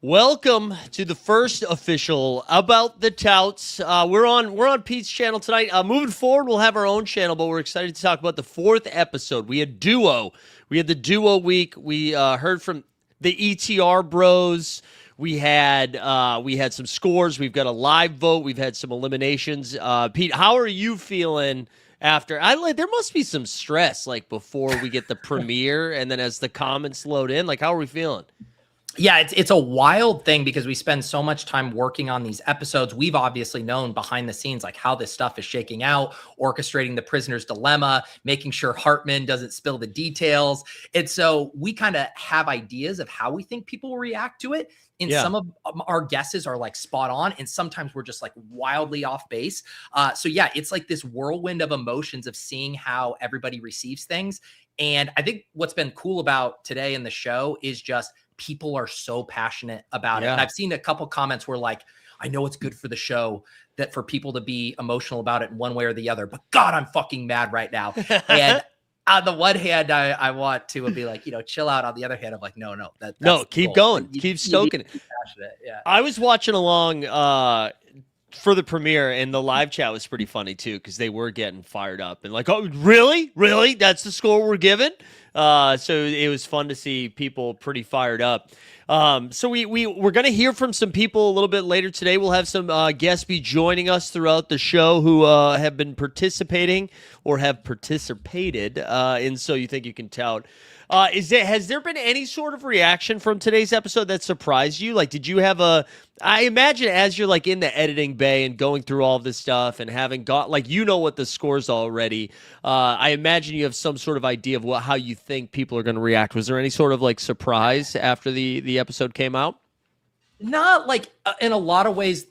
Welcome to the first official About the Touts. We're on Pete's channel tonight. Moving forward, we'll have our own channel, but we're excited to talk about the fourth episode. We had duo. We had the duo week. We heard from the ETR bros. We had some scores. We've got a live vote. We've had some eliminations. Pete, how are you feeling after? There must be some stress like before we get the premiere, and then as the comments load in. Like, how are we feeling? Yeah, it's a wild thing because we spend so much time working on these episodes. We've obviously known behind the scenes like how this stuff is shaking out, orchestrating the prisoner's dilemma, making sure Hartman doesn't spill the details. And so we kind of have ideas of how we think people will react to it. And some of our guesses are like spot on, and sometimes we're just like wildly off base. So yeah, it's like this whirlwind of emotions of seeing how everybody receives things. And I think what's been cool about today in the show is just people are so passionate about it. And I've seen a couple comments where like, I know it's good for the show that for people to be emotional about it in one way or the other, but God, I'm fucking mad right now. And on the one hand, I want to be like, chill out. On the other hand, I'm like, no, keep going. Keep stoking it. Yeah. I was watching along for the premiere, and the live chat was pretty funny too, because they were getting fired up and like, oh, really? That's the score we're giving? So it was fun to see people pretty fired up. So we're going to hear from some people a little bit later today. We'll have some guests be joining us throughout the show who have been participating or have participated in So You Think You Can Tout. Has there been any sort of reaction from today's episode that surprised you? Like, did you have I imagine as you're like in the editing bay and going through all of this stuff and having got like, what the score's already, I imagine you have some sort of idea of how you think people are going to react. Was there any sort of like surprise after the episode came out? Not like in a lot of ways,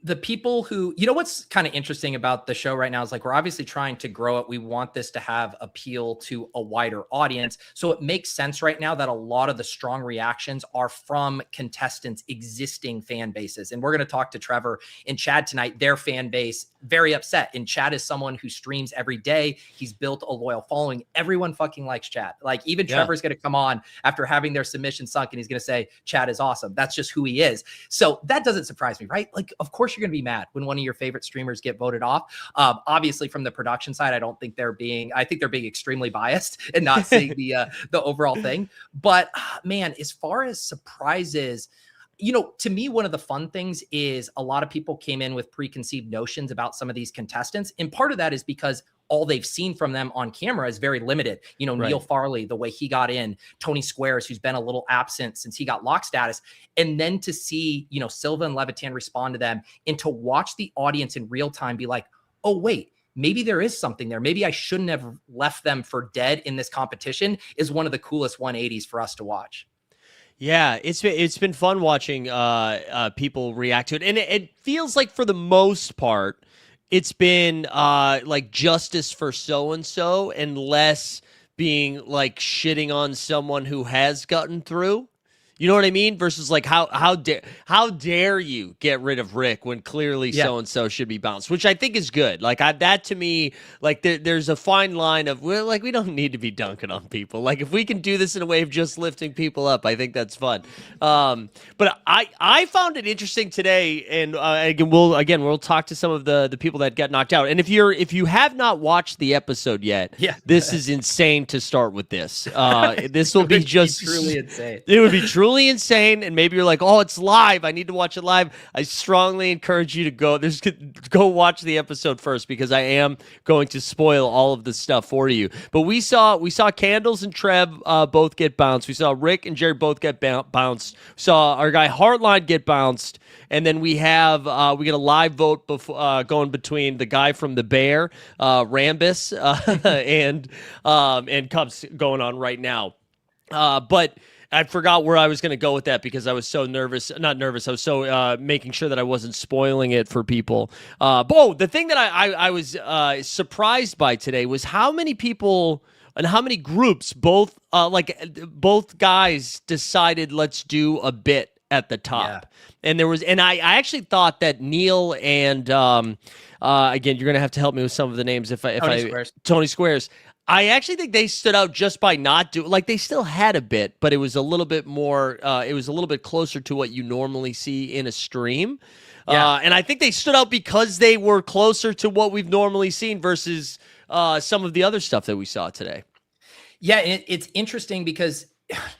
the people who, what's kind of interesting about the show right now is like, we're obviously trying to grow it. We want this to have appeal to a wider audience. So it makes sense right now that a lot of the strong reactions are from contestants' existing fan bases. And we're going to talk to Trevor and Chad tonight, their fan base, very upset. And Chad is someone who streams every day. He's built a loyal following. Everyone fucking likes Chad. Like even Trevor's going to come on after having their submission sunk and he's going to say, Chad is awesome. That's just who he is. So that doesn't surprise me, right? Like, of course you're going to be mad when one of your favorite streamers get voted off. Obviously from the production side, I think they're being extremely biased and not seeing the overall thing. But man, as far as surprises, to me, one of the fun things is a lot of people came in with preconceived notions about some of these contestants. And part of that is because all they've seen from them on camera is very limited. Right. Neil Farley, the way he got in, Tony Squares, who's been a little absent since he got lock status. And then to see, Silva and Levitan respond to them and to watch the audience in real time be like, oh, wait, maybe there is something there. Maybe I shouldn't have left them for dead in this competition is one of the coolest 180s for us to watch. Yeah, it's been fun watching people react to it, and it feels like for the most part, it's been like justice for so and so, and less being like shitting on someone who has gotten through. You know what I mean? Versus like how dare you get rid of Rick when clearly so and so should be bounced, which I think is good. Like that to me, like there's a fine line of we don't need to be dunking on people. Like if we can do this in a way of just lifting people up, I think that's fun. But I found it interesting today, and we'll talk to some of the people that got knocked out. And if you have not watched the episode yet, this is insane to start with this. This will be just truly insane. It would be truly insane, and maybe you're like, oh, it's live, I need to watch it live. I strongly encourage you to go watch the episode first, because I am going to spoil all of the stuff for you. But we saw Candles and Trev both get bounced. We saw Rick and Jerry both get bounced. We saw our guy Heartline get bounced, and then we get a live vote going between the guy from the Bear, Rambus, and Cubs going on right now. But I forgot where I was going to go with that because I was so nervous. Not nervous. I was so making sure that I wasn't spoiling it for people. The thing that I was surprised by today was how many people and how many groups, both guys decided let's do a bit at the top. And I actually thought that Neil and again, you're going to have to help me with some of the names Tony Squares. I actually think they stood out just by not doing, like, they still had a bit, but it was a little bit more, it was a little bit closer to what you normally see in a stream. Yeah. And I think they stood out because they were closer to what we've normally seen versus some of the other stuff that we saw today. Yeah, it's interesting because,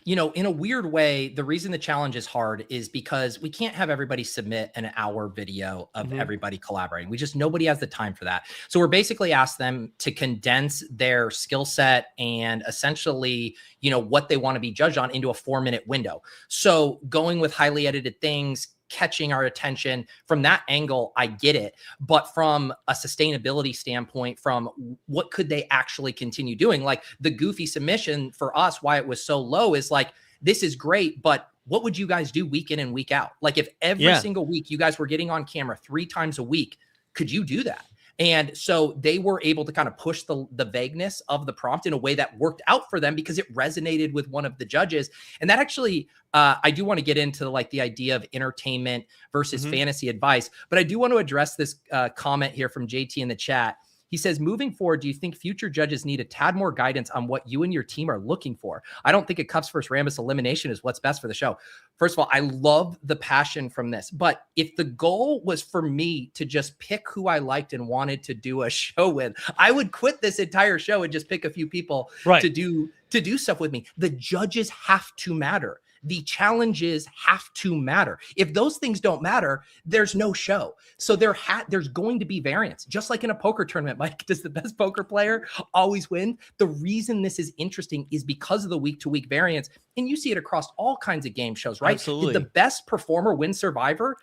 you know, in a weird way, the reason the challenge is hard is because we can't have everybody submit an hour video of everybody collaborating. Nobody has the time for that. So we're basically asked them to condense their skill set and essentially, you know, what they want to be judged on into a 4-minute window. So going with highly edited things, catching our attention from that angle, I get it. But from a sustainability standpoint, from what could they actually continue doing? Like the goofy submission for us, why it was so low is like, this is great, but what would you guys do week in and week out? Like if every single week you guys were getting on camera 3 times a week, could you do that? And so they were able to kind of push the vagueness of the prompt in a way that worked out for them because it resonated with one of the judges. And that actually, I do want to get into like the idea of entertainment versus fantasy advice, but I do want to address this comment here from JT in the chat. He says, moving forward, do you think future judges need a tad more guidance on what you and your team are looking for? I don't think a Cups versus Rambus elimination is what's best for the show. First of all, I love the passion from this, but if the goal was for me to just pick who I liked and wanted to do a show with, I would quit this entire show and just pick a few people to do stuff with me. The judges have to matter. The challenges have to matter. If those things don't matter, there's no show. So there's going to be variance. Just like in a poker tournament, Mike, does the best poker player always win? The reason this is interesting is because of the week-to-week variance. And you see it across all kinds of game shows, right? Absolutely. Did the best performer win Survivor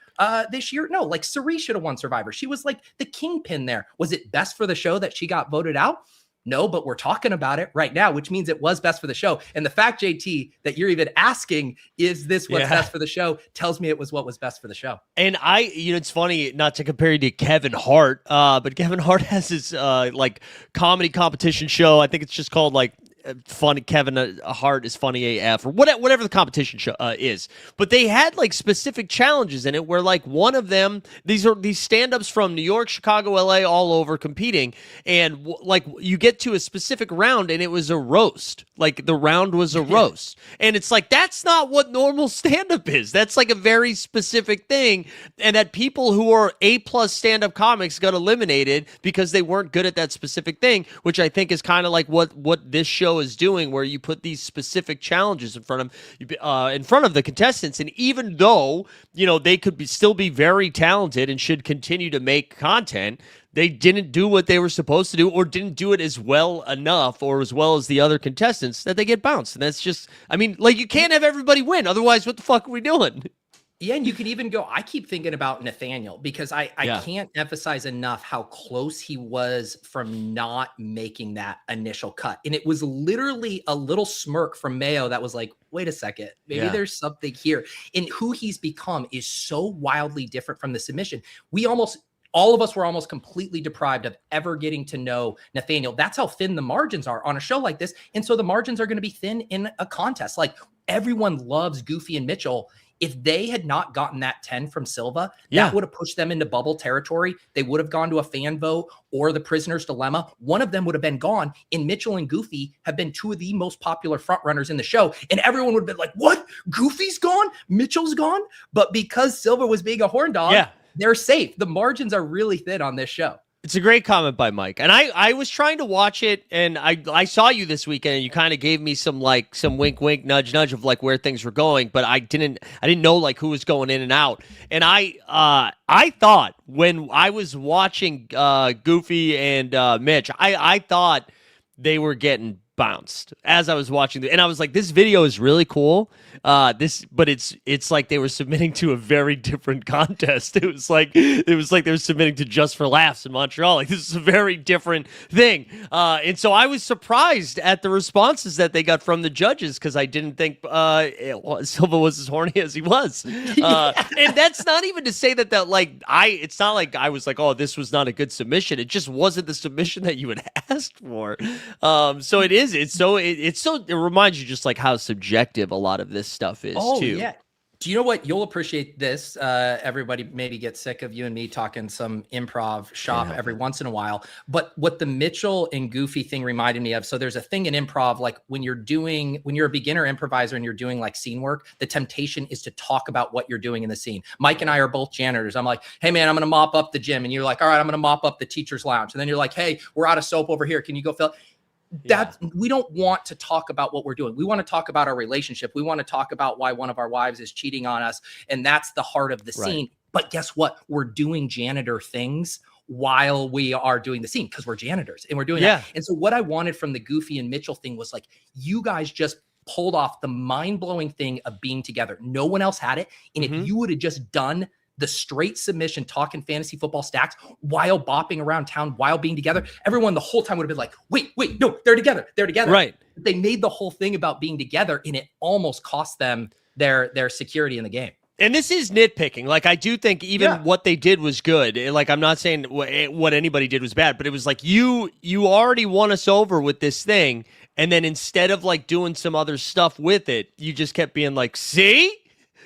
this year? No, like Cerie should have won Survivor. She was like the kingpin there. Was it best for the show that she got voted out? No, but we're talking about it right now, which means it was best for the show. And the fact, JT, that you're even asking, is this what's best for the show, tells me it was what was best for the show. And it's funny not to compare you to Kevin Hart, but Kevin Hart has his like comedy competition show. I think it's just called like funny Kevin Hart is funny AF or whatever the competition show is. But they had like specific challenges in it where like one of them, these stand-ups from New York, Chicago, LA, all over competing, and like you get to a specific round and it was a roast. Like the round was a roast. And it's like that's not what normal stand-up is. That's like a very specific thing, and that people who are A+ stand-up comics got eliminated because they weren't good at that specific thing, which I think is kind of like what this show is doing, where you put these specific challenges in front of the contestants, and even though they could still be very talented and should continue to make content, they didn't do what they were supposed to do, or didn't do it as well enough or as well as the other contestants, that they get bounced. And that's just, I mean, like, you can't have everybody win, otherwise what the fuck are we doing? Yeah, and you could even go, I keep thinking about Nathaniel because I can't emphasize enough how close he was from not making that initial cut. And it was literally a little smirk from Mayo that was like, wait a second, maybe there's something here. And who he's become is so wildly different from the submission. All of us were almost completely deprived of ever getting to know Nathaniel. That's how thin the margins are on a show like this. And so the margins are going to be thin in a contest. Like, everyone loves Goofy and Mitchell. If they had not gotten that 10 from Silva, that would have pushed them into bubble territory. They would have gone to a fan vote or the prisoner's dilemma. One of them would have been gone. And Mitchell and Goofy have been two of the most popular front runners in the show. And everyone would have been like, what? Goofy's gone? Mitchell's gone? But because Silva was being a horn dog, they're safe. The margins are really thin on this show. It's a great comment by Mike. And I was trying to watch it, and I saw you this weekend, and you kind of gave me some wink wink, nudge nudge of like where things were going, but I didn't know like who was going in and out. And I thought when I was watching Goofy and Mitch, I thought they were getting bounced as I was watching and I was like, this video is really cool. But it's like they were submitting to a very different contest. It was like they were submitting to Just for Laughs in Montreal. Like, this is a very different thing. And so I was surprised at the responses that they got from the judges, because I didn't think Silva was as horny as he was. And that's not even to say that it's not like I was like, oh, this was not a good submission. It just wasn't the submission that you had asked for. So it reminds you just like how subjective a lot of this stuff is too. Yeah. Do you know what? You'll appreciate this. Everybody maybe gets sick of you and me talking some improv shop every once in a while. But what the Mitchell and Goofy thing reminded me of, so there's a thing in improv, like when you're a beginner improviser and you're doing like scene work, the temptation is to talk about what you're doing in the scene. Mike and I are both janitors. I'm like, hey man, I'm going to mop up the gym. And you're like, all right, I'm going to mop up the teacher's lounge. And then you're like, hey, we're out of soap over here. Can you go fill? We don't want to talk about what we're doing. We want to talk about our relationship. We want to talk about why one of our wives is cheating on us. And that's the heart of the scene. But guess what? We're doing janitor things while we are doing the scene because we're janitors and we're doing that. And so what I wanted from the Goofy and Mitchell thing was like, you guys just pulled off the mind-blowing thing of being together. No one else had it. And if you would have just done the straight submission talking fantasy football stacks while bopping around town, while being together, everyone the whole time would have been like, wait, no, they're together. They're together. Right. They made the whole thing about being together and it almost cost them their security in the game. And this is nitpicking. Like, I do think even what they did was good. Like, I'm not saying what anybody did was bad, but it was like, you already won us over with this thing. And then instead of like doing some other stuff with it, you just kept being like,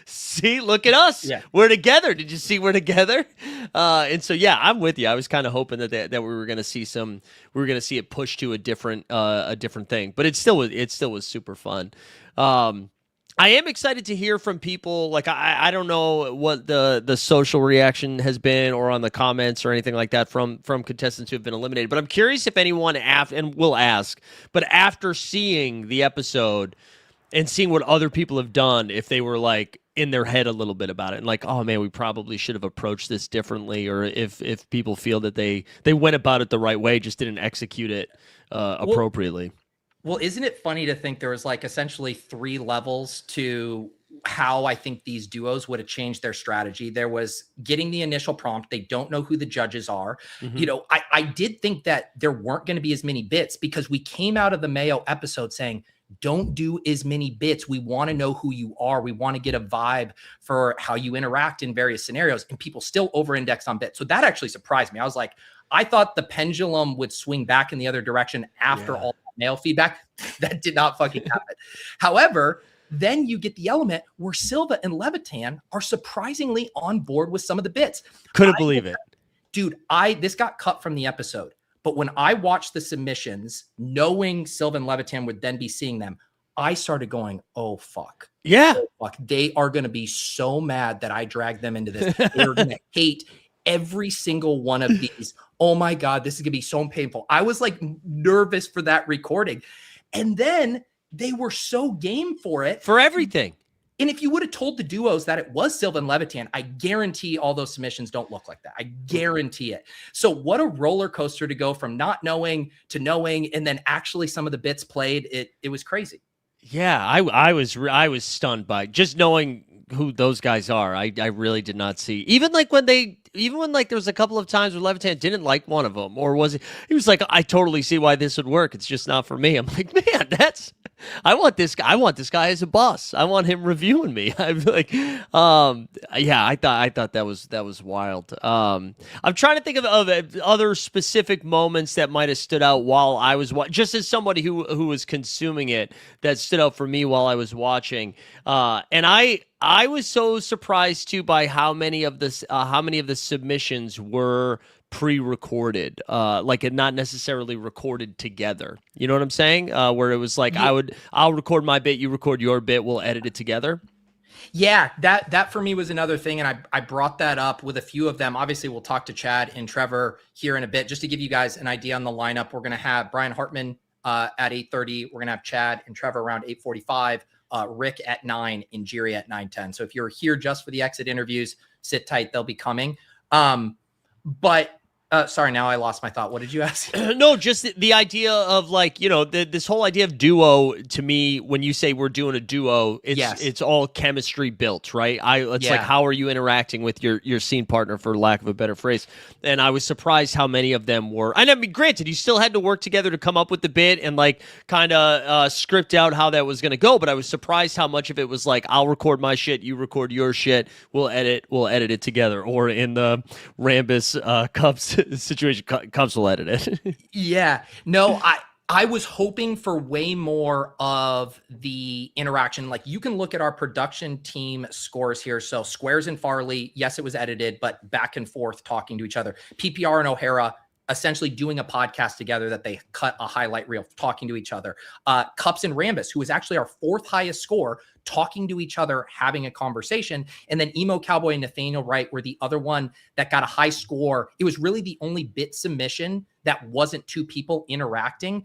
See, look at us. Yeah. We're together. Did you see we're together? And so, yeah, I'm with you. I was kind of hoping that we were going to see it push to a different thing, but it still was super fun. I am excited to hear from people. Like, I don't know what the social reaction has been or on the comments or anything like that from contestants who have been eliminated, but I'm curious if anyone and we'll ask, but after seeing the episode and seeing what other people have done, if they were like in their head a little bit about it and like, oh man, we probably should have approached this differently, or if people feel that they went about it the right way, just didn't execute it appropriately. Well, isn't it funny to think there was like essentially 3 levels to how I think these duos would have changed their strategy? There was getting the initial prompt. They don't know who the judges are. You know, I did think that there weren't going to be as many bits because we came out of the Mayo episode saying, don't do as many bits. We want to know who you are. We want to get a vibe for how you interact in various scenarios, and people still over-index on bits. So that actually surprised me. I was like, I thought the pendulum would swing back in the other direction after all that mail feedback. That did not fucking happen. However, then you get the element where Silva and Levitan are surprisingly on board with some of the bits. Couldn't believe it. Dude, this got cut from the episode. But when I watched the submissions, knowing Silva and Levitan would then be seeing them, I started going, oh, fuck. Yeah. Oh, fuck. They are going to be so mad that I dragged them into this. They're going to hate every single one of these. Oh, my God, this is going to be so painful. I was like nervous for that recording. And then they were so game for it. For everything. And if you would have told the duos that it was Silva and Levitan, I guarantee all those submissions don't look like that. I guarantee it. So what a roller coaster to go from not knowing to knowing, and then actually some of the bits played. It was crazy. Yeah, I was stunned by just knowing who those guys are. I really did not see. Even when there was a couple of times where Levitan didn't like one of them, or he was like, I totally see why this would work. It's just not for me. I'm like, man, I want this guy as a boss. I want him reviewing me. I'm like, I thought that was wild. I'm trying to think of other specific moments that might have stood out while I was just as somebody who was consuming it, that stood out for me while I was watching. And I was so surprised too by how many of the submissions were pre-recorded, like it not necessarily recorded together. You know what I'm saying? Where it was like, I'll record my bit, you record your bit, we'll edit it together. Yeah, that for me was another thing, and I brought that up with a few of them. Obviously, we'll talk to Chad and Trevor here in a bit, just to give you guys an idea on the lineup. We're going to have Brian Hartman at 8:30. We're going to have Chad and Trevor around 8:45. Rick at 9 and Jiri at 9:10. So if you're here just for the exit interviews, sit tight. They'll be coming. But sorry, now I lost my thought. What did you ask? No, just the idea of like, this whole idea of duo, to me, when you say we're doing a duo, it's all chemistry built, right? Like, how are you interacting with your scene partner, for lack of a better phrase? And I was surprised how many of them were. And I mean, granted, you still had to work together to come up with the bit and like kind of script out how that was going to go. But I was surprised how much of it was like, I'll record my shit, you record your shit, we'll edit it together. Or in the Rambus Cubs situation, Cubs will edit it. Yeah, no, I was hoping for way more of the interaction. Like you can look at our production team scores here. So Squares and Farley, yes, it was edited, but back and forth talking to each other. PPR and O'Hara essentially doing a podcast together that they cut a highlight reel talking to each other. Cups and Rambus, who was actually our 4th highest score, talking to each other, having a conversation. And then Emo Cowboy and Nathaniel Wright were the other one that got a high score. It was really the only bit submission that wasn't 2 people interacting,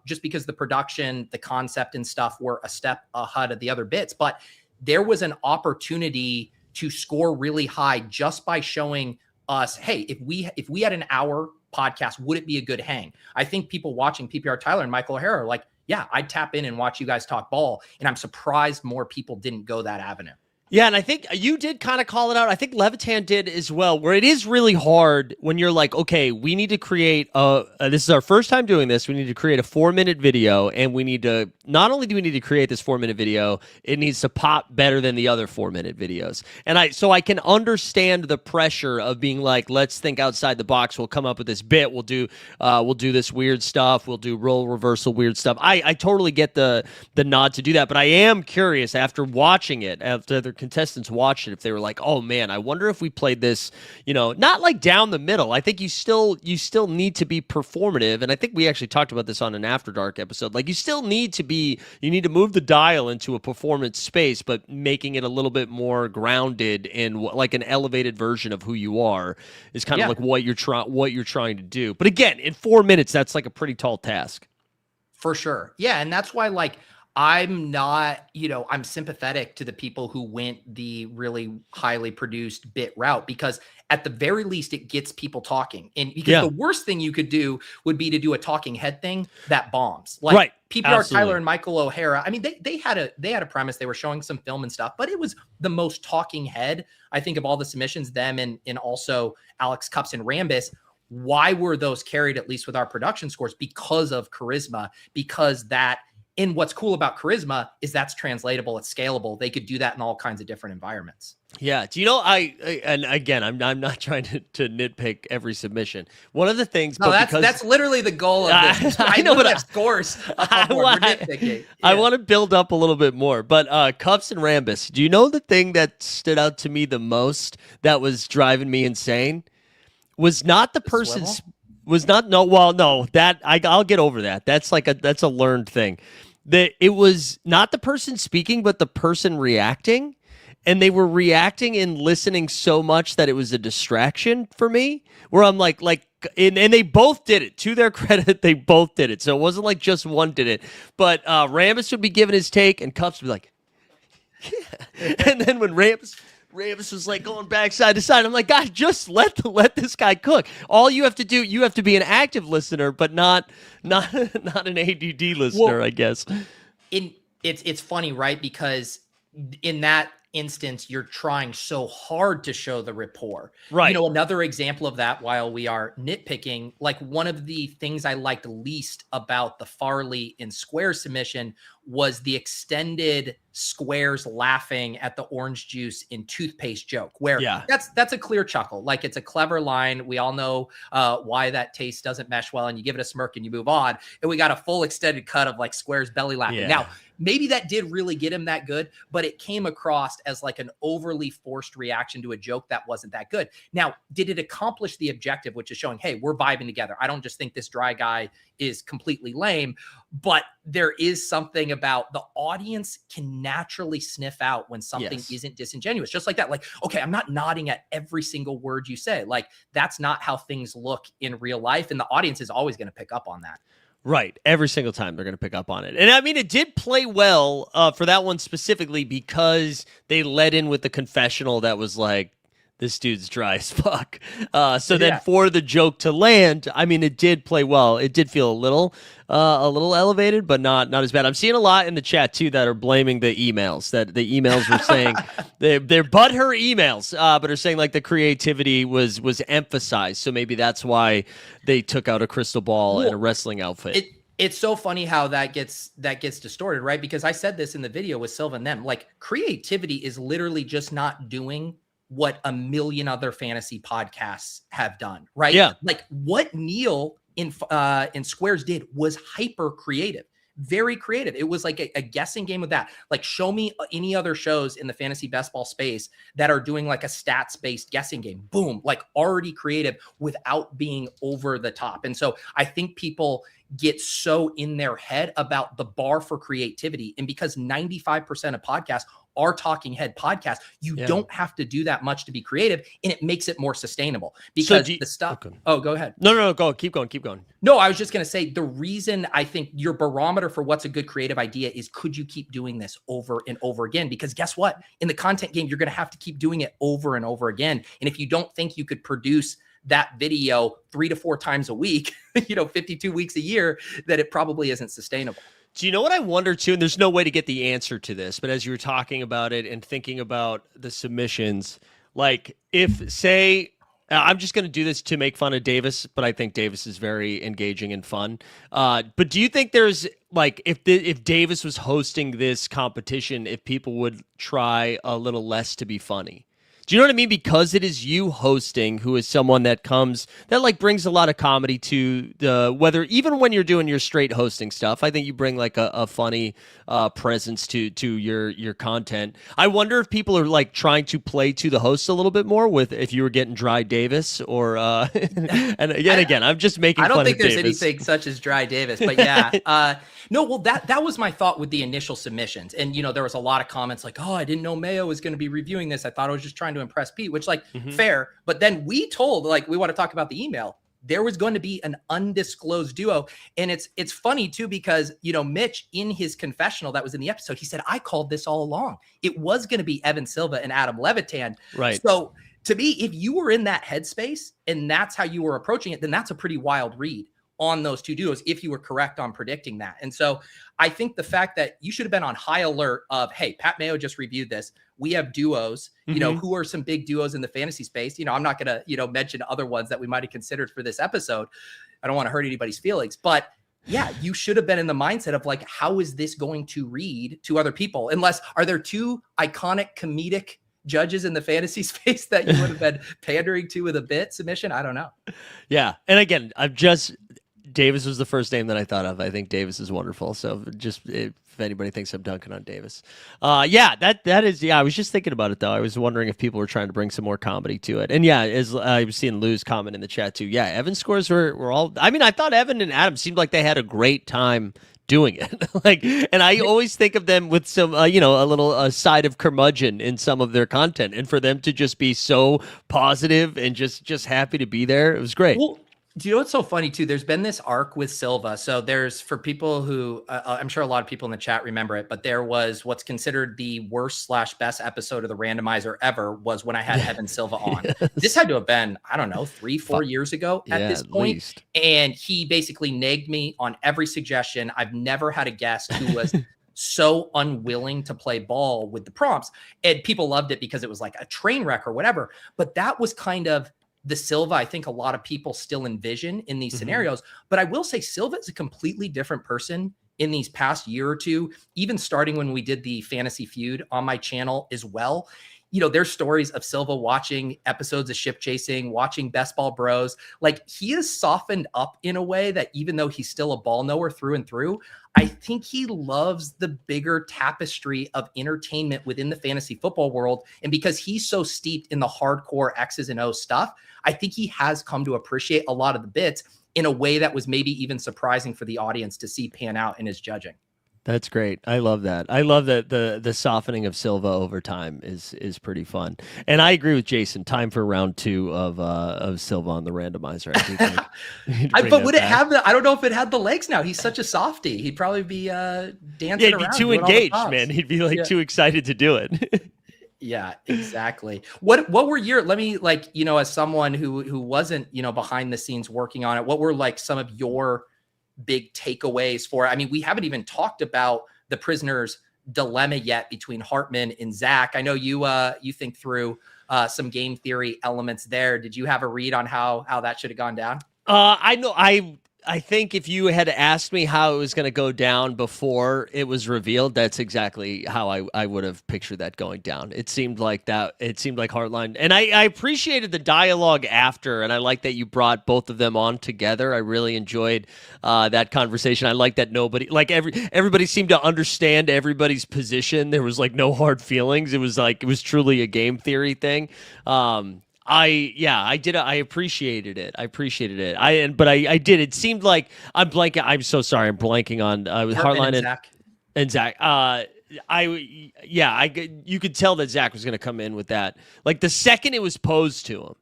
just because the production, the concept and stuff were a step ahead of the other bits. But there was an opportunity to score really high just by showing us, hey, if we had an hour podcast, would it be a good hang? I think people watching PPR Tyler and Michael O'Hara are like, yeah, I'd tap in and watch you guys talk ball. And I'm surprised more people didn't go that avenue. Yeah, and I think you did kind of call it out. I think Levitan did as well, where it is really hard when you're like, okay, we need to create this is our first time doing this. We need to create a 4-minute video, and we need to, not only do we need to create this 4-minute video, it needs to pop better than the other 4-minute videos. And so I can understand the pressure of being like, let's think outside the box. We'll come up with this bit. We'll do this weird stuff. We'll do role reversal weird stuff. I totally get the nod to do that, but I am curious after watching it, after the contestants watched it, if they were like, oh man, I wonder if we played this, not like down the middle. I think you still need to be performative. And I think we actually talked about this on an After Dark episode. Like you need to move the dial into a performance space, but making it a little bit more grounded in like an elevated version of who you are is kind of like what you're trying to do. But again, in 4 minutes, that's like a pretty tall task. For sure. Yeah. And that's why I'm not, I'm sympathetic to the people who went the really highly produced bit route, because at the very least it gets people talking. And because the worst thing you could do would be to do a talking head thing that bombs. Like right. PPR Absolutely. Tyler and Michael O'Hara. I mean, they had a premise. They were showing some film and stuff, but it was the most talking head, I think, of all the submissions, them and also Alex, Cups, and Rambus. Why were those carried, at least with our production scores? Because of charisma, and what's cool about charisma is that's translatable, it's scalable. They could do that in all kinds of different environments. Yeah. Do you know, and again, I'm not trying to nitpick every submission. One of the things, that's literally the goal of this. I know what have scores. I want to build up a little bit more, but Cups and Rambus, do you know the thing that stood out to me the most that was driving me insane was not the person's, I'll get over that. That's a learned thing. It was not the person speaking, but the person reacting. And they were reacting and listening so much that it was a distraction for me, where I'm like, and they both did it. To their credit, they both did it. So it wasn't like just one did it. But Rambus would be giving his take, and Cups would be like, yeah. And then when Rambus was like going back side to side, I'm like, God, just let this guy cook. All you have to do, you have to be an active listener, but not an ADD listener, well, I guess. It's funny, right? Because in that instance, you're trying so hard to show the rapport. Right. Another example of that, while we are nitpicking, like one of the things I liked least about the Farley and Square submission was the extended Squares laughing at the orange juice in toothpaste joke, where that's a clear chuckle. Like, it's a clever line. We all know why that taste doesn't mesh well, and you give it a smirk and you move on. And we got a full extended cut of like Squares belly laughing. Yeah. Now, maybe that did really get him that good, but it came across as like an overly forced reaction to a joke that wasn't that good. Now, did it accomplish the objective, which is showing, hey, we're vibing together? I don't just think this dry guy is completely lame, but there is something about the audience can naturally sniff out when something isn't disingenuous, just like that. Like, okay, I'm not nodding at every single word you say. Like, that's not how things look in real life. And the audience is always going to pick up on that. Right. Every single time they're going to pick up on it. And I mean, it did play well for that one specifically because they led in with the confessional that was like, this dude's dry as fuck. Then for the joke to land, I mean, it did play well. It did feel a little elevated, but not as bad. I'm seeing a lot in the chat too that are blaming the emails. That the emails were saying they're butthurt emails, but are saying like the creativity was emphasized. So maybe that's why they took out a crystal ball and a wrestling outfit. It's so funny how that gets distorted, right? Because I said this in the video with Silva and them. Like, creativity is literally just not doing what a million other fantasy podcasts have done, right? Yeah. Like, what Neil in Squares did was hyper creative. Very creative. It was like a guessing game with that. Like, show me any other shows in the fantasy best ball space that are doing like a stats-based guessing game. Boom, like already creative without being over the top. And so I think people get so in their head about the bar for creativity. And because 95% of podcasts are talking head podcasts, you don't have to do that much to be creative, and it makes it more sustainable because the stuff. Okay. Oh, go ahead. No, go. Keep going. No, I was just going to say the reason I think your barometer for what's a good creative idea is, could you keep doing this over and over again? Because guess what? In the content game, you're going to have to keep doing it over and over again. And if you don't think you could produce that video 3 to 4 times a week, 52 weeks a year, that it probably isn't sustainable. Do you know what I wonder too? And there's no way to get the answer to this, but as you were talking about it and thinking about the submissions, like if, say, I'm just going to do this to make fun of Davis, but I think Davis is very engaging and fun. But do you think there's like, if Davis was hosting this competition, if people would try a little less to be funny? Do you know what I mean? Because it is you hosting, who is someone that like brings a lot of comedy to whether even when you're doing your straight hosting stuff, I think you bring like a funny presence to your content. I wonder if people are like trying to play to the host a little bit more with if you were getting Dry Davis or and again, I'm just making fun of Davis. I don't think there's anything such as Dry Davis, but yeah. No, well, that was my thought with the initial submissions. And, there was a lot of comments like, oh, I didn't know Mayo was going to be reviewing this. I thought I was just trying to impress Pete, which fair. But then we told, like, we want to talk about the email. There was going to be an undisclosed duo. And it's funny too, because, Mitch in his confessional that was in the episode, he said, I called this all along. It was going to be Evan Silva and Adam Levitan. Right. So to me, if you were in that headspace and that's how you were approaching it, then that's a pretty wild read on those two duos, if you were correct on predicting that. And so I think the fact that you should have been on high alert of, hey, Pat Mayo just reviewed this. We have duos, who are some big duos in the fantasy space. I'm not going to, mention other ones that we might've considered for this episode. I don't want to hurt anybody's feelings, but yeah, you should have been in the mindset of like, how is this going to read to other people? Unless, are there two iconic comedic judges in the fantasy space that you would have been pandering to with a bit submission? I don't know. Yeah. And again, Davis was the first name that I thought of. I think Davis is wonderful. So just if anybody thinks I'm dunking on Davis. That is, I was just thinking about it though. I was wondering if people were trying to bring some more comedy to it. And yeah, as I was seeing Lou's comment in the chat too. Yeah, Evan's scores were all, I mean, I thought Evan and Adam seemed like they had a great time doing it. And I always think of them with some, a little side of curmudgeon in some of their content. And for them to just be so positive and just happy to be there, it was great. Well, do you know what's so funny too? There's been this arc with Silva. So there's, for people who, I'm sure a lot of people in the chat remember it, but there was what's considered the worst/best episode of the randomizer ever was when I had Evan Silva on. Yes. This had to have been, I don't know, 3-4 years ago at this point. Least. And he basically nagged me on every suggestion. I've never had a guest who was so unwilling to play ball with the prompts, and people loved it because it was like a train wreck or whatever. But that was kind of the Silva I think a lot of people still envision in these scenarios. But I will say Silva is a completely different person in these past year or two, even starting when we did the Fantasy Feud on my channel as well. There's stories of Silva watching episodes of Ship Chasing, watching Best Ball Bros. Like, he is softened up in a way that even though he's still a ball knower through and through, I think he loves the bigger tapestry of entertainment within the fantasy football world. And because he's so steeped in the hardcore X's and O's stuff, I think he has come to appreciate a lot of the bits in a way that was maybe even surprising for the audience to see pan out in his judging. That's great. I love that. I love that the softening of Silva over time is pretty fun. And I agree with Jason. Time for round 2 of Silva on the randomizer. I think but would it have I don't know if it had the legs now. He's such a softie. He'd probably be dancing he'd around. Be too engaged, man. He'd be like too excited to do it. Yeah, exactly. What were your, let me as someone who wasn't, behind the scenes working on it, what were like some of your big takeaways for it? I mean, we haven't even talked about the prisoner's dilemma yet between Hartman and Zach. I know you think through some game theory elements there. Did you have a read on how that should have gone down? I know I think if you had asked me how it was going to go down before it was revealed, that's exactly how I would have pictured that going down. It seemed like that. It seemed like Heartline, and I appreciated the dialogue after, and I like that you brought both of them on together. I really enjoyed that conversation. I like that everybody seemed to understand everybody's position. There was like no hard feelings. It was truly a game theory thing. I did. I appreciated it. I did. It seemed like I'm blanking. I'm so sorry. I'm blanking on Hartline and Zach. You could tell that Zach was going to come in with that. Like the second it was posed to him,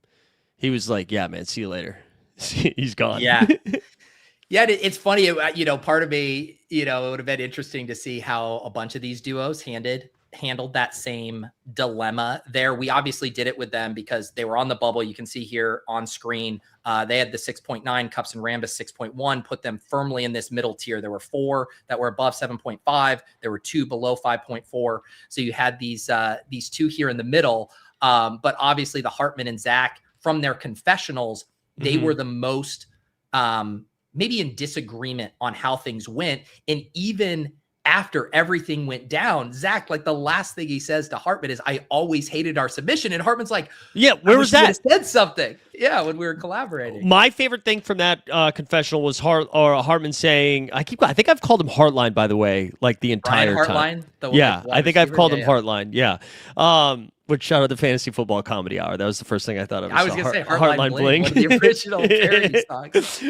he was like, "Yeah, man, see you later." He's gone. Yeah. Yeah, it's funny. Part of me, it would have been interesting to see how a bunch of these duos handled that same dilemma there. We obviously did it with them because they were on the bubble. You can see here on screen, they had the 6.9, Cups and Rambus 6.1, put them firmly in this middle tier. There were 4 that were above 7.5. There were 2 below 5.4. So you had these 2 here in the middle. But obviously the Hartman and Zach, from their confessionals, they were the most maybe in disagreement on how things went. And even after everything went down, Zach, like the last thing he says to Hartman is, "I always hated our submission." And Hartman's like, "Yeah, where was that?" Said something. Yeah, when we were collaborating. My favorite thing from that confessional was Hartman saying, I think I've called him Heartline, by the way, like the entire time. Yeah, I think I've called him Heartline. Yeah. Which shout out to Fantasy Football Comedy Hour. That was the first thing I thought of. I was going to say Heartline Bling. One of the original parody songs.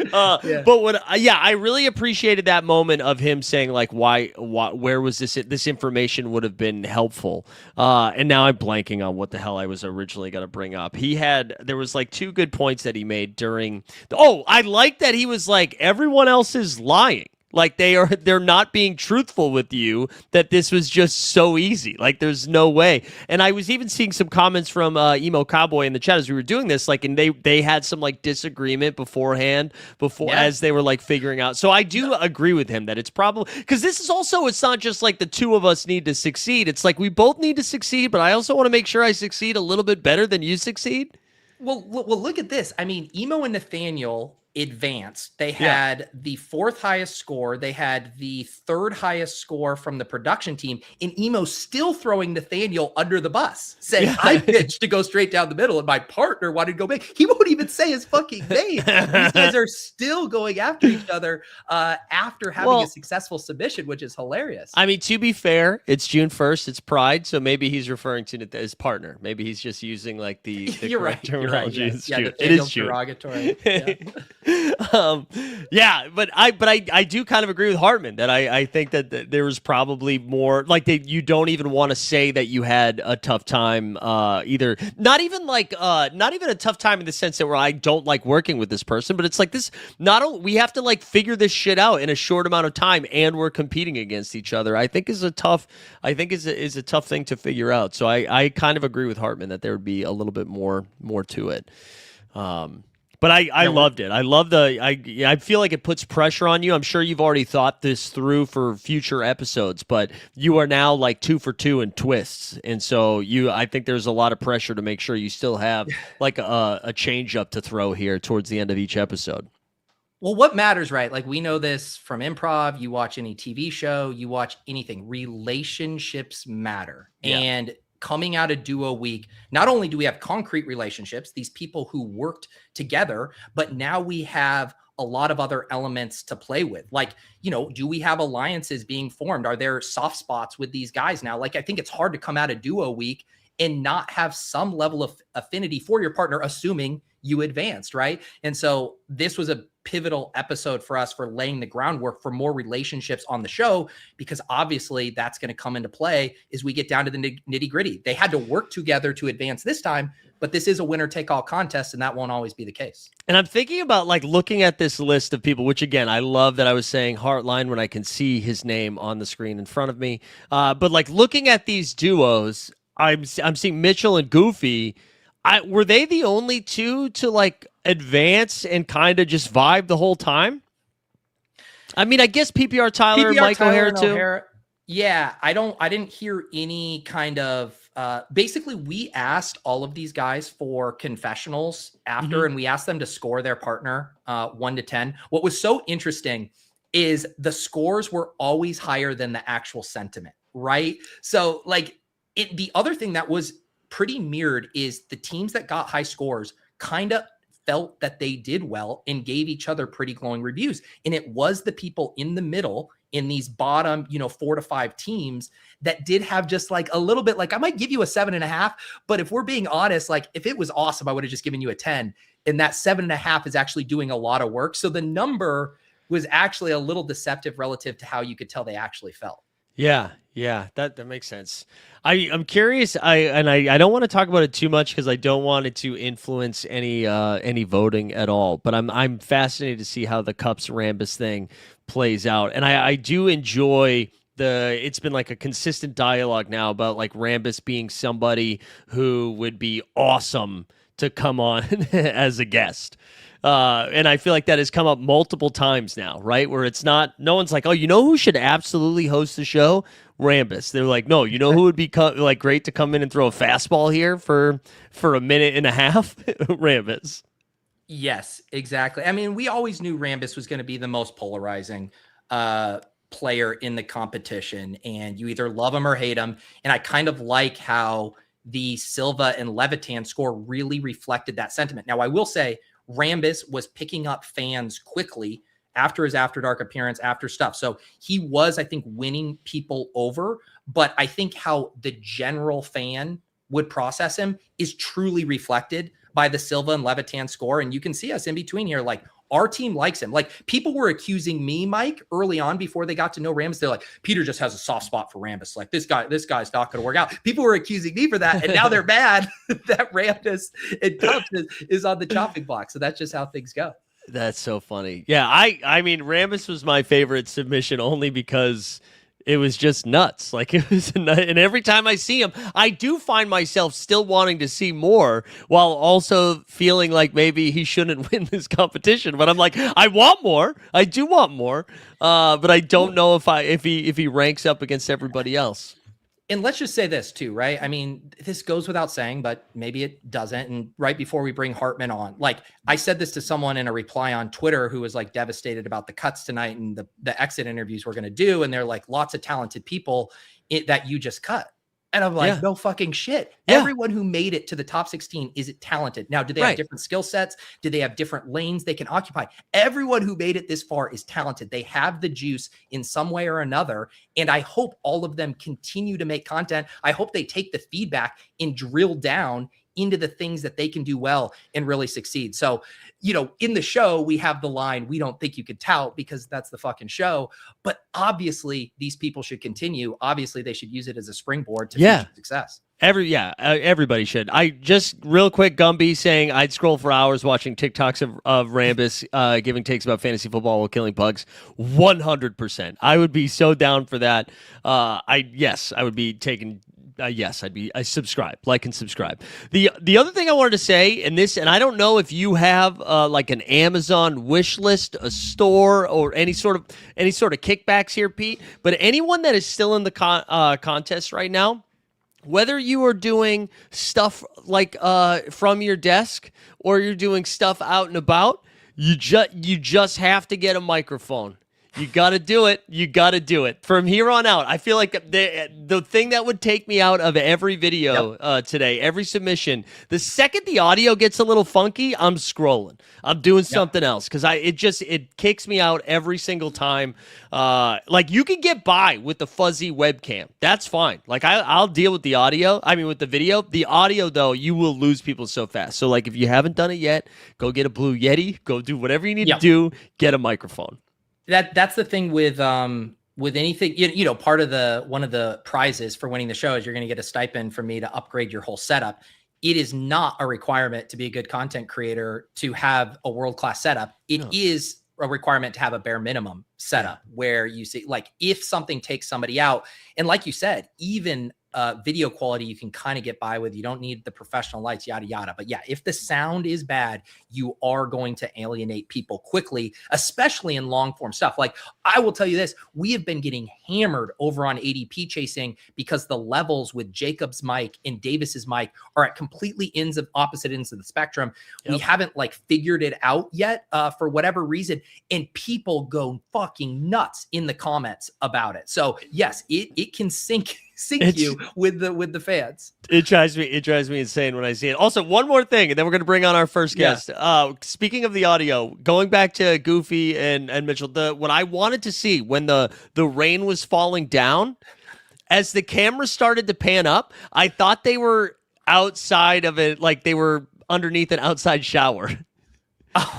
But I really appreciated that moment of him saying like, where was this information would have been helpful. And now I'm blanking on what the hell I was originally going to bring up. There was like 2 good points that he made during. I like that he was like, everyone else is lying. Like they're not being truthful with you, that this was just so easy. Like there's no way. And I was even seeing some comments from Emo Cowboy in the chat as we were doing this, like, and they had some like disagreement beforehand as they were like figuring out. So I do agree with him that it's probably because this is also, it's not just like the 2 of us need to succeed. It's like we both need to succeed, but I also want to make sure I succeed a little bit better than you succeed. Well, look at this. I mean, Emo and Nathaniel advanced. They had the 4th highest score. They had the 3rd highest score from the production team. And Emo still throwing Nathaniel under the bus, saying, I pitched to go straight down the middle and my partner wanted to go big. He won't even say his fucking name. These guys are still going after each other after having a successful submission, which is hilarious. I mean, to be fair, it's June 1st. It's Pride. So maybe he's referring to his partner. Maybe he's just using like the correct terminology. It is June. Derogatory. But I do kind of agree with Hartman that I think that there was probably more like you don't even want to say that you had a tough time either. Not even a tough time in the sense that where I don't like working with this person, but it's like this. Not only we have to like figure this shit out in a short amount of time, and we're competing against each other. I think is a tough thing to figure out. So I kind of agree with Hartman that there would be a little bit more to it. But I loved it. I love I feel like it puts pressure on you. I'm sure you've already thought this through for future episodes, but you are now like 2 for 2 in twists. And so I think there's a lot of pressure to make sure you still have like a change up to throw here towards the end of each episode. Well, what matters, right? Like we know this from improv, you watch any TV show, you watch anything, relationships matter. Yeah. And coming out of duo week, not only do we have concrete relationships, these people who worked together, but now we have a lot of other elements to play with. Like, do we have alliances being formed? Are there soft spots with these guys now? Like, I think it's hard to come out of duo week and not have some level of affinity for your partner, assuming you advanced, right? And so this was a pivotal episode for us for laying the groundwork for more relationships on the show, because obviously that's going to come into play as we get down to the nitty gritty. They had to work together to advance this time, but this is a winner take all contest, and that won't always be the case. And I'm thinking about like looking at this list of people, which again, I love that I was saying Heartline when I can see his name on the screen in front of me. But like looking at these duos, I'm seeing Mitchell and Goofy. Were they the only 2 to like advance and kind of just vibe the whole time? I mean, I guess PPR Tyler, Mike O'Hara too. Yeah, I didn't hear any kind of basically we asked all of these guys for confessionals after, and we asked them to score their partner 1 to 10. What was so interesting is the scores were always higher than the actual sentiment, right? So like the other thing that was pretty mirrored is the teams that got high scores kind of felt that they did well and gave each other pretty glowing reviews. And it was the people in the middle in these bottom, 4 to 5 teams that did have just like a little bit, like I might give you a 7.5, but if we're being honest, like if it was awesome, I would have just given you a 10. And that 7.5 is actually doing a lot of work. So the number was actually a little deceptive relative to how you could tell they actually felt. Yeah, that makes sense. I'm curious. I don't want to talk about it too much because I don't want it to influence any voting at all. But I'm fascinated to see how the Cups Rambus thing plays out, and I do enjoy it's been like a consistent dialogue now about like Rambus being somebody who would be awesome to come on as a guest. And I feel like that has come up multiple times now, right? Where it's no one's like, oh, you know who should absolutely host the show? Rambus. They're like, no, you know who would be like great to come in and throw a fastball here for a minute and a half? Rambus. Yes, exactly. I mean, we always knew Rambus was going to be the most polarizing player in the competition, and you either love him or hate him. And I kind of like how the Silva and Levitan score really reflected that sentiment. Now, I will say, Rambus was picking up fans quickly after his After Dark appearance, after stuff. So he was, I think, winning people over. But I think how the general fan would process him is truly reflected by the Silva and Levitan score. And you can see us in between here. Like, our team likes him. Like, people were accusing me, Mike, early on before they got to know Rambus. They're like, Peter just has a soft spot for Rambus. Like, this guy's not going to work out. People were accusing me for that, and now they're mad that Rambus and Cups is on the chopping block. So that's just how things go. That's so funny. Yeah, I mean, Rambus was my favorite submission only because it was just nuts. Like, it was and every time I see him, I do find myself still wanting to see more while also feeling like maybe he shouldn't win this competition. But I'm like, I want more. I do want more. But I don't know if he ranks up against everybody else. And let's just say this too, right? I mean, this goes without saying, but maybe it doesn't. And right before we bring Hartman on, like I said this to someone in a reply on Twitter who was like devastated about the cuts tonight and the exit interviews we're going to do. And they're like, lots of talented people that you just cut. And I'm like, no fucking shit. Yeah. Everyone who made it to the top 16 is talented. Now, do they have different skill sets? Do they have different lanes they can occupy? Everyone who made it this far is talented. They have the juice in some way or another. And I hope all of them continue to make content. I hope they take the feedback and drill down into the things that they can do well and really succeed. So, in the show, we have the line, we don't think you could tout, because that's the fucking show. But obviously these people should continue. Obviously they should use it as a springboard to future success. Everybody should. I just real quick, Gumby saying I'd scroll for hours watching TikToks of Rambus giving takes about fantasy football while killing bugs. 100%. I would be so down for that. I would be taking. I subscribe, like and subscribe. The other thing I wanted to say, and I don't know if you have like an Amazon wish list, a store, or any sort of kickbacks here, Pete. But anyone that is still in the contest right now, whether you are doing stuff like from your desk or you're doing stuff out and about, you just have to get a microphone. You got to do it. You got to do it. From here on out, I feel like the thing that would take me out of every video today, every submission, the second the audio gets a little funky, I'm scrolling. I'm doing something else because it kicks me out every single time. Like, you can get by with the fuzzy webcam. That's fine. Like, I'll deal with the audio. I mean, with the video. The audio, though, you will lose people so fast. So, like, if you haven't done it yet, go get a Blue Yeti. Go do whatever you need to do. Get a microphone. That's the thing with anything, part of one of the prizes for winning the show is you're going to get a stipend from me to upgrade your whole setup. It is not a requirement to be a good content creator to have a world-class setup. It is a requirement to have a bare minimum setup where you see, like, if something takes somebody out, and like you said, even video quality you can kind of get by with. You don't need the professional lights, yada, yada. But yeah, if the sound is bad, you are going to alienate people quickly, especially in long form stuff. Like, I will tell you this, we have been getting hammered over on ADP chasing because the levels with Jacob's mic and Davis's mic are at completely opposite ends of the spectrum. Yep. We haven't like figured it out yet for whatever reason. And people go fucking nuts in the comments about it. So yes, it can sink you with the fans. It drives me insane when I see it. Also, one more thing, and then we're going to bring on our first guest. Yeah. Speaking of the audio, going back to Goofy and Mitchell, what I wanted to see when the rain was falling down, as the camera started to pan up, I thought they were outside of it, like they were underneath an outside shower.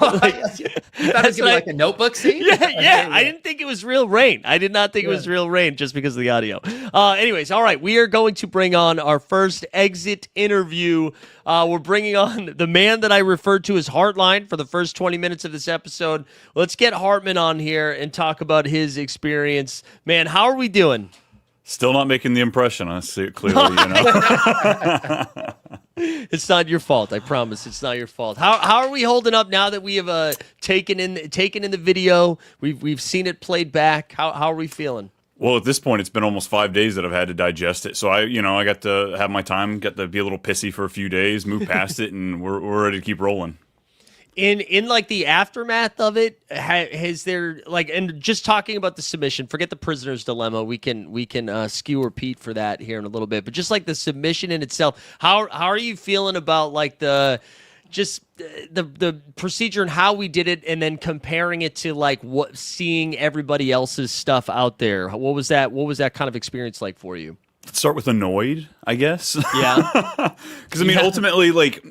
Like, you thought it was like a notebook scene? Yeah. I didn't think it was real rain. I did not think it was real rain just because of the audio. Anyways, all right, we are going to bring on our first exit interview. We're bringing on the man that I referred to as Heartline for the first 20 minutes of this episode. Let's get Hartman on here and talk about his experience. Man, how are we doing? Still not making the impression. I see it clearly, you know. It's not your fault. I promise. It's not your fault. How are we holding up now that we have taken in the video? We've seen it played back. How are we feeling? Well, at this point, it's been almost 5 days that I've had to digest it. So I got to have my time, got to be a little pissy for a few days, move past it, and we're ready to keep rolling. In like the aftermath of it, has there like, and just talking about the submission, forget the prisoner's dilemma. We can skew or Pete for that here in a little bit, but just like the submission in itself, how are you feeling about like the procedure and how we did it, and then comparing it to like seeing everybody else's stuff out there? What was that kind of experience like for you? Let's start with annoyed, I guess. Yeah, because I mean, ultimately, like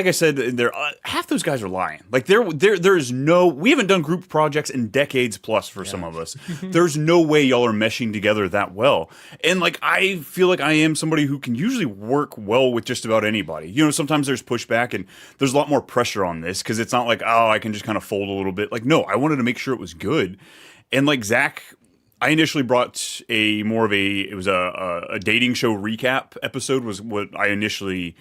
I said, half those guys are lying. Like there's no, we haven't done group projects in decades plus for some of us. There's no way y'all are meshing together that well. And like, I feel like I am somebody who can usually work well with just about anybody. You know, sometimes there's pushback and there's a lot more pressure on this because it's not like, oh, I can just kind of fold a little bit. Like, no, I wanted to make sure it was good. And like Zach, I initially brought it was a dating show recap episode was what I initially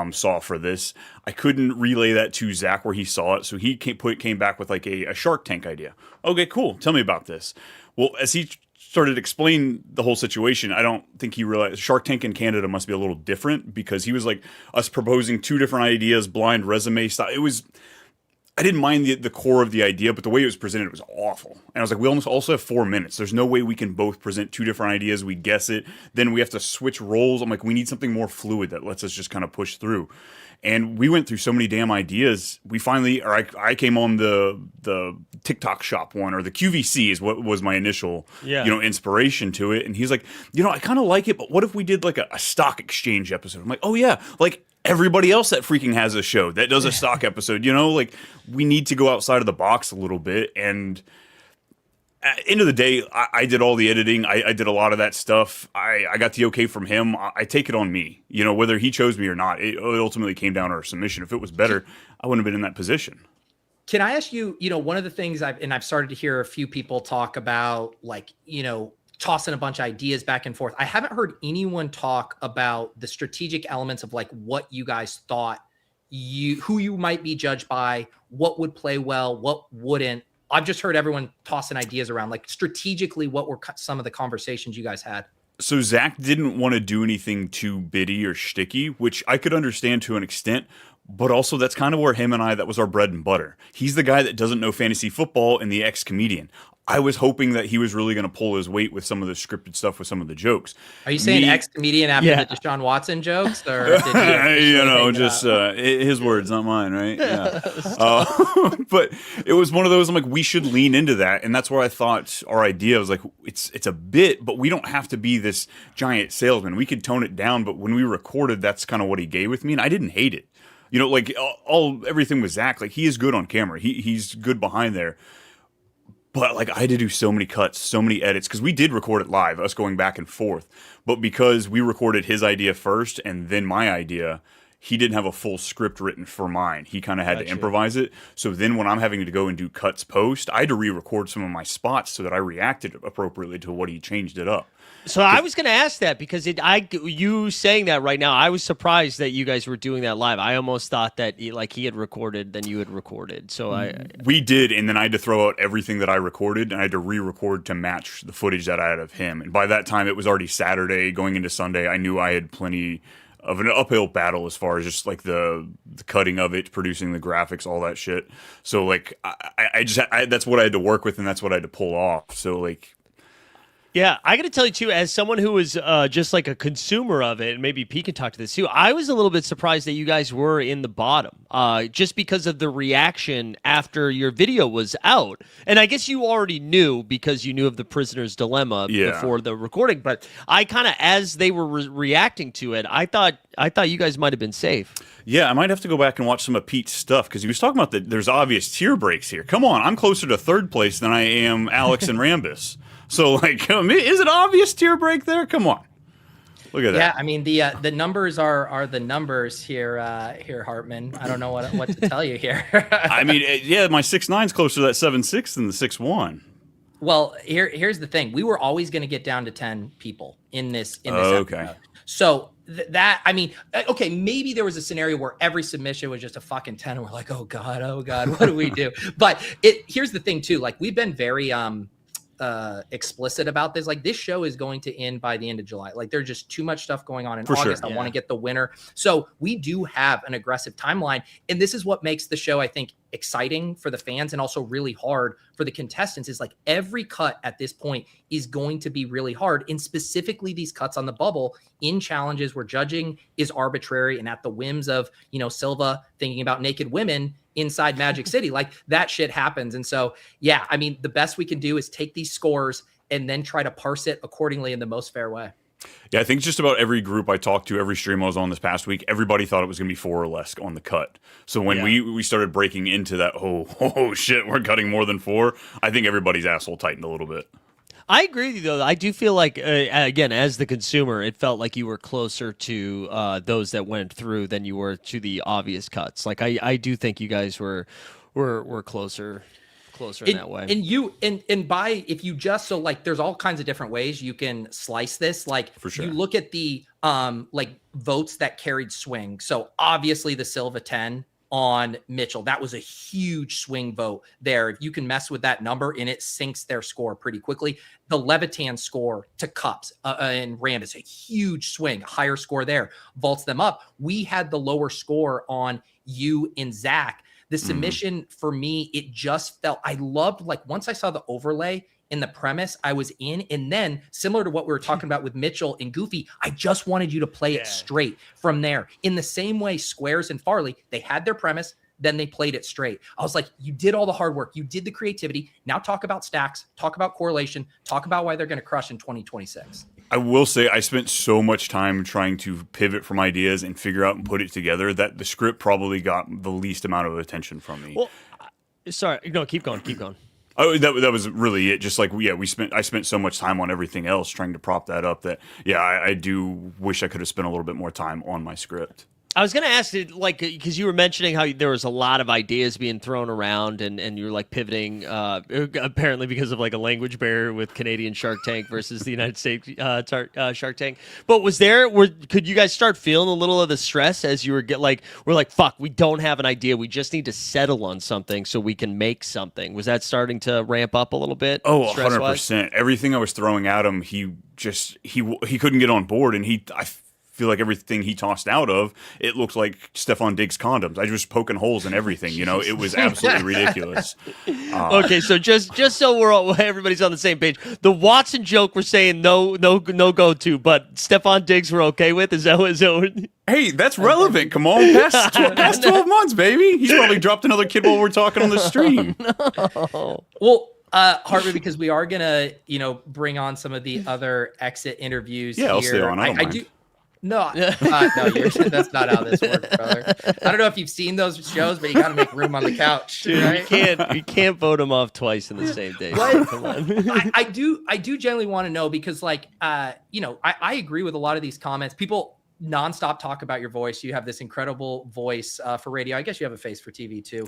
saw for this. I couldn't relay that to Zach where he saw it, so he came back with like a Shark Tank idea. Okay, cool. Tell me about this. Well, as he started to explain the whole situation, I don't think he realized Shark Tank in Canada must be a little different because he was like us proposing two different ideas, blind resume style. I didn't mind the core of the idea, but the way it was presented was awful. And I was like, we almost also have 4 minutes. There's no way we can both present two different ideas. We guess it. Then we have to switch roles. I'm like, we need something more fluid that lets us just kind of push through. And we went through so many damn ideas. We finally, or I came on the TikTok shop one, or the QVC is what was my initial, inspiration to it. And he's like, I kind of like it, but what if we did like a stock exchange episode? I'm like, oh yeah, like everybody else that freaking has a show that does a stock episode, like we need to go outside of the box a little bit. And at the end of the day, I did all the editing. I did a lot of that stuff. I got the okay from him. I take it on me, whether he chose me or not. It ultimately came down to our submission. If it was better, I wouldn't have been in that position. Can I ask you, one of the things I've started to hear a few people talk about, like, tossing a bunch of ideas back and forth. I haven't heard anyone talk about the strategic elements of like what you guys thought who you might be judged by, what would play well, what wouldn't. I've just heard everyone tossing ideas around, like strategically, what were some of the conversations you guys had? So Zach didn't want to do anything too bitty or shticky, which I could understand to an extent, but also that's kind of where that was our bread and butter. He's the guy that doesn't know fantasy football and the ex-comedian. I was hoping that he was really going to pull his weight with some of the scripted stuff, with some of the jokes. Are you saying ex-comedian after the Deshaun Watson jokes? Or did his words, not mine, right? Yeah. But it was one of those, I'm like, we should lean into that. And that's where I thought our idea was like, it's a bit, but we don't have to be this giant salesman. We could tone it down, but when we recorded, that's kind of what he gave with me. And I didn't hate it. Like everything with Zach, like he is good on camera. He's good behind there. But like I had to do so many cuts, so many edits, because we did record it live, us going back and forth. But because we recorded his idea first and then my idea, he didn't have a full script written for mine. He kind of had to Gotcha. improvise it. So then when I'm having to go and do cuts post, I had to re-record some of my spots so that I reacted appropriately to what he changed it up. So I was going to ask that because you saying that right now, I was surprised that you guys were doing that live. I almost thought that he had recorded, then you had recorded. So we did, and then I had to throw out everything that I recorded, and I had to re-record to match the footage that I had of him. And by that time, it was already Saturday, going into Sunday. I knew I had plenty of an uphill battle as far as just like the cutting of it, producing the graphics, all that shit. So like I that's what I had to work with, and that's what I had to pull off. So like. Yeah, I got to tell you too, as someone who was just like a consumer of it, and maybe Pete can talk to this too, I was a little bit surprised that you guys were in the bottom, just because of the reaction after your video was out. And I guess you already knew because you knew of the prisoner's dilemma before the recording. But I kind of, as they were reacting to it, I thought you guys might have been safe. Yeah, I might have to go back and watch some of Pete's stuff because he was talking about that. There's obvious tier breaks here. Come on, I'm closer to third place than I am Alex and Rambus. So, like, is it obvious tier break there? Come on. Look at that. Yeah, I mean, the numbers are the numbers here, Hartman. I don't know what to tell you here. I mean, yeah, my 6'9" closer to that 7'6" than the 6'1". Well, here's the thing. We were always going to get down to 10 people in this okay. episode. So I mean, okay, maybe there was a scenario where every submission was just a fucking 10 and we're like, oh God, what do we do? But here's the thing too. Like, we've been very explicit about this. Like, this show is going to end by the end of July. Like, there's just too much stuff going on in August. I want to get the winner. So we do have an aggressive timeline. And this is what makes the show, I think, exciting for the fans and also really hard for the contestants. Is like, every cut at this point is going to be really hard. And specifically these cuts on the bubble in challenges where judging is arbitrary and at the whims of, Silva thinking about naked women inside Magic City. Like, that shit happens. And so, yeah, I mean, the best we can do is take these scores and then try to parse it accordingly in the most fair way. Yeah, I think just about every group I talked to, every stream I was on this past week, everybody thought it was going to be 4 or less on the cut. So when we started breaking into that, oh shit, we're cutting more than 4, I think everybody's asshole tightened a little bit. I agree with you, though. I do feel like, again, as the consumer, it felt like you were closer to those that went through than you were to the obvious cuts. Like, I do think you guys were closer in that way. And by, if you just, so like, there's all kinds of different ways you can slice this. Like, for sure, you look at the like votes that carried swing. So obviously the Silva 10 on Mitchell, that was a huge swing vote there. If you can mess with that number and it sinks their score pretty quickly. The Levitan score to Cups and Rand is a huge swing, higher score there, vaults them up. We had the lower score on you and Zach. The submission for me, it just felt, I loved, like, once I saw the overlay in the premise, I was in. And then, similar to what we were talking about with Mitchell and Goofy, I just wanted you to play it straight from there. In the same way, Squares and Farley, they had their premise, then they played it straight. I was like, you did all the hard work. You did the creativity. Now talk about stacks, talk about correlation, talk about why they're going to crush in 2026. I will say I spent so much time trying to pivot from ideas and figure out and put it together that the script probably got the least amount of attention from me. Well, sorry, no, keep going. Oh, that was really it. Just like, I spent so much time on everything else trying to prop that up that, I do wish I could have spent a little bit more time on my script. I was going to ask, like, because you were mentioning how there was a lot of ideas being thrown around and you were like pivoting, apparently because of like a language barrier with Canadian Shark Tank versus the United States Shark Tank. But could you guys start feeling a little of the stress as you we're like, fuck, we don't have an idea. We just need to settle on something so we can make something. Was that starting to ramp up a little bit? Oh, 100%. Everything I was throwing at him, he couldn't get on board, and I feel like everything he tossed out of, it looked like Stefan Diggs condoms. I was poking holes in everything, it was absolutely ridiculous. Okay, so just so everybody's on the same page, the Watson joke we're saying no go to, but Stefan Diggs we're okay with. Is that what? Hey, that's relevant. Come on, past 12 months, baby. He's probably dropped another kid while we're talking on the stream. No. Well, Hartman, because we are gonna, bring on some of the other exit interviews. Yeah, here. I'll stay on. I don't mind. No, that's not how this works, brother. I don't know if you've seen those shows, but you got to make room on the couch. Dude, right? you can't vote them off twice in the same day. Come on. I do generally want to know because, like, I agree with a lot of these comments. People nonstop talk about your voice. You have this incredible voice for radio. I guess you have a face for TV too.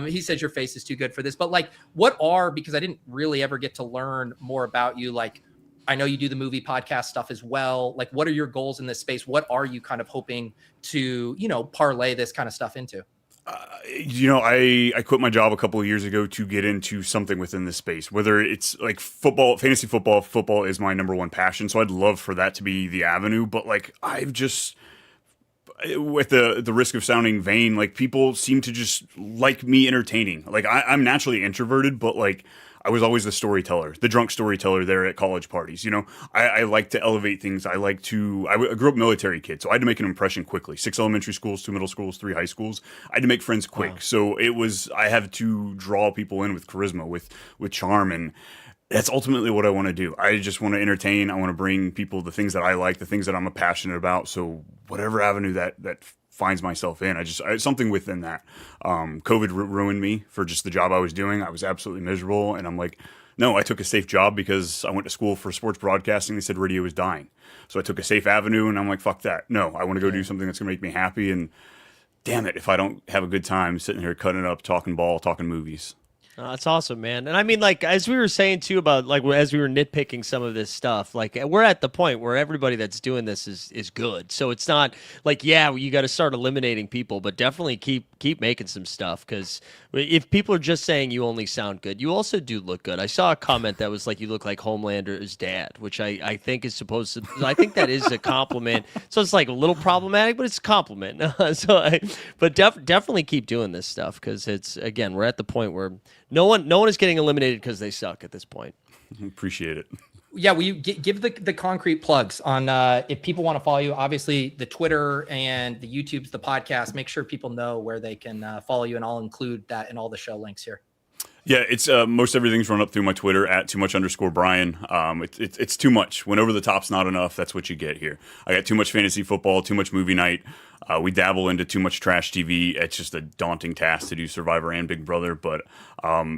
He says your face is too good for this, but like, because I didn't really ever get to learn more about you. Like, I know you do the movie podcast stuff as well. Like, what are your goals in this space? What are you kind of hoping to, parlay this kind of stuff into? I quit my job a couple of years ago to get into something within this space, whether it's like football, fantasy football. Football is my number one passion. So I'd love for that to be the avenue. But like, I've just, with the risk of sounding vain, like people seem to just like me entertaining. Like I'm naturally introverted, but like, I was always the storyteller, the drunk storyteller there at college parties. I like to elevate things. I grew up military kid, so I had to make an impression quickly. 6 elementary schools, 2 middle schools, 3 high schools. I had to make friends quick. Wow. So I had to draw people in with charisma, with charm, and that's ultimately what I want to do. I just want to entertain. I want to bring people the things that I like, the things that I'm passionate about. So whatever avenue that finds myself in, I something within that. COVID ruined me for just the job I was doing. I was absolutely miserable, and I'm like, no, I took a safe job because I went to school for sports broadcasting. They said radio was dying, so I took a safe avenue, and I'm like, fuck that. No, I want to go do something that's gonna make me happy. And damn it, if I don't have a good time sitting here cutting it up, talking ball, talking movies. That's awesome, man. And I mean, like, as we were saying too about, like, as we were nitpicking some of this stuff, like, we're at the point where everybody that's doing this is good. So it's not like, yeah, you got to start eliminating people, but definitely keep making some stuff, because if people are just saying you only sound good, you also do look good. I saw a comment that was like, you look like Homelander's dad, which I think is supposed to, I think that is a compliment. So it's like a little problematic, but it's a compliment. But definitely keep doing this stuff, because it's, again, we're at the point where no one is getting eliminated because they suck at this point. Appreciate it. Yeah, will you give the concrete plugs on if people want to follow you? Obviously, the Twitter and the YouTube's, the podcast. Make sure people know where they can follow you, and I'll include that in all the show links here. Yeah, it's most everything's run up through my Twitter at @too_much_Brian. It's too much. When over the top's not enough, that's what you get here. I got too much fantasy football, too much movie night. We dabble into too much trash TV. It's just a daunting task to do Survivor and Big Brother. But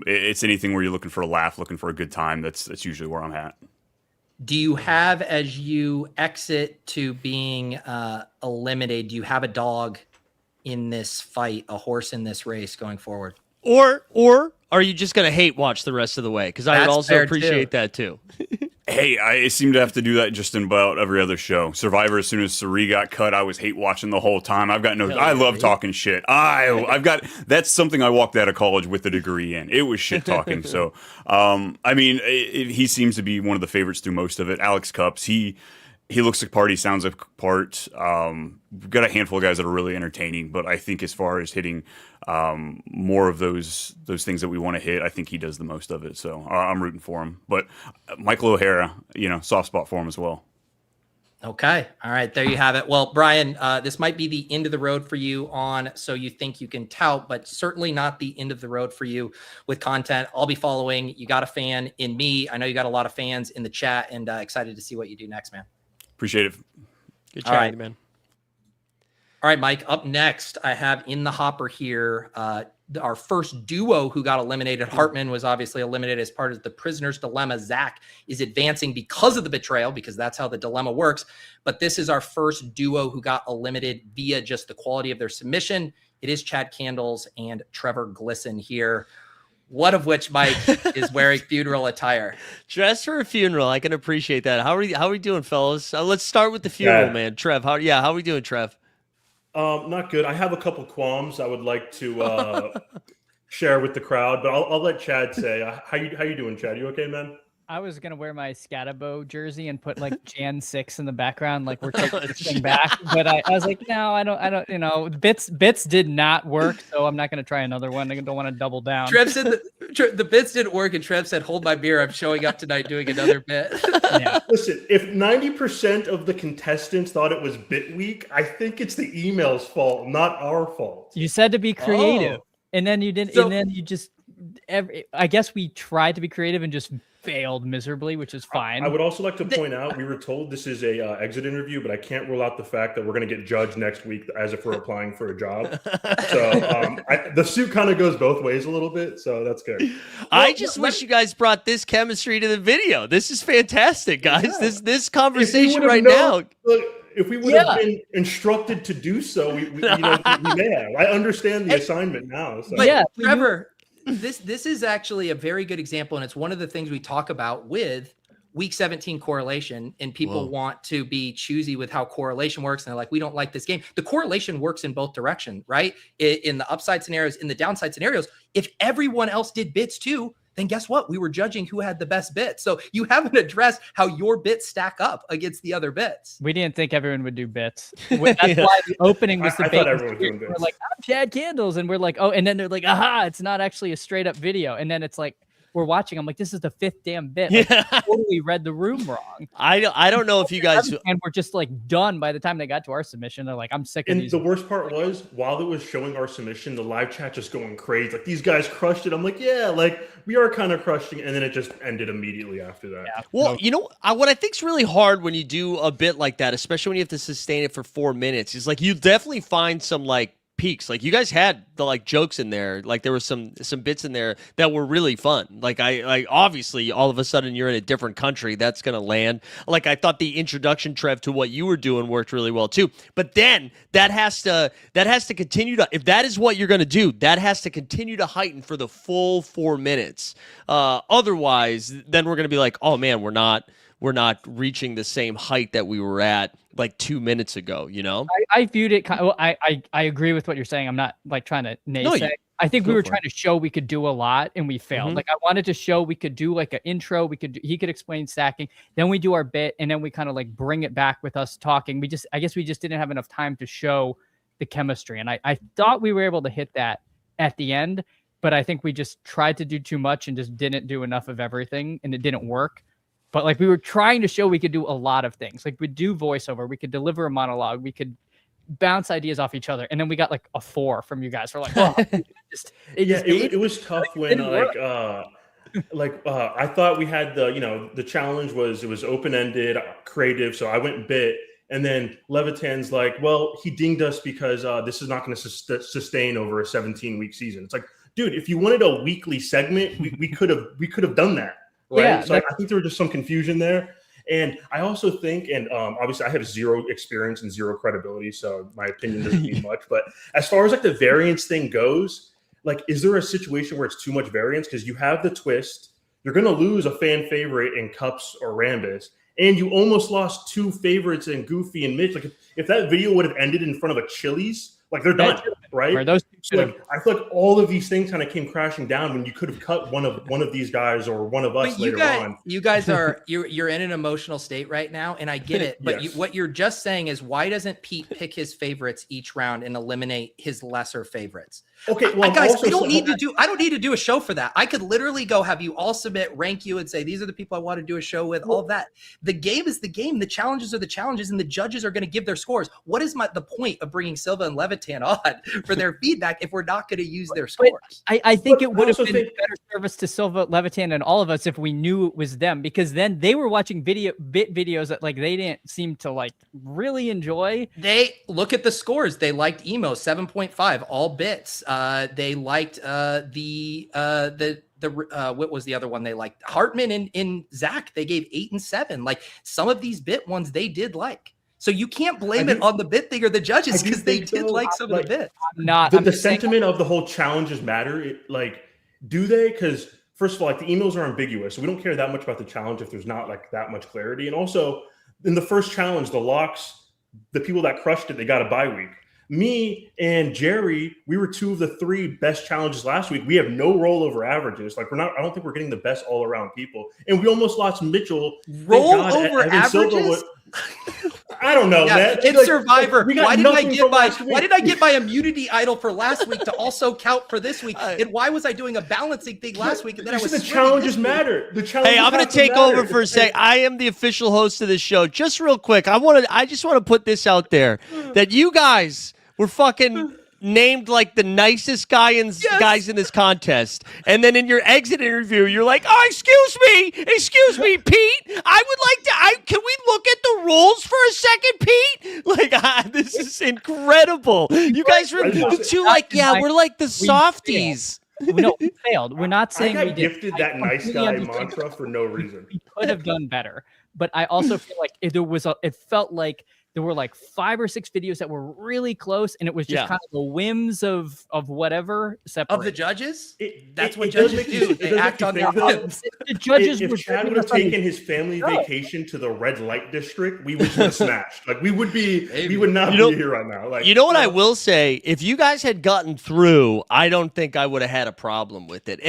it's anything where you're looking for a laugh, looking for a good time. That's usually where I'm at. Do you have, as you exit to being eliminated, do you have a dog in this fight, a horse in this race going forward? Or are you just going to hate watch the rest of the way? Because I would also appreciate that too. Hey, I seem to have to do that just in about every other show. Survivor, as soon as Sari got cut, I was hate watching the whole time. I love talking shit. That's something I walked out of college with a degree in. It was shit talking. So, he seems to be one of the favorites through most of it. Alex Cups, he looks like part, he sounds like part. We've got a handful of guys that are really entertaining, but I think as far as hitting more of those things that we want to hit, I think he does the most of it. So I'm rooting for him. But Michael O'Hara, soft spot for him as well. Okay. All right. There you have it. Well, Brian, this might be the end of the road for you on So You Think You Can Tout, but certainly not the end of the road for you with content. I'll be following. You got a fan in me. I know you got a lot of fans in the chat, and excited to see what you do next, man. Appreciate it. Good chatting, man. All right, Mike, up next, I have in the hopper here our first duo who got eliminated. Hartman was obviously eliminated as part of the prisoner's dilemma. Zach is advancing because of the betrayal, because that's how the dilemma works. But this is our first duo who got eliminated via just the quality of their submission. It is Chad Candles and Trevor Glisson here. One of which, Mike, is wearing funeral attire. Dress for a funeral. I can appreciate that. How are we doing, fellas? Let's start with the funeral, man. Trev, how are we doing, Trev? Not good. I have a couple qualms I would like to share with the crowd, but I'll let Chad say. How you doing, Chad? You okay, man? I was gonna wear my Scatabo jersey and put like Jan 6 in the background, like we're taking this thing back. But I was like, no, I don't. Bits did not work, so I'm not gonna try another one. I don't want to double down. Trev said the bits didn't work, and Trev said, "Hold my beer. I'm showing up tonight doing another bit." Yeah. Listen, if 90% of the contestants thought it was bit week, I think it's the email's fault, not our fault. You said to be creative, and then you didn't. So, and then you just. I guess we tried to be creative and just failed miserably, which is fine. I would also like to point out, we were told this is a exit interview, but I can't rule out the fact that we're going to get judged next week as if we're applying for a job. So the suit kind of goes both ways a little bit, so that's good. I just wish you guys brought this chemistry to the video. This is fantastic, guys. Yeah. This conversation right now. Look, if we would have been instructed to do so, we may have. I understand the assignment now. So. But Trevor, this is actually a very good example, and it's one of the things we talk about with Week 17 correlation, and people want to be choosy with how correlation works, and they're like, we don't like this game. The correlation works in both directions, right? In the upside scenarios, in the downside scenarios. If everyone else did bits too, then guess what? We were judging who had the best bits. So you haven't addressed how your bits stack up against the other bits. We didn't think everyone would do bits. That's why the opening was the I thought everyone was doing bits. We're like, I'm Chad Candles. And we're like, oh, and then they're like, aha, it's not actually a straight up video. And then it's like, we're watching. I'm like, this is the 5th damn bit. Like, totally read the room wrong. I don't know if you guys and we're just like done by the time they got to our submission. They're like, I'm sick of these. And the worst part was, while it was showing our submission, the live chat just going crazy. Like, these guys crushed it. I'm like, yeah, like we are kind of crushing. And then it just ended immediately after that. Yeah. Well, you know, what I think's really hard when you do a bit like that, especially when you have to sustain it for 4 minutes, is like you definitely find some like peaks. Like you guys had the like jokes in there, like there was some bits in there that were really fun. Like obviously all of a sudden you're in a different country, that's gonna land. Like I thought the introduction, Trev, to what you were doing worked really well too. But then that has to continue to, if that is what you're gonna do, that has to continue to heighten for the full 4 minutes. Otherwise, then we're gonna be like, oh man, we're not reaching the same height that we were at like 2 minutes ago, you know? I viewed it kind of, I agree with what you're saying. I'm not like trying to naysay. I think we were trying to show we could do a lot and we failed. Like I wanted to show we could do like an intro. He could explain stacking. Then we do our bit and then we kind of like bring it back with us talking. I guess we just didn't have enough time to show the chemistry. And I thought we were able to hit that at the end, but I think we just tried to do too much and just didn't do enough of everything and it didn't work. But like we were trying to show we could do a lot of things. Like we'd do voiceover, we could deliver a monologue, we could bounce ideas off each other, and then we got like a 4 from you guys. We're like, oh, it was tough when I thought we had the challenge was it was open ended, creative. So I went bit, and then Levitan's like, well, he dinged us because this is not going to sustain over a 17-week season. It's like, dude, if you wanted a weekly segment, we could have done that. Right. Yeah, so I think there was just some confusion there. And I also think, and obviously I have 0 experience and 0 credibility, so my opinion doesn't mean much. But as far as like the variance thing goes, like, is there a situation where it's too much variance? Because you have the twist, you're going to lose a fan favorite in Cups or Rambus, and you almost lost 2 favorites in Goofy and Mitch. Like, if that video would have ended in front of a Chili's, like they're done, right? Those so like, I feel like all of these things kind of came crashing down when you could have cut one of these guys or one of us later on. You guys are you're in an emotional state right now, and I get it. But Yes. what you're just saying is, why doesn't Pete pick his favorites each round and eliminate his lesser favorites? Okay, well, guys, also, I don't need to do a show for that. I could literally go have you all submit, rank you, and say these are the people I want to do a show with. All that. The game is the game. The challenges are the challenges, and the judges are going to give their scores. What is the point of bringing Silva and Levitan on for their feedback if we're not going to use their scores? I think it would have been better service to Silva, Levitan, and all of us if we knew it was them, because then they were watching bit videos that like they didn't seem to like really enjoy. They look at the scores. They liked Emo 7.5, all bits. They liked what was the other one they liked? Hartman and Zach. They gave 8 and 7. Like some of these bit ones they did like. So you can't blame it on the bit thing or the judges because they did like some of the bits. The sentiment of the whole challenges matter. Do they? Because first of all, like the emails are ambiguous, so we don't care that much about the challenge if there's not like that much clarity. And also, in the first challenge, the locks, the people that crushed it, they got a bye week. Me and Jerry, we were 2 of the 3 best challenges last week. We have no rollover averages. Like I don't think we're getting the best all around people. And we almost lost Mitchell. Rollover averages? I don't know, man. It's Survivor. Why did I get my immunity idol for last week to also count for this week? And why was I doing a balancing thing last week? And then the challenges matter. Hey, I'm going to take over for a sec. I am the official host of this show. Just real quick, I just want to put this out there that you guys were fucking named like the nicest guys in this contest, and then in your exit interview you're like, oh, excuse me, Pete, I would like to can we look at the rules for a second, Pete? Like, this is incredible. You guys were too like, yeah, we're like the softies. No, we failed. We're not saying I we did. gifted that nice guy mantra for no reason. We could have done better, but I also feel like it felt like there were like 5 or 6 videos that were really close, and it was just kind of the whims of whatever of the judges. That's what it does judges make do. you- They it does act make on you their think, though, whims. The judges if were Chad giving would have us on the taken his family vacation to the red light district, we would have smashed. Like we would not be here right now. Like You know what I will say? If you guys had gotten through, I don't think I would have had a problem with it.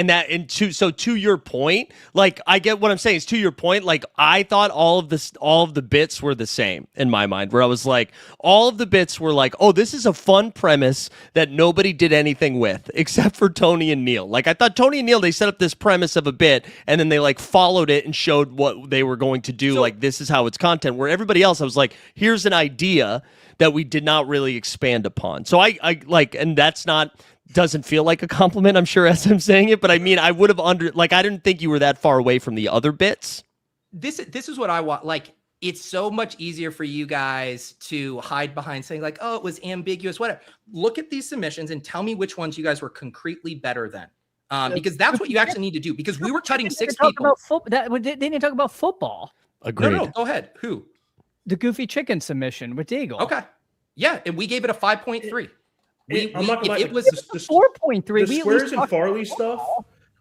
So to your point, like I get what I'm saying. Is to your point, like I thought all of the bits were the same in my mind, where I was like, all of the bits were like, oh, this is a fun premise that nobody did anything with except for Tony and Neil. Like I thought Tony and Neil, they set up this premise of a bit and then they like followed it and showed what they were going to do. Like this is how it's content. Where everybody else, I was like, here's an idea that we did not really expand upon. So I like, and that's not, doesn't feel like a compliment, I'm sure, as I'm saying it, but I mean, I would have I didn't think you were that far away from the other bits. This is what I want. Like, it's so much easier for you guys to hide behind saying like, oh, it was ambiguous, whatever. Look at these submissions and tell me which ones you guys were concretely better than. Because that's what you actually need to do, because we were cutting 6 people. They didn't talk about football. Agreed. No, go ahead. Who? The Goofy Chicken submission with Deagle. Okay. Yeah, and we gave it a 5.3. I'm not gonna lie, It was 4.3. The Squares and Farley stuff,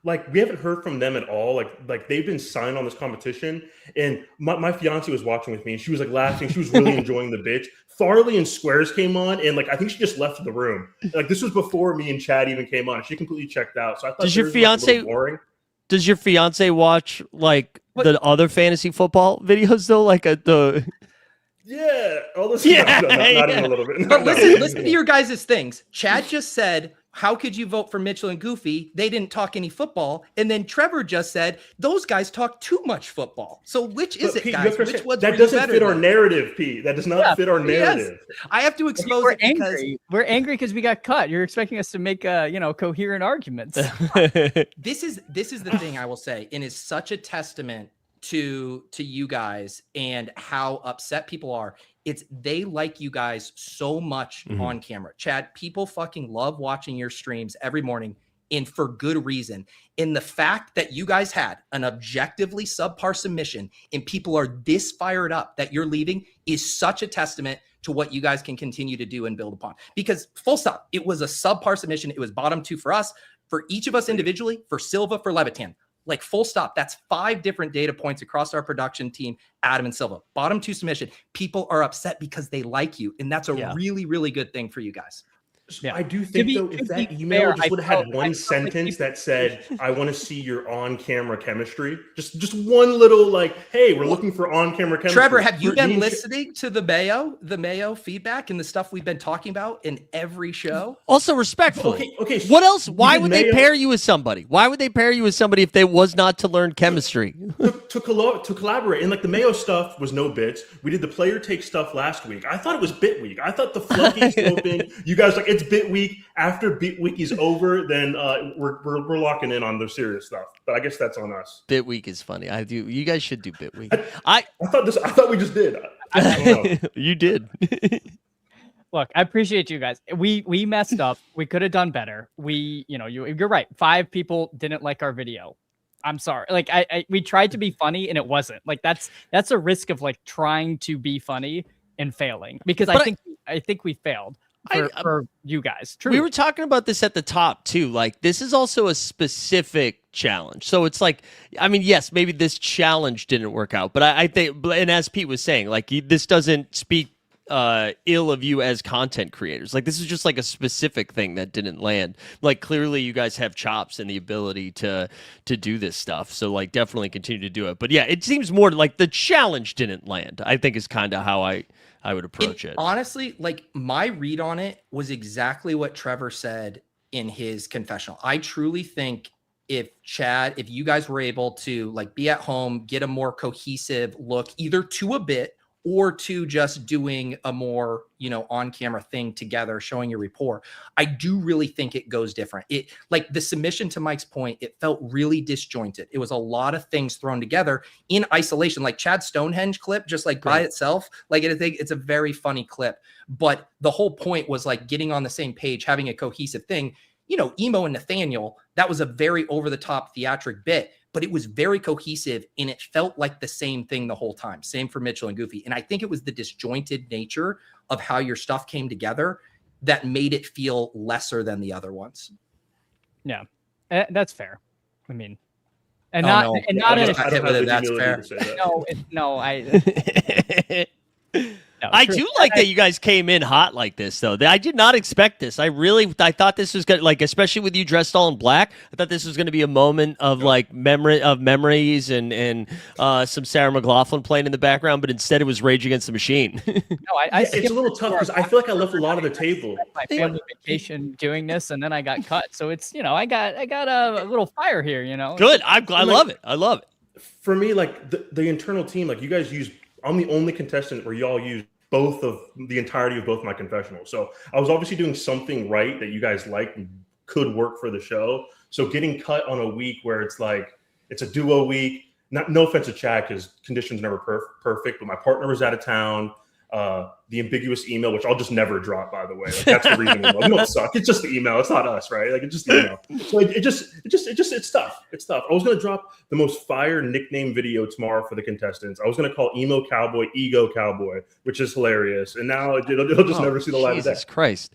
like we haven't heard from them at all. Like they've been signed on this competition, and my fiance was watching with me, and she was like laughing. She was really enjoying the bitch. Farley and Squares came on, and like I think she just left the room. Like this was before me and Chad even came on. She completely checked out. So I thought Does your theirs was a fiance little boring. Does your fiance watch like the other fantasy football videos though? Like Yeah, all this. Not even a little bit. But listen to your guys' things. Chad just said, how could you vote for Mitchell and Goofy? They didn't talk any football. And then Trevor just said, those guys talk too much football. So which is it, Pete, guys? Which ones that were doesn't better fit our than? narrative, Pete. That does not fit our narrative. Yes. I have to expose We're it because angry. We're angry because we got cut. You're expecting us to make coherent arguments. this is the thing I will say, and is such a testament to you guys and how upset people are. It's they like you guys so much on camera. Chad, people fucking love watching your streams every morning, and for good reason. And the fact that you guys had an objectively subpar submission and people are this fired up that you're leaving is such a testament to what you guys can continue to do and build upon. Because full stop, it was a subpar submission. It was bottom 2 for us, for each of us individually, for Silva, for Levitan. Like full stop. That's 5 different data points across our production team, Adam and Silva. Bottom 2 submission. People are upset because they like you. And that's a really, really good thing for you guys. Yeah. I do think, though, if that email just would have had one sentence that said, I want to see your on-camera chemistry. Just one little, like, hey, we're looking for on-camera chemistry. Trevor, have you been listening to the Mayo feedback and the stuff we've been talking about in every show? Also, respectfully. Okay. What else? Why would they Mayo pair you with somebody? Why would they pair you with somebody if they was not to learn chemistry? to collaborate. And like the Mayo stuff was no bits. We did the player take stuff last week. I thought it was bit week. I thought the floodgates open. You guys like, it's bit week. After bit week is over, then we're locking in on the serious stuff. But I guess that's on us. Bit week is funny. You guys should do bit week. I thought we just did. I don't know. You did. Look, I appreciate you guys. We messed up. We could have done better. You're right. 5 people didn't like our video. I'm sorry. Like we tried to be funny and it wasn't. Like that's a risk of like trying to be funny and failing, because I think we failed. For you guys. True. We were talking about this at the top too. Like this is also a specific challenge. So it's like, I mean, yes, maybe this challenge didn't work out, but I think, and as Pete was saying, like this doesn't speak ill of you as content creators. Like this is just like a specific thing that didn't land. Like clearly you guys have chops and the ability to do this stuff. So like definitely continue to do it. But yeah, it seems more like the challenge didn't land, I think, is kind of how I would approach it. Honestly, like my read on it was exactly what Trevor said in his confessional. I truly think if you guys were able to like be at home, get a more cohesive look, either to a bit or to just doing a more, on camera thing together, showing your rapport, I do really think it goes different. It like the submission, to Mike's point, it felt really disjointed. It was a lot of things thrown together in isolation, like Chad Stonehenge clip, just like by itself. Like it's a very funny clip, but the whole point was like getting on the same page, having a cohesive thing. Emo and Nathaniel, that was a very over the top theatric bit. but it was very cohesive and it felt like the same thing the whole time. Same for Mitchell and Goofy. And I think it was the disjointed nature of how your stuff came together that made it feel lesser than the other ones. Yeah, that's fair. I mean, and Oh, not no. and not in I a hit with it, that's fair. to say that. No, I true. do like that you guys came in hot like this, though. I did not expect this. I thought this was gonna, like, especially with you dressed all in black. I thought this was gonna be a moment of like memories and some Sarah McLachlan playing in the background, but instead it was Rage Against the Machine. No, I It's a little tough because I feel like I left a lot of the table. my family vacation doing this, and then I got cut. So it's, I got a little fire here. Good. I love it. I love it. For me, like the internal team, like you guys use. I'm the only contestant where y'all use both of the entirety of both my confessionals. So I was obviously doing something right that you guys liked and could work for the show. So getting cut on a week where it's like, it's a duo week, no offense to Chad, because conditions never perfect, but my partner was out of town. The ambiguous email, which I'll just never drop, by the way. Like, that's the reason we don't suck. It's just the email. It's not us, right? Like, it's just the email. So it's tough. It's tough. I was going to drop the most fire nickname video tomorrow for the contestants. I was going to call Emo Cowboy Ego Cowboy, which is hilarious. And now it'll just never see the light of day. Jesus Christ.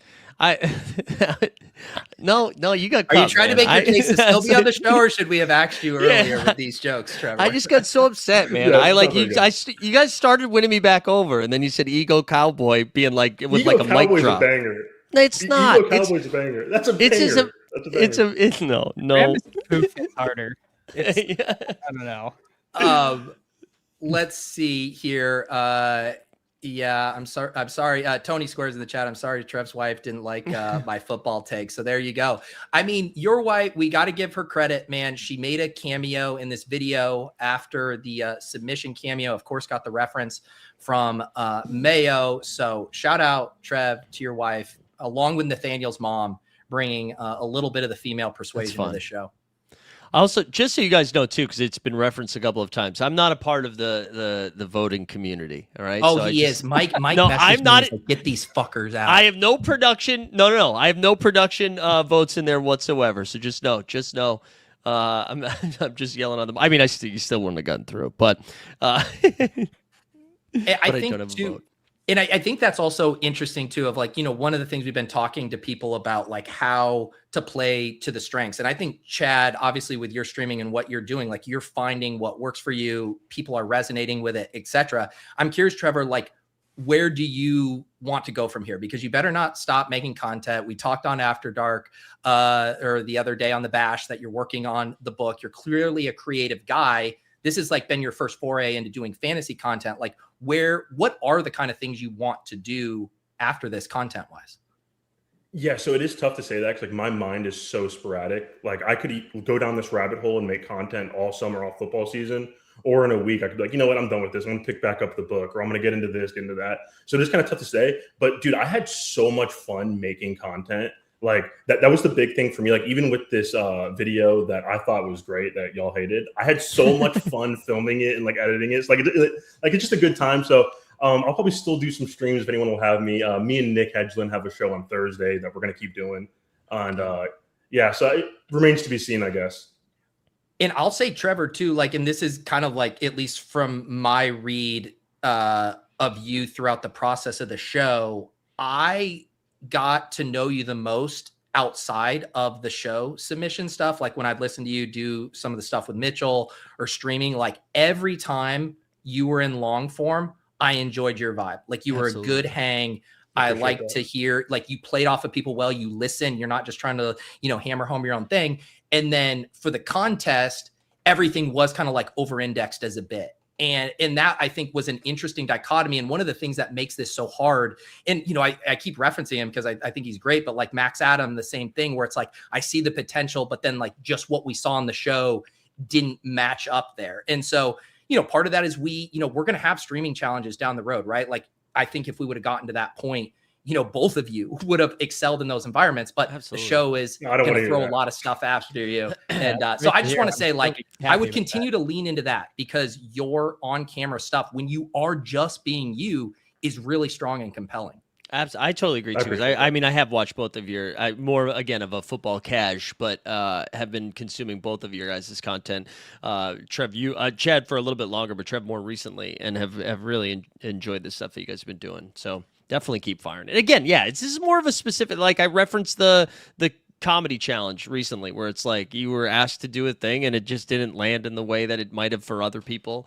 No, you got. Are you trying to make your case to still be on the show, or should we have asked you earlier with these jokes, Trevor? I just got so upset, man. Yeah, I like you. good. You guys started winning me back over, and then you said "Ego Cowboy," being like it was Ego like a mic Cowboy's drop. a banger. It's not. Ego Cowboy's a banger. That's a banger. It's no. It's harder. I don't know. Let's see here. Yeah, I'm sorry. Tony Squares in the chat. I'm sorry, Trev's wife didn't like my football take. So there you go. I mean, your wife, we got to give her credit, man. She made a cameo in this video after the submission cameo. Of course, got the reference from Mayo. So shout out, Trev, to your wife, along with Nathaniel's mom, bringing a little bit of the female persuasion to the show. Also, just so you guys know too, because it's been referenced a couple of times, I'm not a part of the voting community. All right. Oh, so he is. Mike. No, I'm not. Like, get these fuckers out. I have no production. No. I have no production votes in there whatsoever. So just know. I'm just yelling on them. I mean, you still wouldn't have gotten through, but I think don't have a vote. And I think that's also interesting too, of like, one of the things we've been talking to people about, like how to play to the strengths. And I think, Chad, obviously with your streaming and what you're doing, like you're finding what works for you, people are resonating with it, etc. I'm curious, Trevor, like, where do you want to go from here? Because you better not stop making content. We talked on After Dark or the other day on the Bash that you're working on the book. You're clearly a creative guy. This has like been your first foray into doing fantasy content. Like what are the kind of things you want to do after this content wise? Yeah, so it is tough to say that, 'cause like my mind is so sporadic. Like I could go down this rabbit hole and make content all summer, all football season, or in a week I could be like, you know what, I'm done with this. I'm gonna pick back up the book, or I'm gonna get into this, get into that. So it's kind of tough to say. But dude, I had so much fun making content. Like that was the big thing for me. Like even with this video that I thought was great that y'all hated, I had so much fun filming it and like editing it. It's like it's just a good time. So I'll probably still do some streams if anyone will have me. Me and Nick Hedgelin have a show on Thursday that we're gonna keep doing. And yeah, so it remains to be seen, I guess. And I'll say, Trevor, too, like, and this is kind of like, at least from my read of you throughout the process of the show, I got to know you the most outside of the show submission stuff. Like when I'd listen to you do some of the stuff with Mitchell or streaming, like every time you were in long form, I enjoyed your vibe. Like you were a good hang. I like to hear, like you played off of people well, you listen, you're not just trying to, hammer home your own thing. And then for the contest, everything was kind of like over-indexed as a bit. And that I think was an interesting dichotomy. And one of the things that makes this so hard, and, I keep referencing him because I think he's great, but like Max Adam, the same thing where it's like, I see the potential, but then like just what we saw on the show didn't match up there. And so, part of that is we're going to have streaming challenges down the road, right? Like, I think if we would have gotten to that point, both of you would have excelled in those environments, but the show is going to throw a lot of stuff after you. And so I just want to say, like, I would continue to lean into that because your on-camera stuff, when you are just being you, is really strong and compelling. I totally agree too. 'Cause I mean, I have watched both of your, more again of a football cash, but have been consuming both of your guys' content. Trev, you, Chad for a little bit longer, but Trev more recently, and have really enjoyed the stuff that you guys have been doing. So definitely keep firing. And again, yeah, this is more of a specific. Like I referenced the comedy challenge recently, where it's like you were asked to do a thing and it just didn't land in the way that it might have for other people,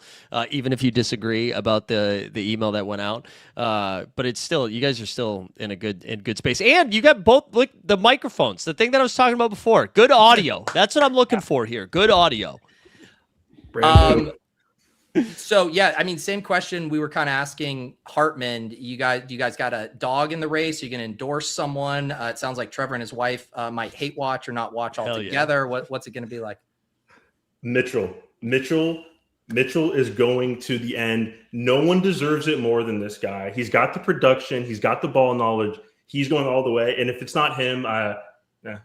even if you disagree about the email that went out. But it's still, you guys are still in good space, and you got both like the microphones, the thing that I was talking about before. Good audio. That's what I'm looking for here. Good audio. So yeah, I mean, same question we were kind of asking Hartman. Do you guys got a dog in the race? Are you going to endorse someone? It sounds like Trevor and his wife might hate watch or not watch altogether. Yeah. What's it going to be like? Mitchell is going to the end. No one deserves it more than this guy. He's got the production. He's got the ball knowledge. He's going all the way. And if it's not him, I'll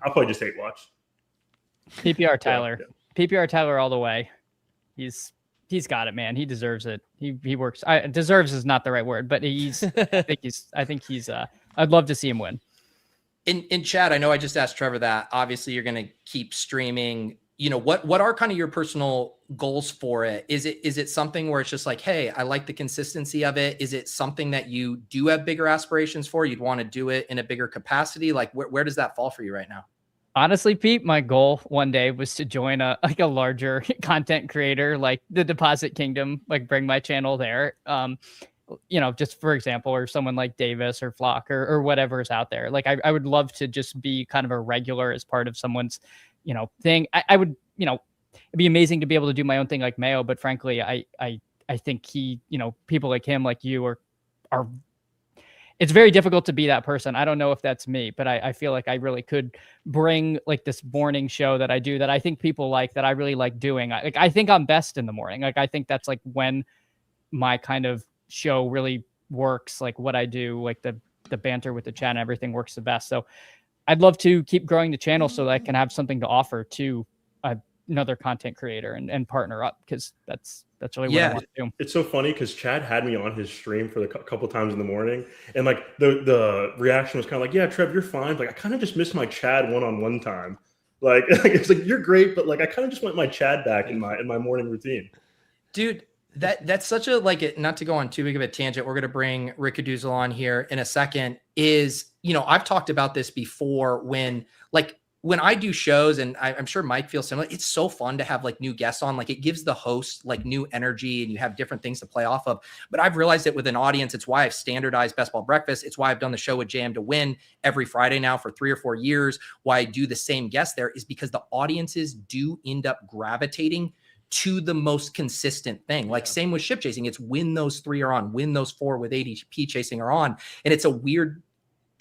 probably just hate watch. PPR Tyler. Yeah. PPR Tyler all the way. He's got it, man. He deserves it. He works. Deserves is not the right word, but I think he's I'd love to see him win. In Chad, I know I just asked Trevor that. Obviously, you're going to keep streaming. You know, what are kind of your personal goals for it? Is it something where it's just like, hey, I like the consistency of it? Is it something that you do have bigger aspirations for? You'd want to do it in a bigger capacity? Like where does that fall for you right now? Honestly, Pete, my goal one day was to join a larger content creator like the Deposit Kingdom, like bring my channel there. Just for example, or someone like Davis or Flock or whatever is out there. Like I would love to just be kind of a regular as part of someone's, thing. I would, it'd be amazing to be able to do my own thing like Mayo, but frankly, I think people like him, like you are it's very difficult to be that person. I don't know if that's me, but I feel like I really could bring like this morning show that I do that I think people like, that I really like doing. I think I'm best in the morning. Like, I think that's like when my kind of show really works, like what I do, like the banter with the chat and everything works the best. So I'd love to keep growing the channel so that I can have something to offer to another content creator and partner up, because that's really what I want to do. It's so funny because Chad had me on his stream for a couple times in the morning, and like the reaction was kind of like, yeah, Trev, you're fine. Like I kind of just missed my Chad one-on-one time. Like it's like you're great, but like I kind of just want my Chad back in my morning routine. Dude, that's such a not to go on too big of a tangent. We're gonna bring Rickadoozle on here in a second. I've talked about this before when I do shows, and I'm sure Mike feels similar, it's so fun to have like new guests on. Like it gives the host like new energy and you have different things to play off of. But I've realized that with an audience, it's why I've standardized Best Ball Breakfast. It's why I've done the show with Jam to Win every Friday now for 3 or 4 years. Why I do the same guest there is because the audiences do end up gravitating to the most consistent thing. Like same with ship chasing. It's when those 3 are on, when those 4 with ADP chasing are on. And it's a weird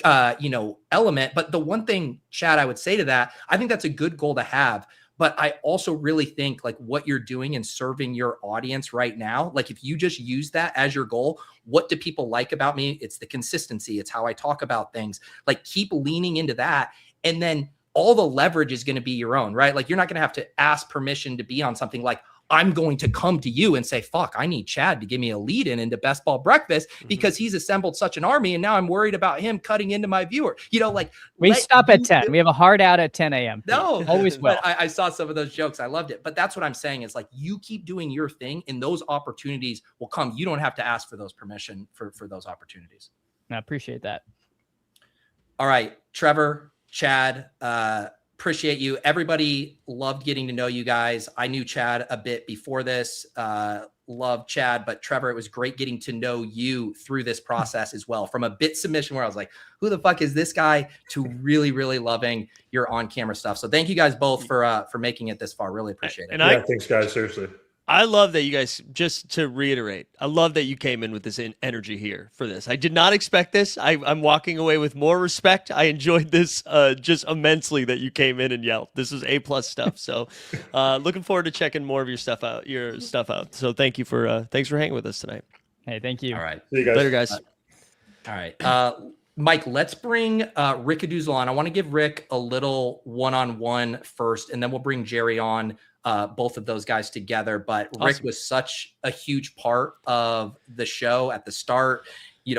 element. But the one thing, Chad, I would say to that, I think that's a good goal to have. But I also really think like what you're doing and serving your audience right now, like if you just use that as your goal, what do people like about me? It's the consistency. It's how I talk about things. Like keep leaning into that. And then all the leverage is going to be your own, right? Like you're not going to have to ask permission to be on something. Like I'm going to come to you and say, fuck, I need Chad to give me a lead in into Best Ball Breakfast because he's assembled such an army. And now I'm worried about him cutting into my viewer. Like we stop at 10. We have a hard out at 10 a.m. No, always will. But I saw some of those jokes. I loved it. But that's what I'm saying is like, you keep doing your thing and those opportunities will come. You don't have to ask for those permission for those opportunities. I appreciate that. All right, Trevor, Chad, appreciate you. Everybody loved getting to know you guys. I knew Chad a bit before this. Loved Chad, but Trevor, it was great getting to know you through this process as well. From a bit submission where I was like, who the fuck is this guy, to really, really loving your on-camera stuff. So thank you guys both for making it this far. Really appreciate it. And thanks guys. Seriously. I love that you guys, just to reiterate, I love that you came in with this energy here for this. I did not expect this. I'm walking away with more respect. I enjoyed this just immensely that you came in and yelled. This is A+ stuff. So looking forward to checking more of your stuff out. So thanks for hanging with us tonight. Hey, thank you. All right. See you guys. Later, guys. All right. Mike, let's bring Rickadoozle on. I want to give Rick a little one-on-one first, and then we'll bring Jerry on. Both of those guys together, but awesome. Rick was such a huge part of the show at the start.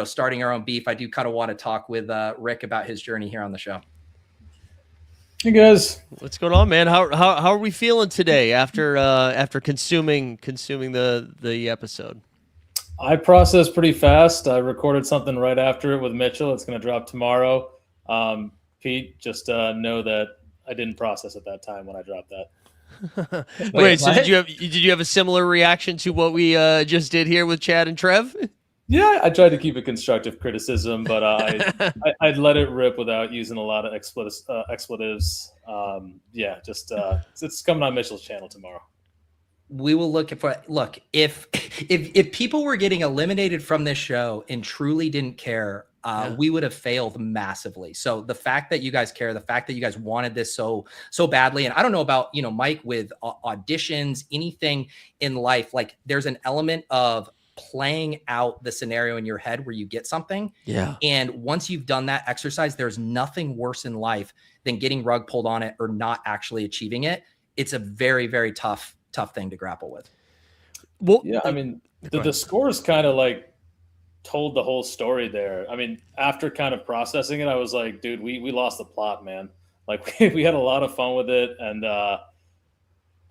starting our own beef, I do kind of want to talk with Rick about his journey here on the show. Hey guys, What's going on, man? How are we feeling today after consuming the episode? I processed pretty fast. I recorded something right after it with Mitchell. It's going to drop tomorrow. Pete, just know that I didn't process at that time when I dropped that. Wait, so did you have a similar reaction to what we just did here with Chad and Trev? Yeah, I tried to keep it constructive criticism, but I'd let it rip without using a lot of expletives. It's coming on Mitchell's channel tomorrow. We will look if people were getting eliminated from this show and truly didn't care, we would have failed massively. So the fact that you guys care, the fact that you guys wanted this so badly, and I don't know about Mike with auditions, anything in life, like there's an element of playing out the scenario in your head where you get something. Yeah. And once you've done that exercise, there's nothing worse in life than getting rug pulled on it or not actually achieving it. It's a very, very tough thing to grapple with. Well, yeah, I mean, the scores kind of like told the whole story there. I mean, after kind of processing it, I was like, dude, we lost the plot, man. Like we had a lot of fun with it. And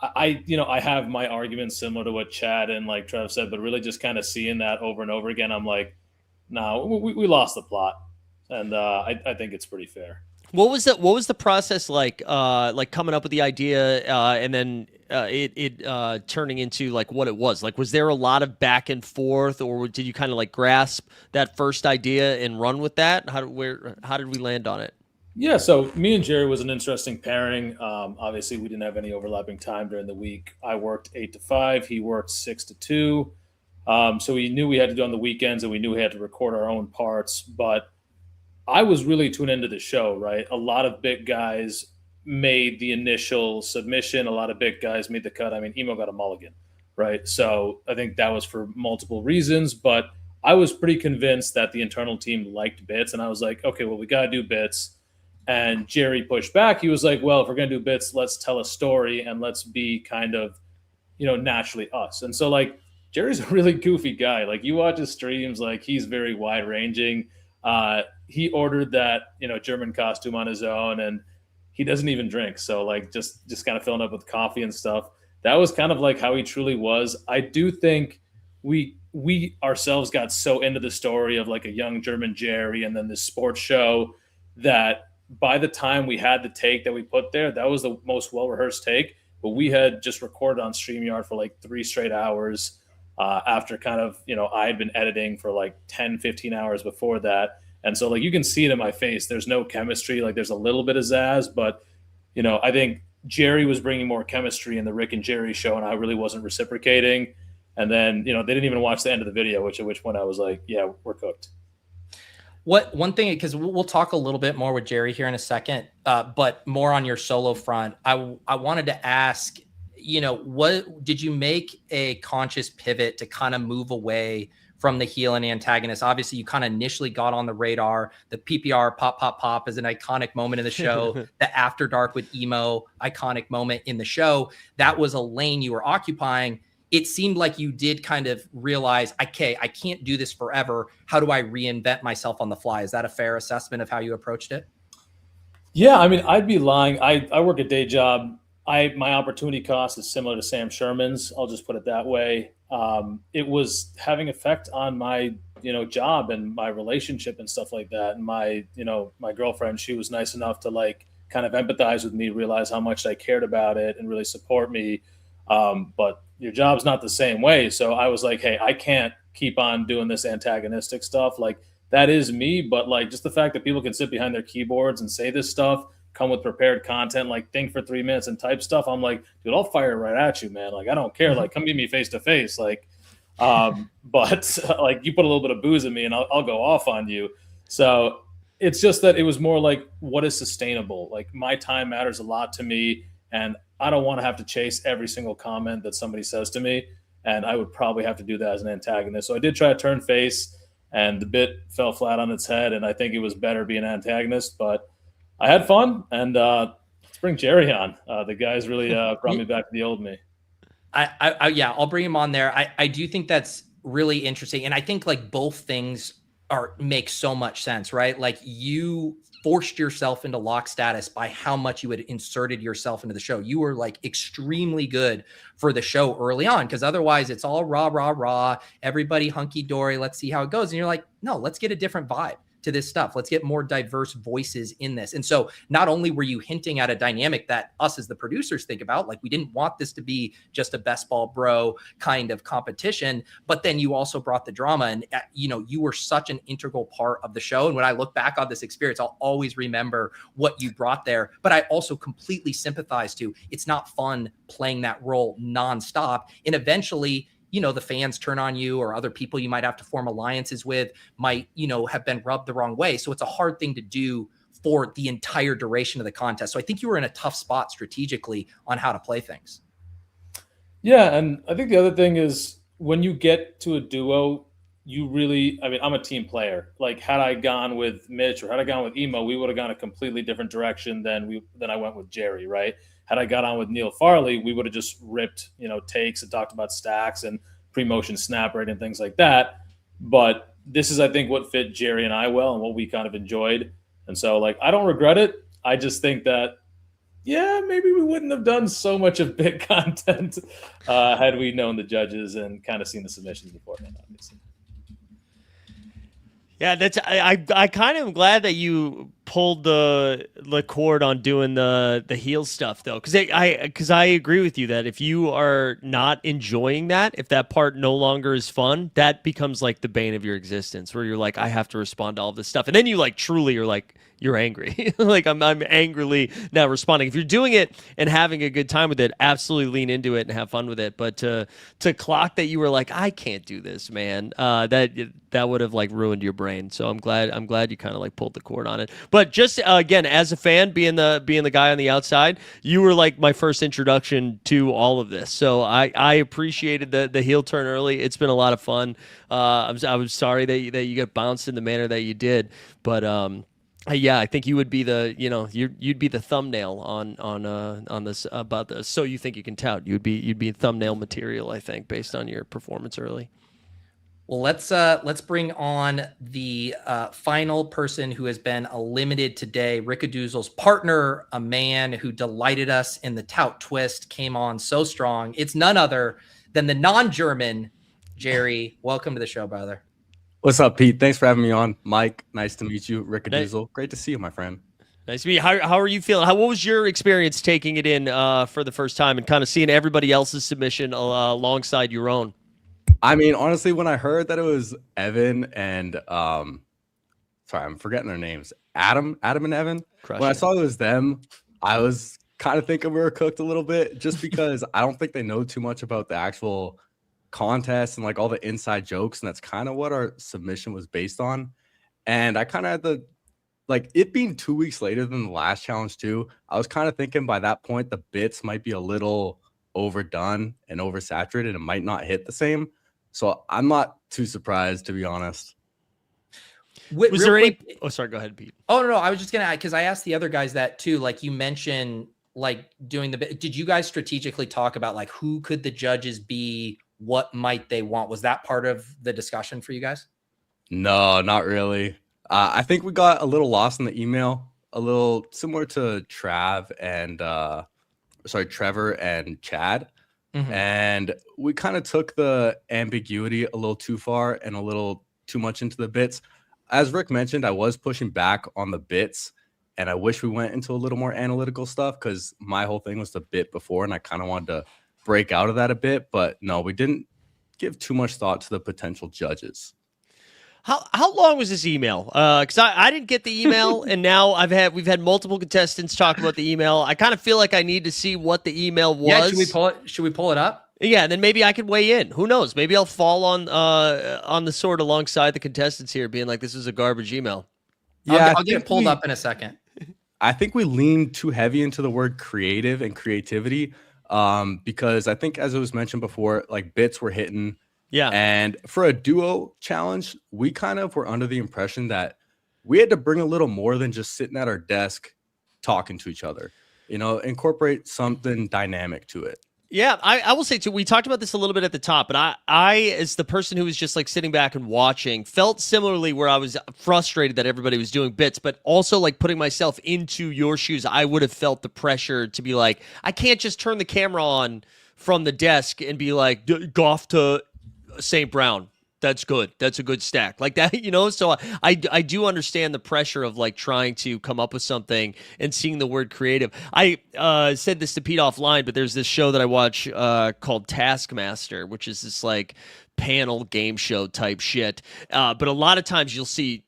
I have my arguments similar to what Chad and like Trev said, but really just kind of seeing that over and over again, I'm like, no, we lost the plot. And I think it's pretty fair. What was the process like coming up with the idea and then it turning into like what it was? Like, was there a lot of back and forth, or did you kind of like grasp that first idea and run with that? How did we land on it? Yeah, so me and Jerry was an interesting pairing. Obviously, we didn't have any overlapping time during the week. I worked 8 to 5. He worked 6 to 2. So we knew we had to do on the weekends, and we knew we had to record our own parts. But I was really tuned into the show, right? A lot of big guys made the initial submission. A lot of big guys made the cut. I mean, Emo got a mulligan, right? So I think that was for multiple reasons. But I was pretty convinced that the internal team liked bits. And I was like, okay, well, we got to do bits. And Jerry pushed back. He was like, well, if we're going to do bits, let's tell a story and let's be kind of, naturally us. And so like Jerry's a really goofy guy. Like you watch his streams, like he's very wide ranging. He ordered that, German costume on his own, and he doesn't even drink. So like just kind of filling up with coffee and stuff. That was kind of like how he truly was. I do think we ourselves got so into the story of like a young German Jerry and then this sports show that by the time we had the take that we put there, that was the most well-rehearsed take. But we had just recorded on StreamYard for like 3 straight hours after kind of, I had been editing for like 10, 15 hours before that. And so like you can see it in my face. There's no chemistry. Like there's a little bit of zazz, but, I think Jerry was bringing more chemistry in the Rick and Jerry show, and I really wasn't reciprocating. And then, they didn't even watch the end of the video, at which point I was like, yeah, we're cooked. One thing, because we'll talk a little bit more with Jerry here in a second, but more on your solo front, I wanted to ask, what did you make a conscious pivot to kind of move away from the heel and antagonist? Obviously, you kind of initially got on the radar. The PPR pop, pop, pop is an iconic moment in the show. The After Dark with Emo, iconic moment in the show. That was a lane you were occupying. It seemed like you did kind of realize, okay, I can't do this forever. How do I reinvent myself on the fly? Is that a fair assessment of how you approached it? Yeah, I mean, I'd be lying. I work a day job. My opportunity cost is similar to Sam Sherman's. I'll just put it that way. It was having effect on my, job and my relationship and stuff like that. And my girlfriend, she was nice enough to like kind of empathize with me, realize how much I cared about it and really support me. But your job's not the same way. So I was like, hey, I can't keep on doing this antagonistic stuff. Like that is me. But like just the fact that people can sit behind their keyboards and say this stuff, come with prepared content, like think for 3 minutes and type stuff. I'm like, dude, I'll fire it right at you, man. Like, I don't care. Like, come meet me face to face. Like, but like you put a little bit of booze in me and I'll go off on you. So it's just that it was more like, what is sustainable? Like my time matters a lot to me. And I don't want to have to chase every single comment that somebody says to me. And I would probably have to do that as an antagonist. So I did try to turn face, and the bit fell flat on its head. And I think it was better being an antagonist, but I had fun. And let's bring Jerry on. The guy's really brought me back to the old me. Yeah, I'll bring him on there. I do think that's really interesting. And I think like both things make so much sense, right? Like you forced yourself into lock status by how much you had inserted yourself into the show. You were like extremely good for the show early on, because otherwise it's all rah, rah, rah, everybody hunky dory. Let's see how it goes. And you're like, no, let's get a different vibe to this stuff. Let's get more diverse voices in this. And so not only were you hinting at a dynamic that us as the producers think about, like we didn't want this to be just a best ball bro kind of competition, but then you also brought the drama, and you were such an integral part of the show. And when I look back on this experience, I'll always remember what you brought there. But I also completely sympathize to, it's not fun playing that role nonstop. And eventually, the fans turn on you, or other people you might have to form alliances with might, have been rubbed the wrong way. So it's a hard thing to do for the entire duration of the contest. So I think you were in a tough spot strategically on how to play things. Yeah. And I think the other thing is when you get to a duo, I'm a team player. Like had I gone with Mitch or had I gone with Emo, we would have gone a completely different direction than I went with Jerry, right? Had I got on with Neil Farley, we would have just ripped, takes and talked about stacks and pre-motion snap rate and things like that. But this is, I think, what fit Jerry and I well and what we kind of enjoyed. And so, like, I don't regret it. I just think that, yeah, maybe we wouldn't have done so much of bit content had we known the judges and kind of seen the submissions beforehand, obviously. Yeah, I kind of am glad that you pulled the cord on doing the heel stuff though, because I agree with you that if you are not enjoying that, if that part no longer is fun, that becomes like the bane of your existence, where you're like, I have to respond to all this stuff, and then you like truly are like, you're angry. Like I'm angrily now responding. If you're doing it and having a good time with it, absolutely lean into it and have fun with it. But to clock that you were like, I can't do this, man, that would have like ruined your brain. So I'm glad you kind of like pulled the cord on it. But just again, as a fan, being the guy on the outside, you were like my first introduction to all of this. So I appreciated the heel turn early. It's been a lot of fun. I was sorry that you got bounced in the manner that you did, but yeah, I think you would be you'd be the thumbnail on this about this. So you think you can tout? You'd be thumbnail material, I think, based on your performance early. Well, let's bring on the final person who has been eliminated today. Rickadoozle's partner, a man who delighted us in the tout twist, came on so strong. It's none other than the non-German Jerry. Welcome to the show, brother. What's up, Pete? Thanks for having me on. Mike, nice to meet you. Rickadoozle, great to see you, my friend. Nice to meet you. How are you feeling? What was your experience taking it in for the first time and kind of seeing everybody else's submission alongside your own? I mean, honestly, when I heard that it was Evan and sorry, I'm forgetting their names. Adam and Evan. When I saw it was them, I was kind of thinking we were cooked a little bit, just because I don't think they know too much about the actual contest and like all the inside jokes, and that's kind of what our submission was based on. And I kind of had it being 2 weeks later than the last challenge too, I was kind of thinking by that point the bits might be a little overdone and oversaturated and might not hit the same. So I'm not too surprised, to be honest. Was there any? Oh, sorry. Go ahead, Pete. Oh no, I was just gonna, because I asked the other guys that too. Like you mentioned, like doing the bit. Did you guys strategically talk about like who could the judges be? What might they want? Was that part of the discussion for you guys? No, not really. I think we got a little lost in the email, a little similar to Trevor and Chad. Mm-hmm. And we kind of took the ambiguity a little too far and a little too much into the bits. As Rick mentioned, I was pushing back on the bits, and I wish we went into a little more analytical stuff, because my whole thing was the bit before, and I kind of wanted to break out of that a bit. But no, we didn't give too much thought to the potential judges. How long was this email? Because I didn't get the email, and now we've had multiple contestants talk about the email. I kind of feel like I need to see what the email was. Yeah, should we pull it up? Yeah, and then maybe I could weigh in. Who knows? Maybe I'll fall on the sword alongside the contestants here, being like, this is a garbage email. Yeah, I'll get it pulled up in a second. I think we leaned too heavy into the word creative and creativity, because I think, as it was mentioned before, like bits were hitting. Yeah. And for a duo challenge, we kind of were under the impression that we had to bring a little more than just sitting at our desk talking to each other, incorporate something dynamic to it. Yeah, I will say too, we talked about this a little bit at the top, but I as the person who was just like sitting back and watching, felt similarly where I was frustrated that everybody was doing bits, but also like putting myself into your shoes, I would have felt the pressure to be like, I can't just turn the camera on from the desk and be like, Goff to St. Brown. That's good. That's a good stack like that, you know? So I do understand the pressure of like trying to come up with something and seeing the word creative. I said this to Pete offline, but there's this show that I watch called Taskmaster, which is this like panel game show type shit. But a lot of times you'll see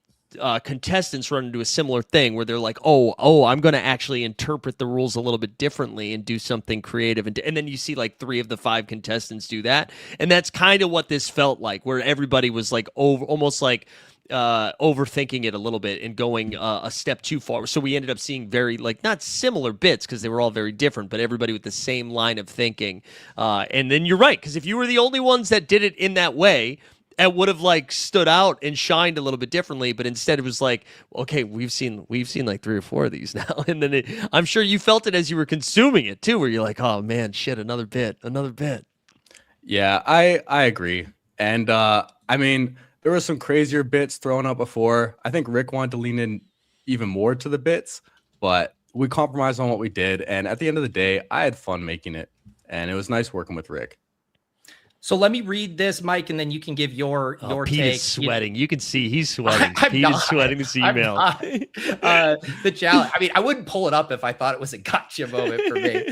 contestants run into a similar thing where they're like, oh, I'm going to actually interpret the rules a little bit differently and do something creative. And then you see like 3 of the 5 contestants do that. And that's kind of what this felt like, where everybody was like almost like overthinking it a little bit and going a step too far. So we ended up seeing very like not similar bits because they were all very different, but everybody with the same line of thinking. And then you're right, because if you were the only ones that did it in that way, it would have like stood out and shined a little bit differently, but instead it was like, okay, we've seen like 3 or 4 of these now, and then I'm sure you felt it as you were consuming it too, where you're like, oh man, shit, another bit. Yeah, I agree, and I mean, there were some crazier bits thrown out before. I think Rick wanted to lean in even more to the bits, but we compromised on what we did, and at the end of the day, I had fun making it, and it was nice working with Rick. So let me read this, Mike, and then you can give your Pete take. is sweating. You can see he's sweating. Pete is sweating this I'm email. not. The challenge. I mean, I wouldn't pull it up if I thought it was a gotcha moment for me.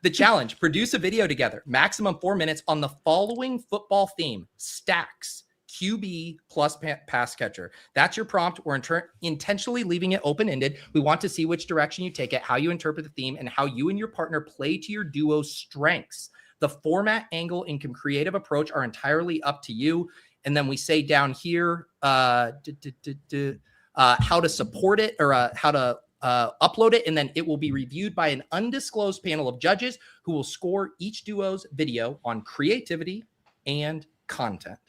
The challenge: produce a video together, maximum 4 minutes, on the following football theme: stacks, QB plus pass catcher. That's your prompt. We're intentionally leaving it open-ended. We want to see which direction you take it, how you interpret the theme, and how you and your partner play to your duo's strengths. The format, angle, and creative approach are entirely up to you. And then we say down here how to support it, or how to upload it. And then it will be reviewed by an undisclosed panel of judges who will score each duo's video on creativity and content.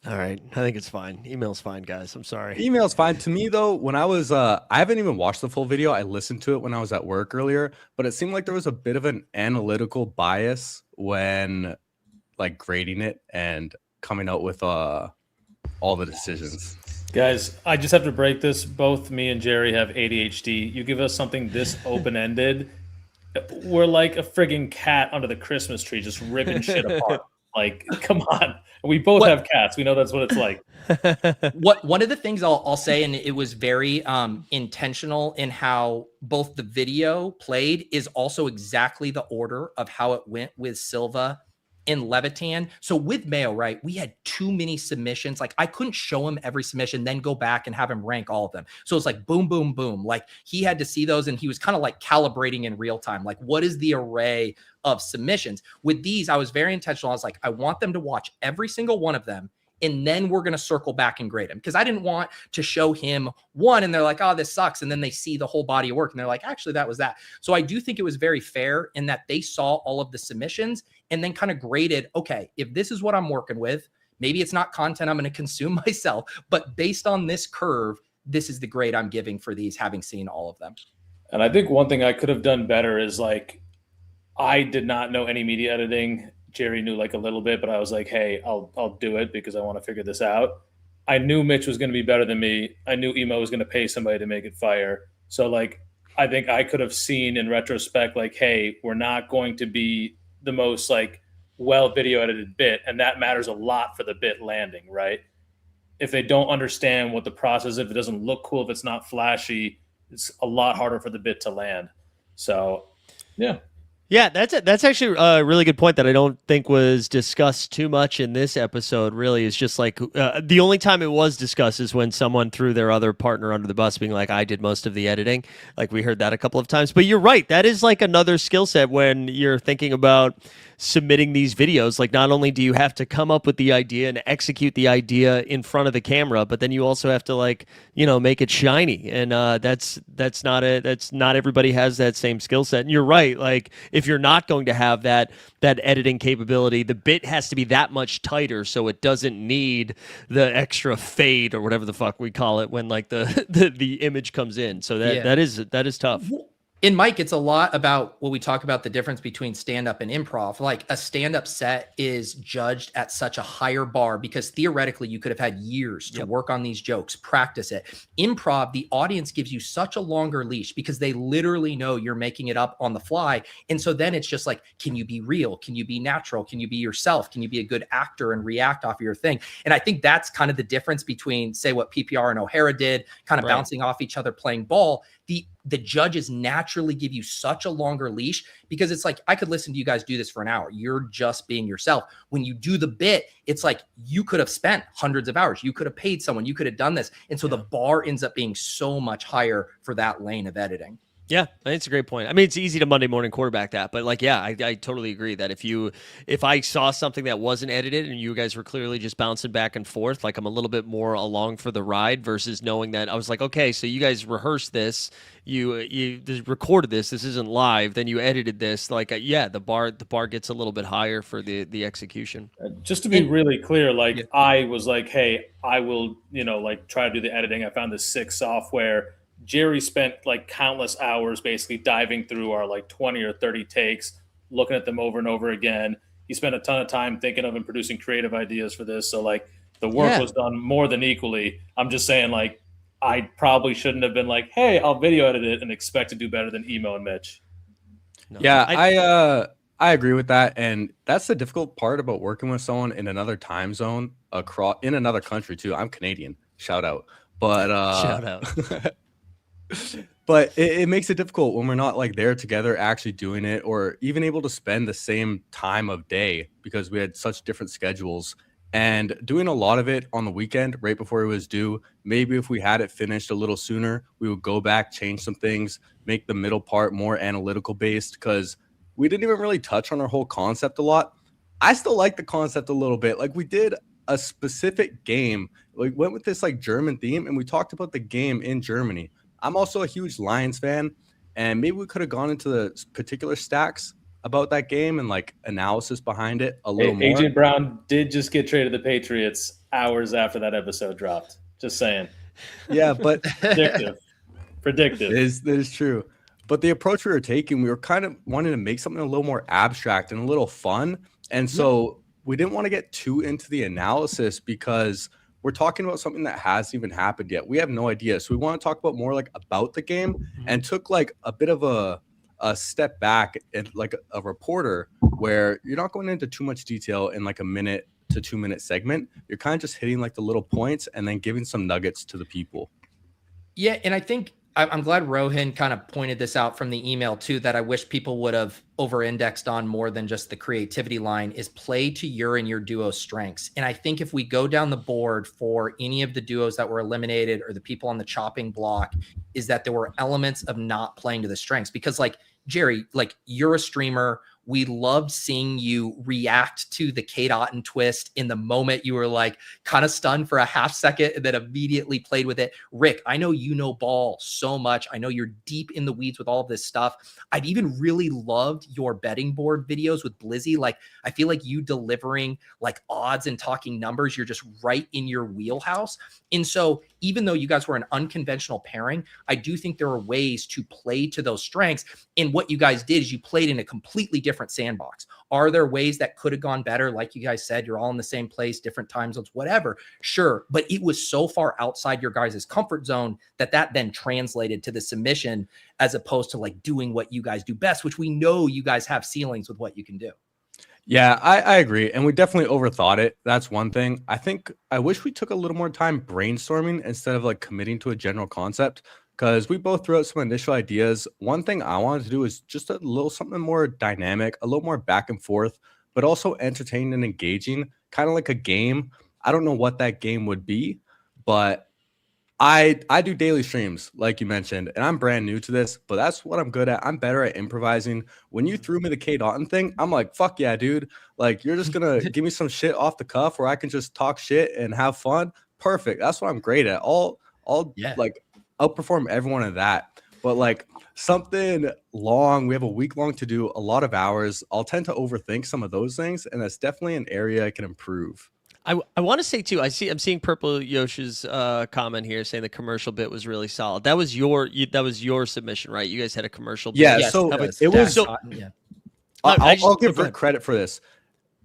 All right. I think it's fine. Email's fine, guys. I'm sorry. Email's fine. To me, though, when I was, I haven't even watched the full video. I listened to it when I was at work earlier, but it seemed like there was a bit of an analytical bias when like grading it and coming out with all the decisions. Guys, I just have to break this. Both me and Jerry have ADHD. You give us something this open-ended, we're like a frigging cat under the Christmas tree, just ripping shit apart. Like, come on. We both have cats. We know that's what it's like. One of the things I'll say, and it was very intentional in how both the video played, is also exactly the order of how it went with Silva in Levitan. So with Mayo, right, we had too many submissions. Like, I couldn't show him every submission, then go back and have him rank all of them. So it's like boom, boom, boom. Like, he had to see those, and he was kind of like calibrating in real time. Like, what is the array of submissions? With these, I was very intentional. I was like, I want them to watch every single one of them, and then we're going to circle back and grade them. Because I didn't want to show him one and they're like, oh, this sucks. And then they see the whole body of work and they're like, actually, that was that. So I do think it was very fair in that they saw all of the submissions and then kind of graded, okay, if this is what I'm working with, maybe it's not content I'm going to consume myself, but based on this curve, this is the grade I'm giving for these, having seen all of them. And I think one thing I could have done better is, like, I did not know any media editing. Jerry knew like a little bit, but I was like, hey, I'll do it because I want to figure this out. I knew Mitch was going to be better than me. I knew Emo was going to pay somebody to make it fire. So, like, I think I could have seen in retrospect, like, hey, we're not going to be the most like well video edited bit, and that matters a lot for the bit landing, right? If they don't understand what the process, if it doesn't look cool, if it's not flashy, it's a lot harder for the bit to land. So, yeah. Yeah, that's actually a really good point that I don't think was discussed too much in this episode, really. Is just like the only time it was discussed is when someone threw their other partner under the bus, being like, I did most of the editing. Like, we heard that a couple of times. But you're right. That is like another skill set when you're thinking about submitting these videos. Like, not only do you have to come up with the idea and execute the idea in front of the camera, but then you also have to, like, you know, make it shiny. And that's not everybody has that same skill set. And you're right. Like, if you're not going to have that editing capability, the bit has to be that much tighter so it doesn't need the extra fade or whatever the fuck we call it when, like, the image comes in. So that is tough. In Mike, it's a lot about what we talk about, the difference between stand-up and improv. Like a stand-up set is judged at such a higher bar because theoretically you could have had years to work on these jokes, practice it. Improv, the audience gives you such a longer leash because they literally know you're making it up on the fly. And so then it's just like, can you be real? Can you be natural? Can you be yourself? Can you be a good actor and react off of your thing? And I think that's kind of the difference between, say, what PPR and O'Hara did, kind of bouncing off each other, playing ball. The judges naturally give you such a longer leash because it's like, I could listen to you guys do this for an hour. You're just being yourself. When you do the bit, it's like you could have spent hundreds of hours. You could have paid someone. You could have done this. And so the bar ends up being so much higher for that lane of editing. Yeah, it's a great point. I mean, it's easy to Monday morning quarterback that, but like, yeah, I totally agree that if I saw something that wasn't edited and you guys were clearly just bouncing back and forth, like I'm a little bit more along for the ride versus knowing that I was like, okay, so you guys rehearsed this, you recorded this isn't live, then you edited this, like, yeah, the bar gets a little bit higher for the execution. Just to be really clear, like I was like, hey, I will, like try to do the editing. I found this sick software. Jerry spent like countless hours basically diving through our like 20 or 30 takes, looking at them over and over again. He spent a ton of time thinking of and producing creative ideas for this. So like the work was done more than equally. I'm just saying, like, I probably shouldn't have been like, hey, I'll video edit it and expect to do better than Emo and Mitch. No, yeah, I agree with that. And that's the difficult part about working with someone in another time zone in another country too. I'm Canadian. Shout out. But shout out. But it makes it difficult when we're not like there together actually doing it, or even able to spend the same time of day because we had such different schedules. And doing a lot of it on the weekend right before it was due, maybe if we had it finished a little sooner, we would go back, change some things, make the middle part more analytical based, because we didn't even really touch on our whole concept a lot. I still like the concept a little bit. Like, we did a specific game, we went with this like German theme, and we talked about the game in Germany. I'm also a huge Lions fan, and maybe we could have gone into the particular stacks about that game and like analysis behind it a little more. Agent Brown did just get traded to the Patriots hours after that episode dropped. Just saying. Yeah, but predictive. That is true. But the approach we were taking, we were kind of wanting to make something a little more abstract and a little fun. And so we didn't want to get too into the analysis because we're talking about something that hasn't even happened yet. We have no idea. So we want to talk about more about the game, and took like a bit of a step back and like a reporter, where you're not going into too much detail in like a 1 to 2 minute segment. You're kind of just hitting like the little points and then giving some nuggets to the people. Yeah. And I think I'm glad Rohan kind of pointed this out from the email too, that I wish people would have over-indexed on more than just the creativity line, is play to your and your duo strengths. And I think if we go down the board for any of the duos that were eliminated or the people on the chopping block, is that there were elements of not playing to the strengths. Because like, Jerry, like, you're a streamer. We loved seeing you react to the Kate Otten twist in the moment. You were like kind of stunned for a half second and then immediately played with it. Rick, I know you know ball so much. I know you're deep in the weeds with all of this stuff. I've even really loved your betting board videos with Blizzy. Like, I feel like you delivering like odds and talking numbers, you're just right in your wheelhouse. And so even though you guys were an unconventional pairing, I do think there are ways to play to those strengths. And what you guys did is you played in a completely different sandbox. Are there ways that could have gone better? Like you guys said, you're all in the same place, different time zones, whatever. Sure. But it was so far outside your guys' comfort zone that then translated to the submission, as opposed to like doing what you guys do best, which we know you guys have ceilings with what you can do. Yeah, I agree. And we definitely overthought it. That's one thing. I wish we took a little more time brainstorming instead of like committing to a general concept, because we both threw out some initial ideas. One thing I wanted to do is just a little something more dynamic, a little more back and forth, but also entertaining and engaging, kind of like a game. I don't know what that game would be, but I do daily streams, like you mentioned, and I'm brand new to this, but that's what I'm good at. I'm better at improvising. When you threw me the Kate Otten thing, I'm like, fuck yeah, dude. Like, you're just going to give me some shit off the cuff where I can just talk shit and have fun. Perfect. That's what I'm great at. I'll like outperform everyone at that. But like something long, we have a week long to do, a lot of hours. I'll tend to overthink some of those things, and that's definitely an area I can improve. I want to say too. I'm seeing Purple Yoshi's comment here saying the commercial bit was really solid. That was your submission, right? You guys had a commercial bit. Yeah, Yes, so it it was. yeah. I'll give go Rick credit for this.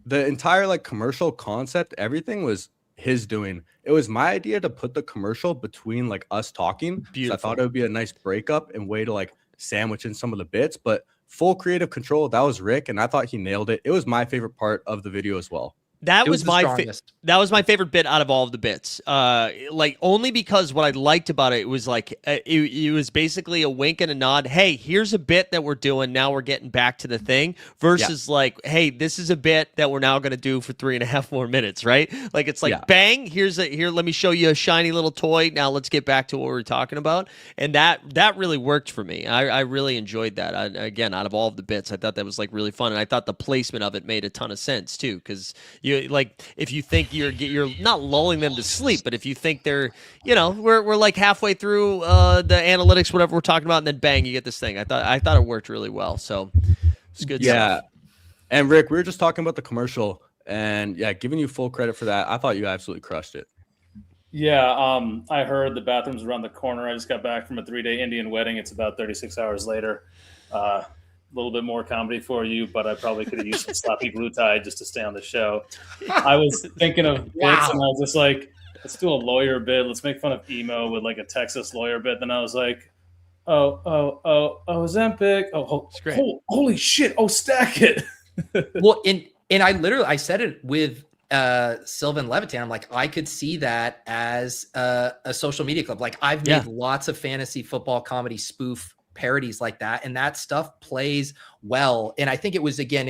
The entire like commercial concept, everything was his doing. It was my idea to put the commercial between like us talking. So I thought it would be a nice breakup and way to like sandwich in some of the bits, but full creative control, that was Rick, and I thought he nailed it. It was my favorite part of the video as well. That was my favorite bit out of all of the bits. Like only because what I liked about it was like it was basically a wink and a nod. Hey, here's a bit that we're doing. Now we're getting back to the thing. Versus like, hey, this is a bit that we're now going to do for 3.5 more minutes, right? Like it's like bang. Here. Let me show you a shiny little toy. Now let's get back to what we're talking about. And that really worked for me. I really enjoyed that. Again, out of all of the bits, I thought that was like really fun, and I thought the placement of it made a ton of sense too, because like if you think you're not lulling them to sleep, but if you think they're, we're like halfway through the analytics, whatever we're talking about, and then bang, you get this thing. I thought it worked really well. So it's good. Yeah. Stuff. And Rick, we were just talking about the commercial, and giving you full credit for that. I thought you absolutely crushed it. Yeah. I heard the bathroom's around the corner. I just got back from a 3-day Indian wedding. It's about 36 hours later. A little bit more comedy for you, but I probably could have used some sloppy glue tie just to stay on the show. I was thinking of bits, and I was just like, let's do a lawyer bit. Let's make fun of emo with like a Texas lawyer bit. Then I was like, Ozempic. Holy shit. Oh, stack it. Well, and I said it with Sylvan Levitan. I'm like, I could see that as a social media club. Like I've made lots of fantasy football comedy spoof parodies like that, and that stuff plays well. And I think it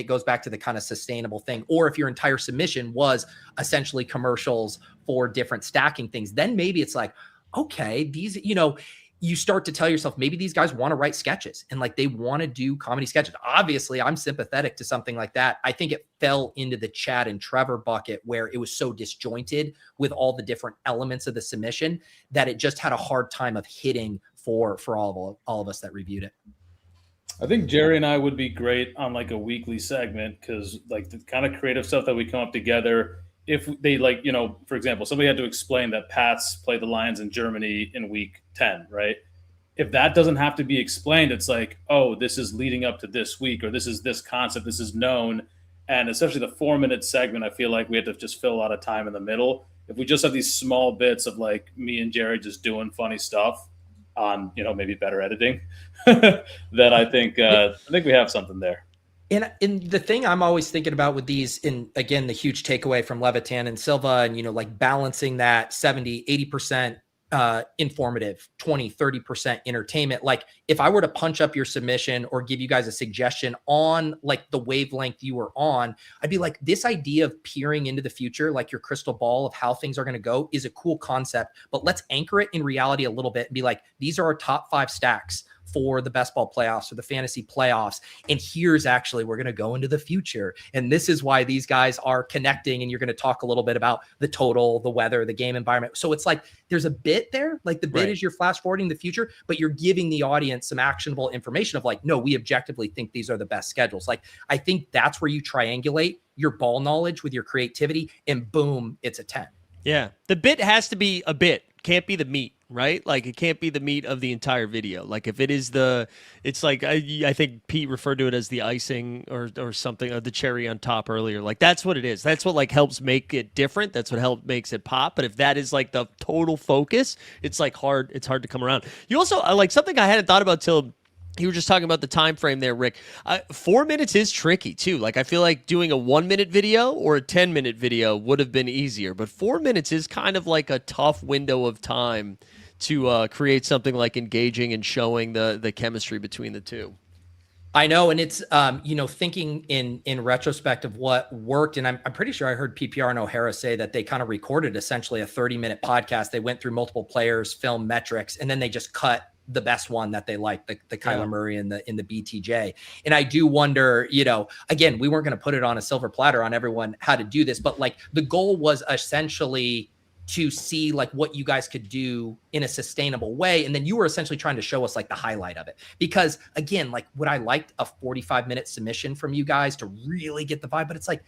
goes back to the kind of sustainable thing. Or if your entire submission was essentially commercials for different stacking things, then maybe it's like, okay, these, you start to tell yourself, maybe these guys want to write sketches and like they want to do comedy sketches. Obviously, I'm sympathetic to something like that. I think it fell into the Chad and Trevor bucket where it was so disjointed with all the different elements of the submission that it just had a hard time of hitting for all of us that reviewed it. I think Jerry and I would be great on like a weekly segment, because like the kind of creative stuff that we come up together, if they like, for example, somebody had to explain that Pats play the Lions in Germany in week 10, right? If that doesn't have to be explained, it's like, oh, this is leading up to this week, or this is this concept, this is known. And especially the 4-minute segment, I feel like we had to just fill a lot of time in the middle. If we just have these small bits of like me and Jerry just doing funny stuff on, maybe better editing, then I think we have something there. And the thing I'm always thinking about with these, and again, the huge takeaway from Levitan and Silva, and, like balancing that 70, 80% informative, 20, 30% entertainment. Like if I were to punch up your submission or give you guys a suggestion on like the wavelength you were on, I'd be like, this idea of peering into the future, like your crystal ball of how things are going to go, is a cool concept, but let's anchor it in reality a little bit and be like, these are our top 5 stacks for the best ball playoffs or the fantasy playoffs. And here's actually, we're going to go into the future. And this is why these guys are connecting. And you're going to talk a little bit about the total, the weather, the game environment. So it's like, there's a bit there, like the bit is you're flash forwarding the future, but you're giving the audience some actionable information of like, no, we objectively think these are the best schedules. Like, I think that's where you triangulate your ball knowledge with your creativity, and boom, it's a 10. Yeah. The bit has to be a bit, can't be the meat. Right? Like it can't be the meat of the entire video. Like if it is it's like, I think Pete referred to it as the icing or something, or the cherry on top earlier. Like that's what it is. That's what like helps make it different. That's what makes it pop. But if that is like the total focus, it's like it's hard to come around. You also like something I hadn't thought about till you were just talking about the time frame there, Rick. 4 minutes is tricky too. Like I feel like doing a 1-minute video or a 10-minute video would have been easier, but 4 minutes is kind of like a tough window of time to create something like engaging and showing the chemistry between the two. I know. And it's, thinking in retrospect of what worked. And I'm pretty sure I heard PPR and O'Hara say that they kind of recorded essentially a 30-minute podcast. They went through multiple players, film metrics, and then they just cut the best one that they liked, the Kyler Murray in the BTJ. And I do wonder, again, we weren't going to put it on a silver platter on everyone how to do this, but like the goal was essentially to see like what you guys could do in a sustainable way. And then you were essentially trying to show us like the highlight of it, because again, like would I liked a 45-minute submission from you guys to really get the vibe, but it's like,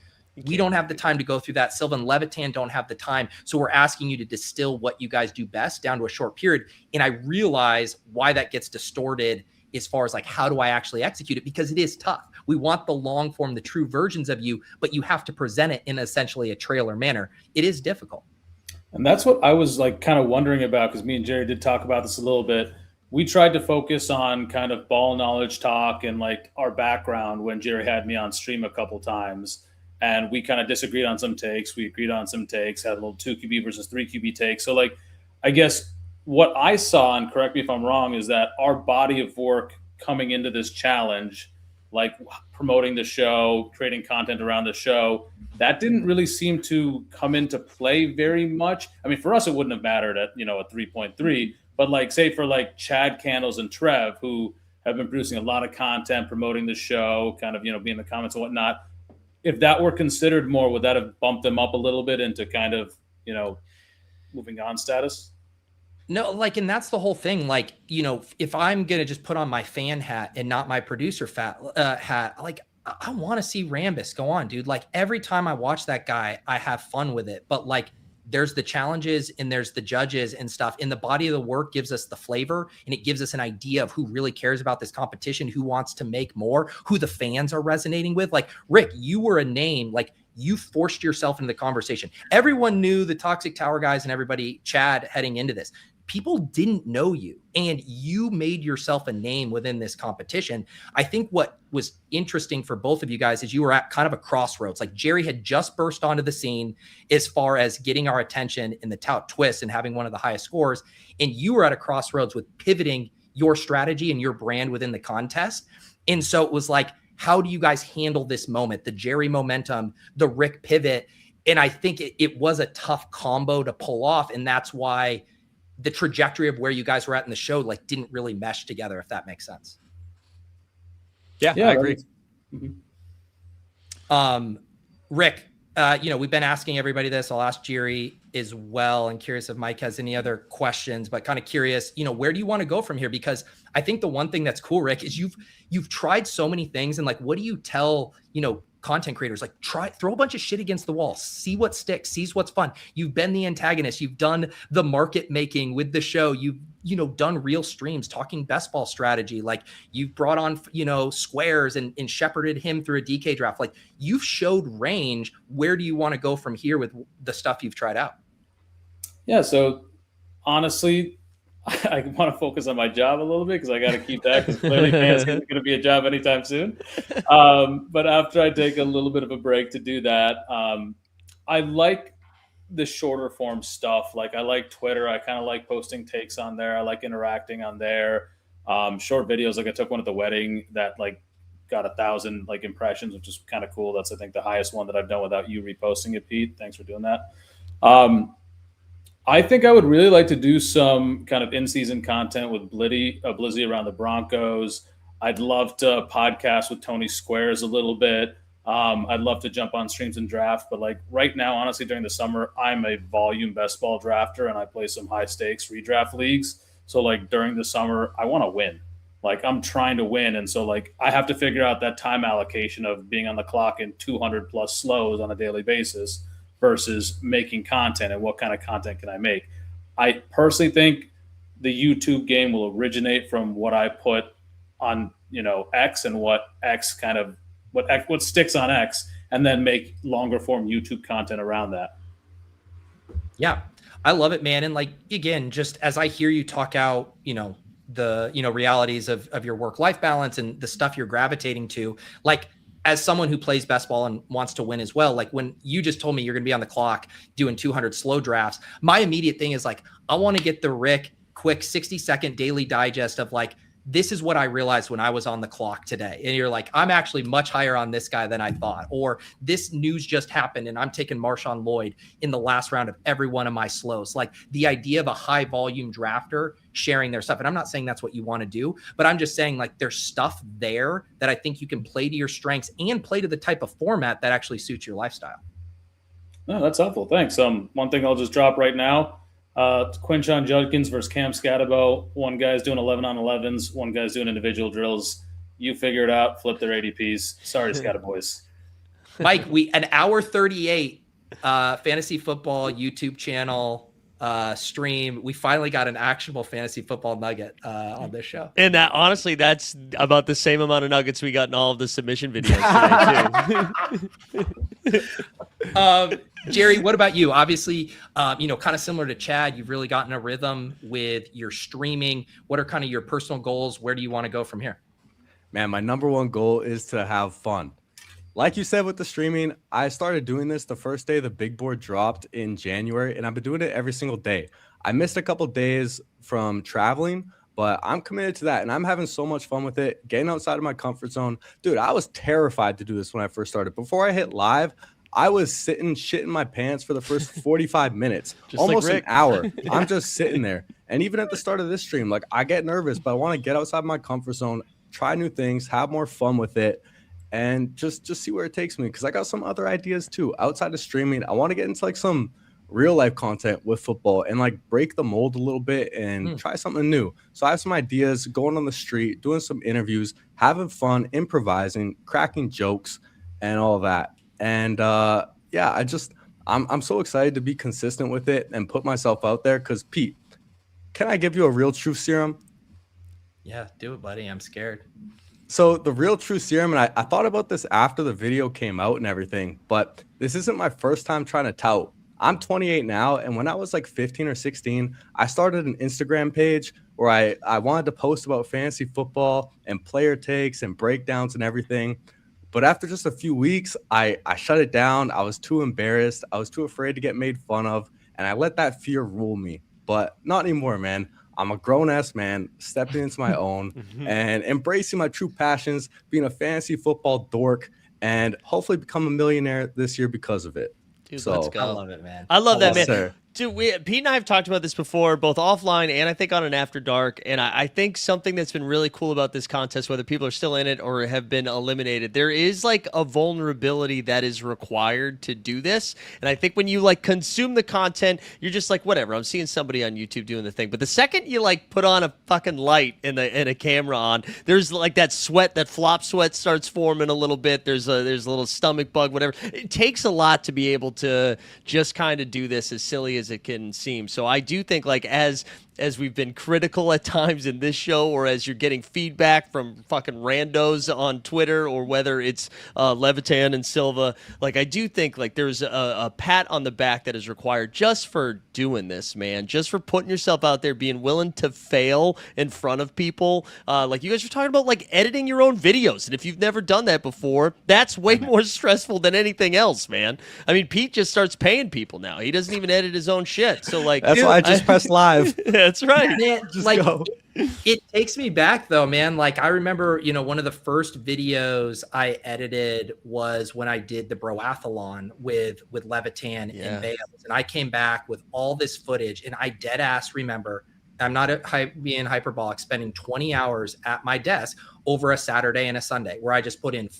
We don't have the time to go through that. Silva and Levitan don't have the time. So we're asking you to distill what you guys do best down to a short period. And I realize why that gets distorted as far as like, how do I actually execute it? Because it is tough. We want the long form, the true versions of you, but you have to present it in essentially a trailer manner. It is difficult. And that's what I was like kind of wondering about, because me and Jerry did talk about this a little bit. We tried to focus on kind of ball knowledge talk and like our background when Jerry had me on stream a couple times. And we kind of disagreed on some takes. We agreed on some takes, had a little 2 QB versus 3 QB takes. So like, I guess what I saw, and correct me if I'm wrong, is that our body of work coming into this challenge, like promoting the show, creating content around the show, that didn't really seem to come into play very much. I mean, for us, it wouldn't have mattered at, a 3.3, but like say for like Chad Candles and Trev, who have been producing a lot of content, promoting the show, kind of, be in the comments and whatnot. If that were considered more, would that have bumped them up a little bit into kind of, moving on status? No, like, and that's the whole thing. Like, if I'm going to just put on my fan hat and not my producer hat, like, I want to see Rambus go on, dude. Like, every time I watch that guy, I have fun with it. But like, there's the challenges and there's the judges and stuff. And the body of the work gives us the flavor, and it gives us an idea of who really cares about this competition, who wants to make more, who the fans are resonating with. Like, Rick, you were a name, like, you forced yourself into the conversation. Everyone knew the Toxic Tower guys and everybody, Chad, heading into this. People didn't know you, and you made yourself a name within this competition. I think what was interesting for both of you guys is you were at kind of a crossroads. Like, Jerry had just burst onto the scene as far as getting our attention in the tout twist and having one of the highest scores. And you were at a crossroads with pivoting your strategy and your brand within the contest. And so it was like, how do you guys handle this moment? The Jerry momentum, the Rick pivot. And I think it was a tough combo to pull off. And that's why the trajectory of where you guys were at in the show, like, didn't really mesh together, if that makes sense. Yeah, I agree. Rick, we've been asking everybody this. I'll ask Jerry as well. I'm curious if Mike has any other questions, but kind of curious, where do you want to go from here? Because I think the one thing that's cool, Rick, is you've tried so many things. And like, what do you tell, content creators? Like, throw a bunch of shit against the wall, see what sticks, see what's fun. You've been the antagonist. You've done the market making with the show. You've, done real streams talking best ball strategy. Like, you've brought on, Squares and shepherded him through a DK draft. Like, you've showed range. Where do you want to go from here with the stuff you've tried out? Yeah. So honestly, I want to focus on my job a little bit because I got to keep that, because clearly fans isn't going to be a job anytime soon. But after I take a little bit of a break to do that, I like the shorter form stuff. Like, I like Twitter. I kind of like posting takes on there. I like interacting on there. Short videos. Like, I took one at the wedding that like got 1,000 like impressions, which is kind of cool. That's, I think, the highest one that I've done without you reposting it, Pete. Thanks for doing that. I think I would really like to do some kind of in-season content with Blizzy around the Broncos. I'd love to podcast with Tony Squares a little bit. I'd love to jump on streams and draft. But like right now, honestly, during the summer, I'm a volume best ball drafter, and I play some high-stakes redraft leagues. So like during the summer, I want to win. Like, I'm trying to win. And so like I have to figure out that time allocation of being on the clock in 200-plus slows on a daily basis versus making content, and what kind of content can I make. I personally think the YouTube game will originate from what I put on, X, and what sticks on X, and then make longer form YouTube content around that. Yeah, I love it, man. And like, again, just as I hear you talk out, the, realities of your work-life balance and the stuff you're gravitating to, like, as someone who plays best ball and wants to win as well, like when you just told me you're going to be on the clock doing 200 slow drafts, my immediate thing is like, I want to get the Rick quick 60-second daily digest of like, this is what I realized when I was on the clock today. And you're like, I'm actually much higher on this guy than I thought. Or this news just happened and I'm taking Marshawn Lloyd in the last round of every one of my slows. Like, the idea of a high volume drafter sharing their stuff. And I'm not saying that's what you want to do, but I'm just saying like there's stuff there that I think you can play to your strengths and play to the type of format that actually suits your lifestyle. No, that's helpful. Thanks. One thing I'll just drop right now. Quinshon Judkins versus Cam Scatabo. One guy's doing 11 on 11s. One guy's doing individual drills. You figure it out. Flip their ADPs. Sorry, Scataboys. Mike, an hour 38 fantasy football YouTube channel stream. We finally got an actionable fantasy football nugget on this show. And that honestly, that's about the same amount of nuggets we got in all of the submission videos today too. Jerry, what about you? Obviously, kind of similar to Chad, you've really gotten a rhythm with your streaming. What are kind of your personal goals? Where do you want to go from here? Man, my number one goal is to have fun. Like you said with the streaming, I started doing this the first day the big board dropped in January, and I've been doing it every single day. I missed a couple days from traveling, but I'm committed to that, and I'm having so much fun with it, getting outside of my comfort zone. Dude, I was terrified to do this when I first started. Before I hit live, I was sitting shitting my pants for the first 45 minutes, almost an hour. I'm just sitting there. And even at the start of this stream, like I get nervous, but I want to get outside my comfort zone, try new things, have more fun with it, and just see where it takes me. Because I got some other ideas too outside of streaming. I want to get into like some real life content with football and like break the mold a little bit and try something new. So I have some ideas, going on the street, doing some interviews, having fun, improvising, cracking jokes, and all of that. And yeah, I'm so excited to be consistent with it and put myself out there. Because Pete, can I give you a real truth serum? Yeah, do it, buddy. I'm scared. So the real truth serum, and I thought about this after the video came out and everything, but this isn't my first time trying to tout. I'm 28 now, and when I was like 15 or 16, I started an Instagram page where I wanted to post about fantasy football and player takes and breakdowns and everything. But after just a few weeks, I shut it down. I was too embarrassed. I was too afraid to get made fun of, and I let that fear rule me. But not anymore, man. I'm a grown-ass man, stepping into my own and embracing my true passions, being a fantasy football dork, and hopefully become a millionaire this year because of it. Dude, so, let's go. I love it, man. I love that, man. Sir. Dude, Pete and I have talked about this before, both offline and I think on an After Dark. And I think something that's been really cool about this contest, whether people are still in it or have been eliminated, there is like a vulnerability that is required to do this. And I think when you like consume the content, you're just like, whatever, I'm seeing somebody on YouTube doing the thing. But the second you like put on a fucking light and a camera on, there's like that sweat, that flop sweat starts forming a little bit. There's a little stomach bug, whatever. It takes a lot to be able to just kind of do this, as silly as it can seem. So I do think, like, as we've been critical at times in this show, or as you're getting feedback from fucking randos on Twitter, or whether it's Levitan and Silva, like, I do think like there's a pat on the back that is required just for doing this, man, just for putting yourself out there, being willing to fail in front of people. Like you guys were talking about, like editing your own videos, and if you've never done that before, that's way more stressful than anything else, man. I mean, Pete just starts paying people now. He doesn't even edit his own shit. So like, that's why I just pressed live. That's right. Man, Just like go. It takes me back though, man. Like I remember, one of the first videos I edited was when I did the Broathlon with Levitan and Bales, and I came back with all this footage, and I dead ass remember, I'm not being hyperbolic, spending 20 hours at my desk over a Saturday and a Sunday where I just put in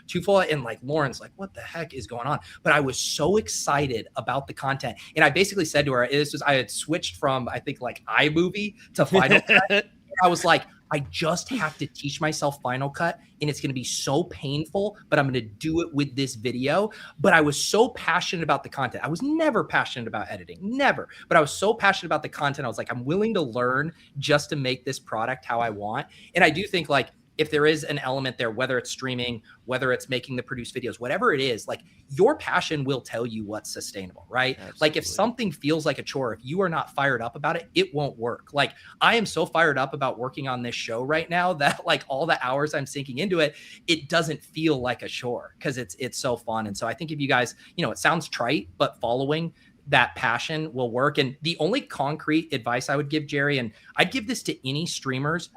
two full, and like Lauren's like, what the heck is going on? But I was so excited about the content. And I basically said to her, I had switched from, I think, like iMovie to Final Cut. I was like, I just have to teach myself Final Cut, and it's going to be so painful, but I'm going to do it with this video. But I was so passionate about the content. I was never passionate about editing, never. But I was so passionate about the content. I was like, I'm willing to learn just to make this product how I want. And I do think, like, if there is an element there, whether it's streaming, whether it's making the produced videos, whatever it is, like, your passion will tell you what's sustainable, right? Absolutely. Like if something feels like a chore, if you are not fired up about it, it won't work. Like I am so fired up about working on this show right now that like all the hours I'm sinking into it, it doesn't feel like a chore because it's so fun. And so I think if you guys, it sounds trite, but following that passion will work. And the only concrete advice I would give, Jerry, and I'd give this to any streamers,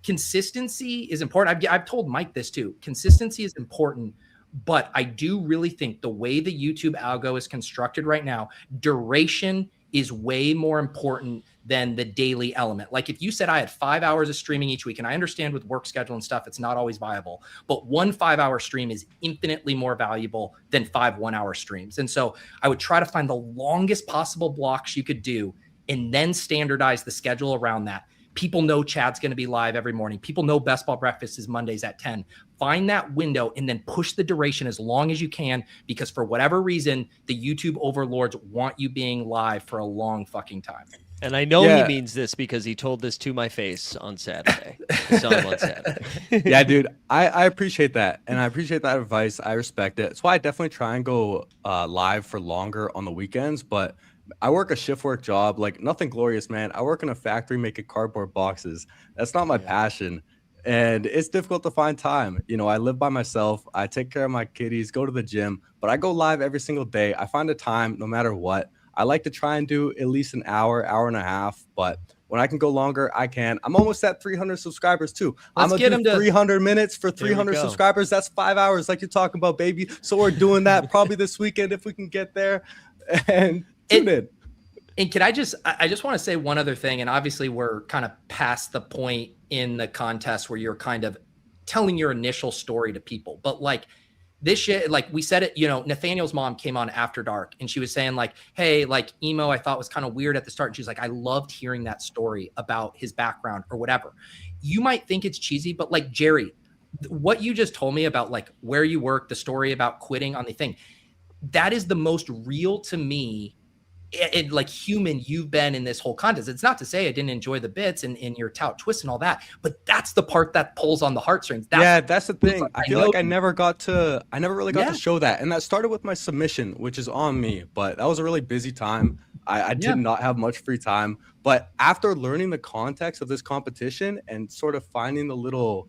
consistency is important. I've told Mike this too. Consistency is important, but I do really think the way the YouTube algo is constructed right now, duration is way more important than the daily element. Like if you said I had 5 hours of streaming each week, and I understand with work schedule and stuff, it's not always viable, but 1 5-hour stream is infinitely more valuable than 5 1-hour streams. And so I would try to find the longest possible blocks you could do and then standardize the schedule around that. People know Chad's going to be live every morning. People know Best Ball Breakfast is Mondays at 10. Find that window and then push the duration as long as you can, because for whatever reason, the YouTube overlords want you being live for a long fucking time. And I know he means this because he told this to my face on Saturday. I saw him on Saturday. Yeah, dude, I appreciate that. And I appreciate that advice. I respect it. That's why I definitely try and go live for longer on the weekends. But I work a shift work job, like nothing glorious, man. I work in a factory making cardboard boxes. That's not my passion. And it's difficult to find time. You know, I live by myself. I take care of my kitties, go to the gym, but I go live every single day. I find a time no matter what. I like to try and do at least an hour, hour and a half, but when I can go longer, I can. I'm almost at 300 subscribers too. I'm gonna do 300 minutes for 300 subscribers. That's 5 hours like you're talking about, baby. So we're doing that probably this weekend if we can get there. And tune in. And can I just want to say one other thing, and obviously we're kind of past the point in the contest where you're kind of telling your initial story to people, but like this shit, like we said it, you know, Nathaniel's mom came on After Dark and she was saying like, hey, like emo, I thought was kind of weird at the start. And she's like, I loved hearing that story about his background or whatever. You might think it's cheesy, but like Jerry, what you just told me about like where you work, the story about quitting on the thing, that is the most real to me. It like human you've been in this whole contest. It's not to say I didn't enjoy the bits and your tout twist and all that, but that's the part that pulls on the heartstrings. That's the thing. I feel like I never really got to show that. And that started with my submission, which is on me, but that was a really busy time. I did not have much free time, but after learning the context of this competition and sort of finding the little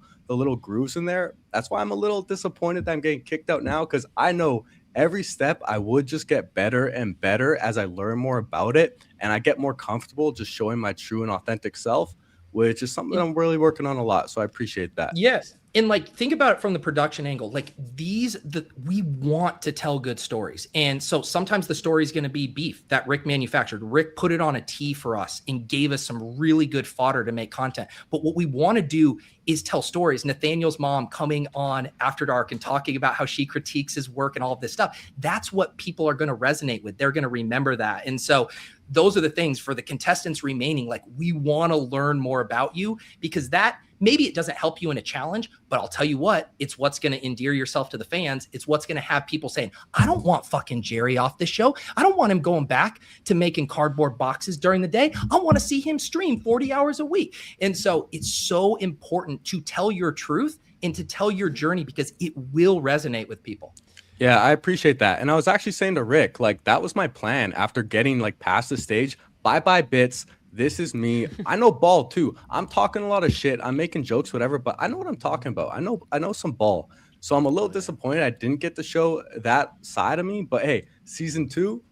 grooves in there, that's why I'm a little disappointed that I'm getting kicked out now, because I know every step I would just get better and better as I learn more about it and I get more comfortable just showing my true and authentic self, which is something I'm really working on a lot. So I appreciate that. Yes. And like, think about it from the production angle. Like we want to tell good stories. And so sometimes the story is going to be beef that Rick manufactured. Rick put it on a tee for us and gave us some really good fodder to make content. But what we want to do is tell stories. Nathaniel's mom coming on After Dark and talking about how she critiques his work and all of this stuff. That's what people are going to resonate with. They're going to remember that. And so those are the things for the contestants remaining. Like, we want to learn more about you, because that maybe it doesn't help you in a challenge, but I'll tell you what, it's what's going to endear yourself to the fans. It's what's going to have people saying, I don't want fucking Jerry off this show. I don't want him going back to making cardboard boxes during the day. I want to see him stream 40 hours a week. And so it's so important to tell your truth and to tell your journey, because it will resonate with people. Yeah, I appreciate that. And I was actually saying to Rick, like, that was my plan after getting like past the stage. Bye bits. This is me. I know ball too. I'm talking a lot of shit. I'm making jokes, whatever, but I know what I'm talking about. I know some ball. So I'm a little disappointed I didn't get to show that side of me. But hey, season two,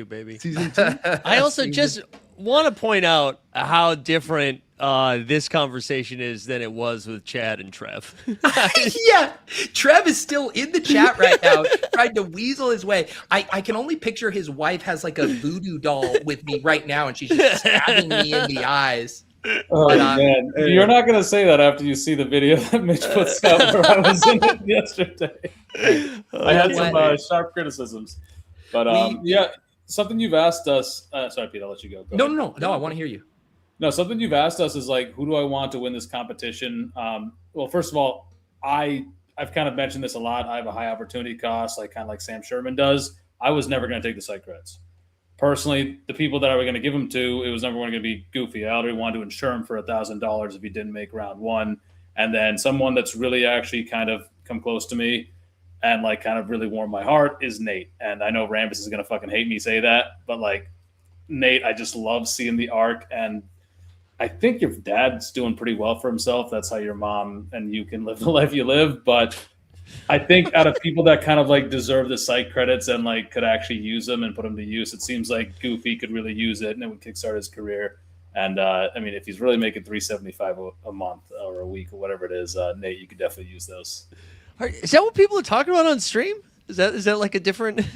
baby. Season two. I also just want to point out how different this conversation is than it was with Chad and Trev. Yeah, Trev is still in the chat right now, trying to weasel his way. I can only picture his wife has like a voodoo doll with me right now, and she's just stabbing me in the eyes. Oh, man. You're not going to say that after you see the video that Mitch puts out where I was in it yesterday. I had some sharp criticisms. But yeah, something you've asked us. Sorry, Pete, I'll let you go. No, I want to hear you. No, something you've asked us is like, who do I want to win this competition? Well, first of all, I've kind of mentioned this a lot. I have a high opportunity cost, like kind of like Sam Sherman does. I was never going to take the site credits. Personally, the people that I was going to give them to, it was never going to be Goofy. I already wanted to insure him for $1,000 if he didn't make round one. And then someone that's really actually kind of come close to me and like kind of really warmed my heart is Nate. And I know Rambus is going to fucking hate me say that, but like Nate, I just love seeing the arc. And I think your dad's doing pretty well for himself. That's how your mom and you can live the life you live. But I think out of people that kind of like deserve the site credits and like could actually use them and put them to use, it seems like Goofy could really use it and it would kickstart his career. And I mean, if he's really making $375 a month or a week or whatever it is, Nate, you could definitely use those. Is that what people are talking about on stream? Is that like a different?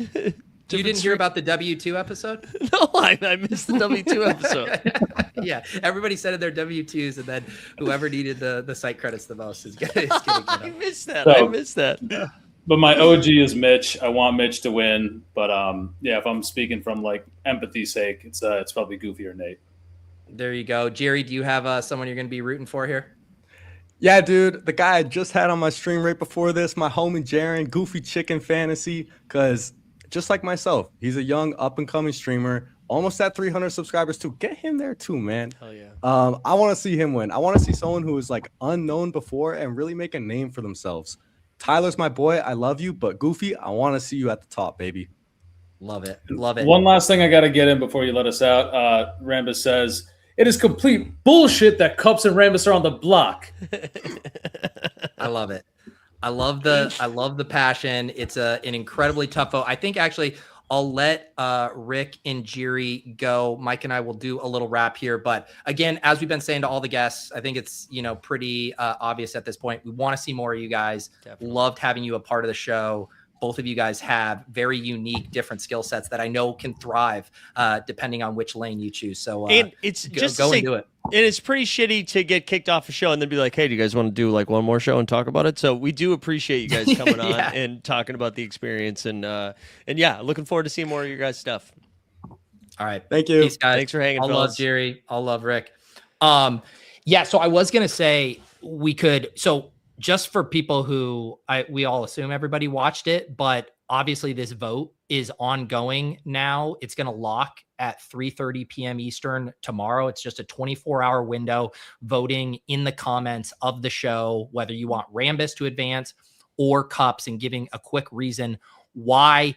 You didn't hear about the W2 episode? No, I missed the W2 episode. Yeah, everybody said their W2s, and then whoever needed the site credits the most is getting it. I missed that. But my OG is Mitch. I want Mitch to win. But yeah, if I'm speaking from like empathy's sake, it's probably Goofy or Nate. There you go. Jerry, do you have someone you're going to be rooting for here? Yeah, dude, the guy I just had on my stream right before this, my homie Jaren, Goofy Chicken Fantasy, because just like myself, he's a young up-and-coming streamer, almost at 300 subscribers too. Get him there too, man. Hell yeah. I want to see him win. I want to see someone who is like unknown before and really make a name for themselves. Tyler's my boy. I love you, but Goofy, I want to see you at the top, baby. Love it. Love it. One last thing I got to get in before you let us out. Rambus says, it is complete bullshit that Cups and Rambus are on the block. I love it. I love the passion. It's an incredibly tough vote. I think actually I'll let Rick and Jiri go. Mike and I will do a little wrap here. But again, as we've been saying to all the guests, I think it's pretty obvious at this point. We want to see more of you guys. Definitely. Loved having you a part of the show. Both of you guys have very unique, different skill sets that I know can thrive depending on which lane you choose. So and it's go and do it. And it's pretty shitty to get kicked off a show and then be like, hey, do you guys want to do like one more show and talk about it? So we do appreciate you guys coming on and talking about the experience. And yeah, looking forward to seeing more of your guys' stuff. All right. Thank you. Peace, guys. Thanks for hanging, I'll fellas. love Jerry. I'll love Rick. Yeah, so I was going to say we could – so just for people who we all assume everybody watched it, but obviously this vote is ongoing now. It's going to lock at 3:30 p.m. Eastern tomorrow. It's just a 24-hour window voting in the comments of the show, whether you want Rambus to advance or Cups, and giving a quick reason why.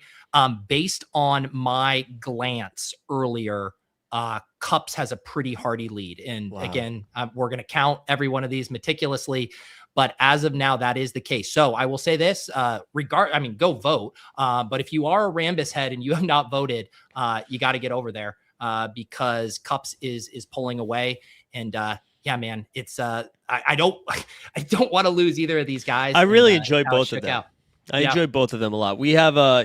Based on my glance earlier, Cups has a pretty hearty lead. And again, we're going to count every one of these meticulously. But as of now, that is the case. So I will say this, go vote. But if you are a Rambus head and you have not voted, you got to get over there because Cups is pulling away. And yeah, man, it's I don't want to lose either of these guys. I really enjoy both of them. Out. I enjoy both of them a lot. We have I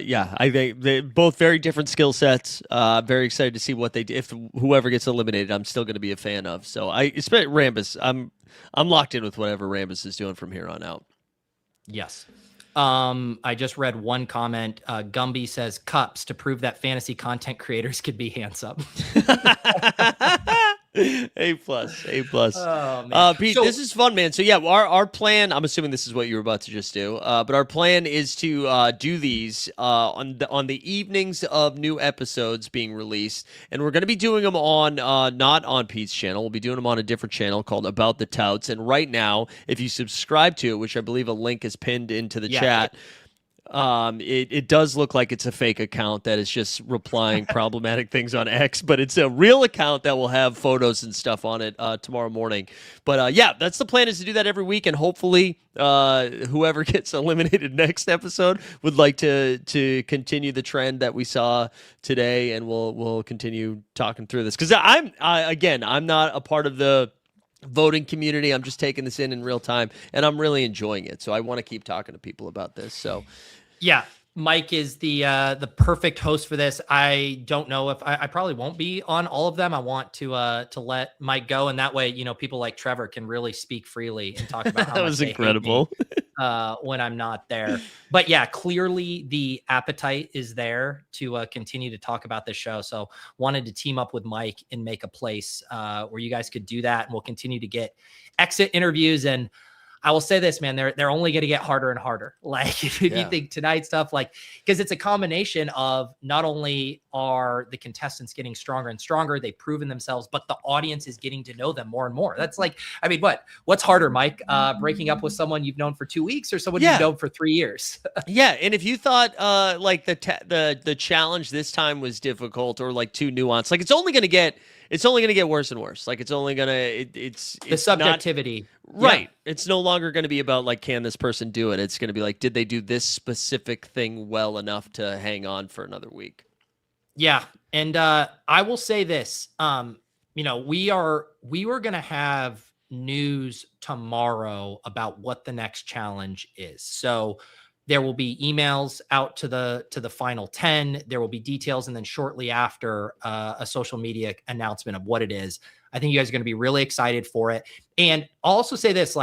think they're both very different skill sets. Very excited to see what they do. If whoever gets eliminated, I'm still going to be a fan of. So especially Rambus, I'm locked in with whatever Rambus is doing from here on out. Yes. I just read one comment. Gumby says Cups to prove that fantasy content creators could be handsome. A+. Oh, man. Pete, this is fun, man. So yeah, our plan, I'm assuming this is what you were about to just do, but our plan is to do these on the evenings of new episodes being released, and we're going to be doing them on not on Pete's channel. We'll be doing them on a different channel called AbouttheTouts, and right now, if you subscribe to it, which I believe a link is pinned into the chat, it does look like it's a fake account that is just replying problematic things on X, but it's a real account that will have photos and stuff on it tomorrow morning. But yeah, that's the plan, is to do that every week, and hopefully whoever gets eliminated next episode would like to continue the trend that we saw today, and we'll continue talking through this, because I'm not a part of the voting community. I'm just taking this in real time, and I'm really enjoying it. So I want to keep talking to people about this. So yeah, Mike is the perfect host for this. I don't know if I probably won't be on all of them. I want to let Mike go, and that way, people like Trevor can really speak freely and talk about how that was incredible when I'm not there. But yeah, clearly the appetite is there to continue to talk about this show. So wanted to team up with Mike and make a place where you guys could do that, and we'll continue to get exit interviews. And I will say this, man, they're only going to get harder and harder. Like if you think tonight's stuff, because it's a combination of not only are the contestants getting stronger and stronger, they've proven themselves, but the audience is getting to know them more and more. That's what's harder, Mike, breaking up with someone you've known for 2 weeks or someone you've known for 3 years? Yeah. And if you thought the challenge this time was difficult or too nuanced, it's only going to get worse and worse. It's only going to, it's the subjectivity. Right. Yeah. It's no longer going to be about can this person do it? It's going to be did they do this specific thing well enough to hang on for another week? Yeah. And I will say this, we were going to have news tomorrow about what the next challenge is. So there will be emails out to the final 10. There will be details. And then shortly after a social media announcement of what it is. I think you guys are going to be really excited for it. And I'll also say this,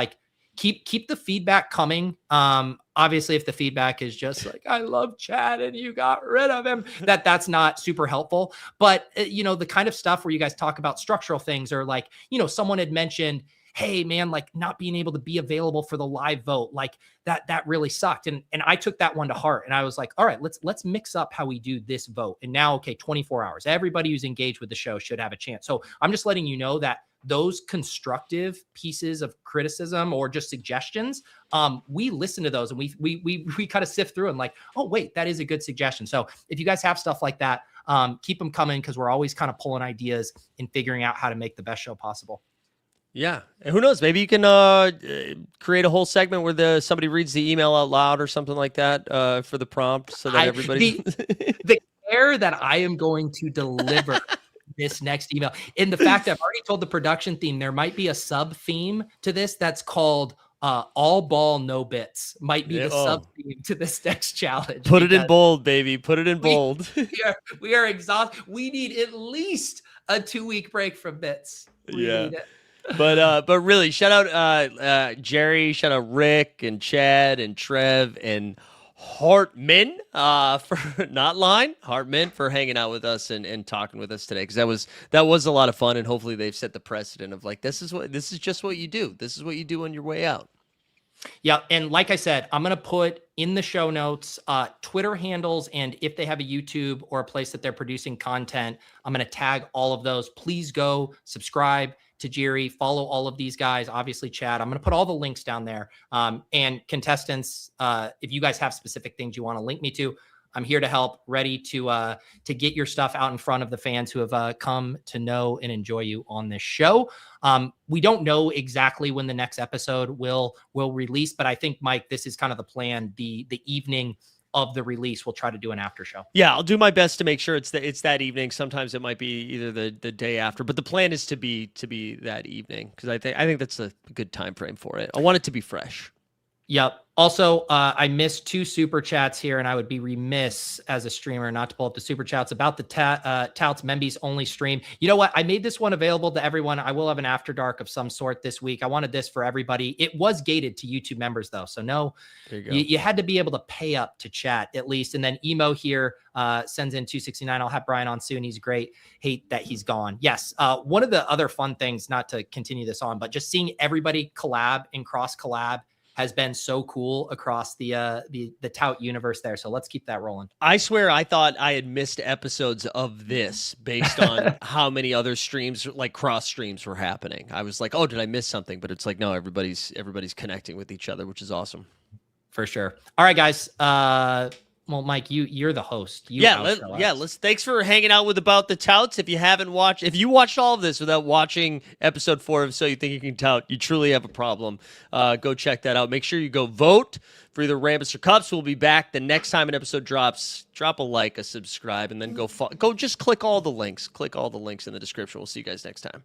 keep the feedback coming. Obviously, if the feedback is just like, I love Chad and you got rid of him, that's not super helpful. But, the kind of stuff where you guys talk about structural things, or like, someone had mentioned, hey man, like not being able to be available for the live vote, like that really sucked. And I took that one to heart, and I was like, all right, let's mix up how we do this vote. And now, okay, 24 hours, everybody who's engaged with the show should have a chance. So I'm just letting you know that those constructive pieces of criticism or just suggestions, we listen to those, and we kind of sift through and like, oh wait, that is a good suggestion. So if you guys have stuff like that, keep them coming, because we're always kind of pulling ideas and figuring out how to make the best show possible. Yeah, and who knows? Maybe you can create a whole segment where somebody reads the email out loud or something like that for the prompt, so that everybody. The care that I am going to deliver this next email, in the fact that I've already told the production team there might be a sub theme to this that's called all ball no bits, might be the sub theme to this next challenge. Put it in bold, baby. Put it in bold. We are exhausted. We need at least a 2-week break from bits. We need it. But really, shout out Jerry, shout out Rick and Chad and Trev and Hartman for not line Hartman for hanging out with us and talking with us today, because that was a lot of fun, and hopefully they've set the precedent of like this is just what you do. This is what you do on your way out. Yeah, and like I said, I'm going to put in the show notes Twitter handles, and if they have a YouTube or a place that they're producing content, I'm going to tag all of those. Please go subscribe to Jerry, follow all of these guys, obviously Chad. I'm going to put all the links down there. And contestants, if you guys have specific things you want to link me to, I'm here to help, ready to get your stuff out in front of the fans who have come to know and enjoy you on this show. We don't know exactly when the next episode will release, but I think, Mike, this is kind of the plan. The evening of the release, we'll try to do an after show. Yeah, I'll do my best to make sure it's that evening. Sometimes it might be either the day after, but the plan is to be that evening, because I think that's a good time frame for it. I want it to be fresh. Yep. Also, I missed 2 super chats here, and I would be remiss as a streamer not to pull up the super chats about the Touts Membies only stream. You know what? I made this one available to everyone. I will have an after dark of some sort this week. I wanted this for everybody. It was gated to YouTube members though, so no, you had to be able to pay up to chat at least. And then Emo here sends in 269. I'll have Brian on soon. He's great. Hate that he's gone. Yes. One of the other fun things, not to continue this on, but just seeing everybody collab and cross collab has been so cool across the Tout universe there. So let's keep that rolling. I swear I thought I had missed episodes of this based on how many other streams, like cross streams, were happening. I was like, oh, did I miss something? But it's like, no, everybody's connecting with each other, which is awesome. For sure. All right, guys. Well, Mike, you're the host. Thanks for hanging out with About the Touts. If you watched all of this without watching episode 4 of So You Think You Can Tout, you truly have a problem. Go check that out. Make sure you go vote for either Rambus or Cups. We'll be back the next time an episode drops. Drop a like, a subscribe, and then go just click all the links. Click all the links in the description. We'll see you guys next time.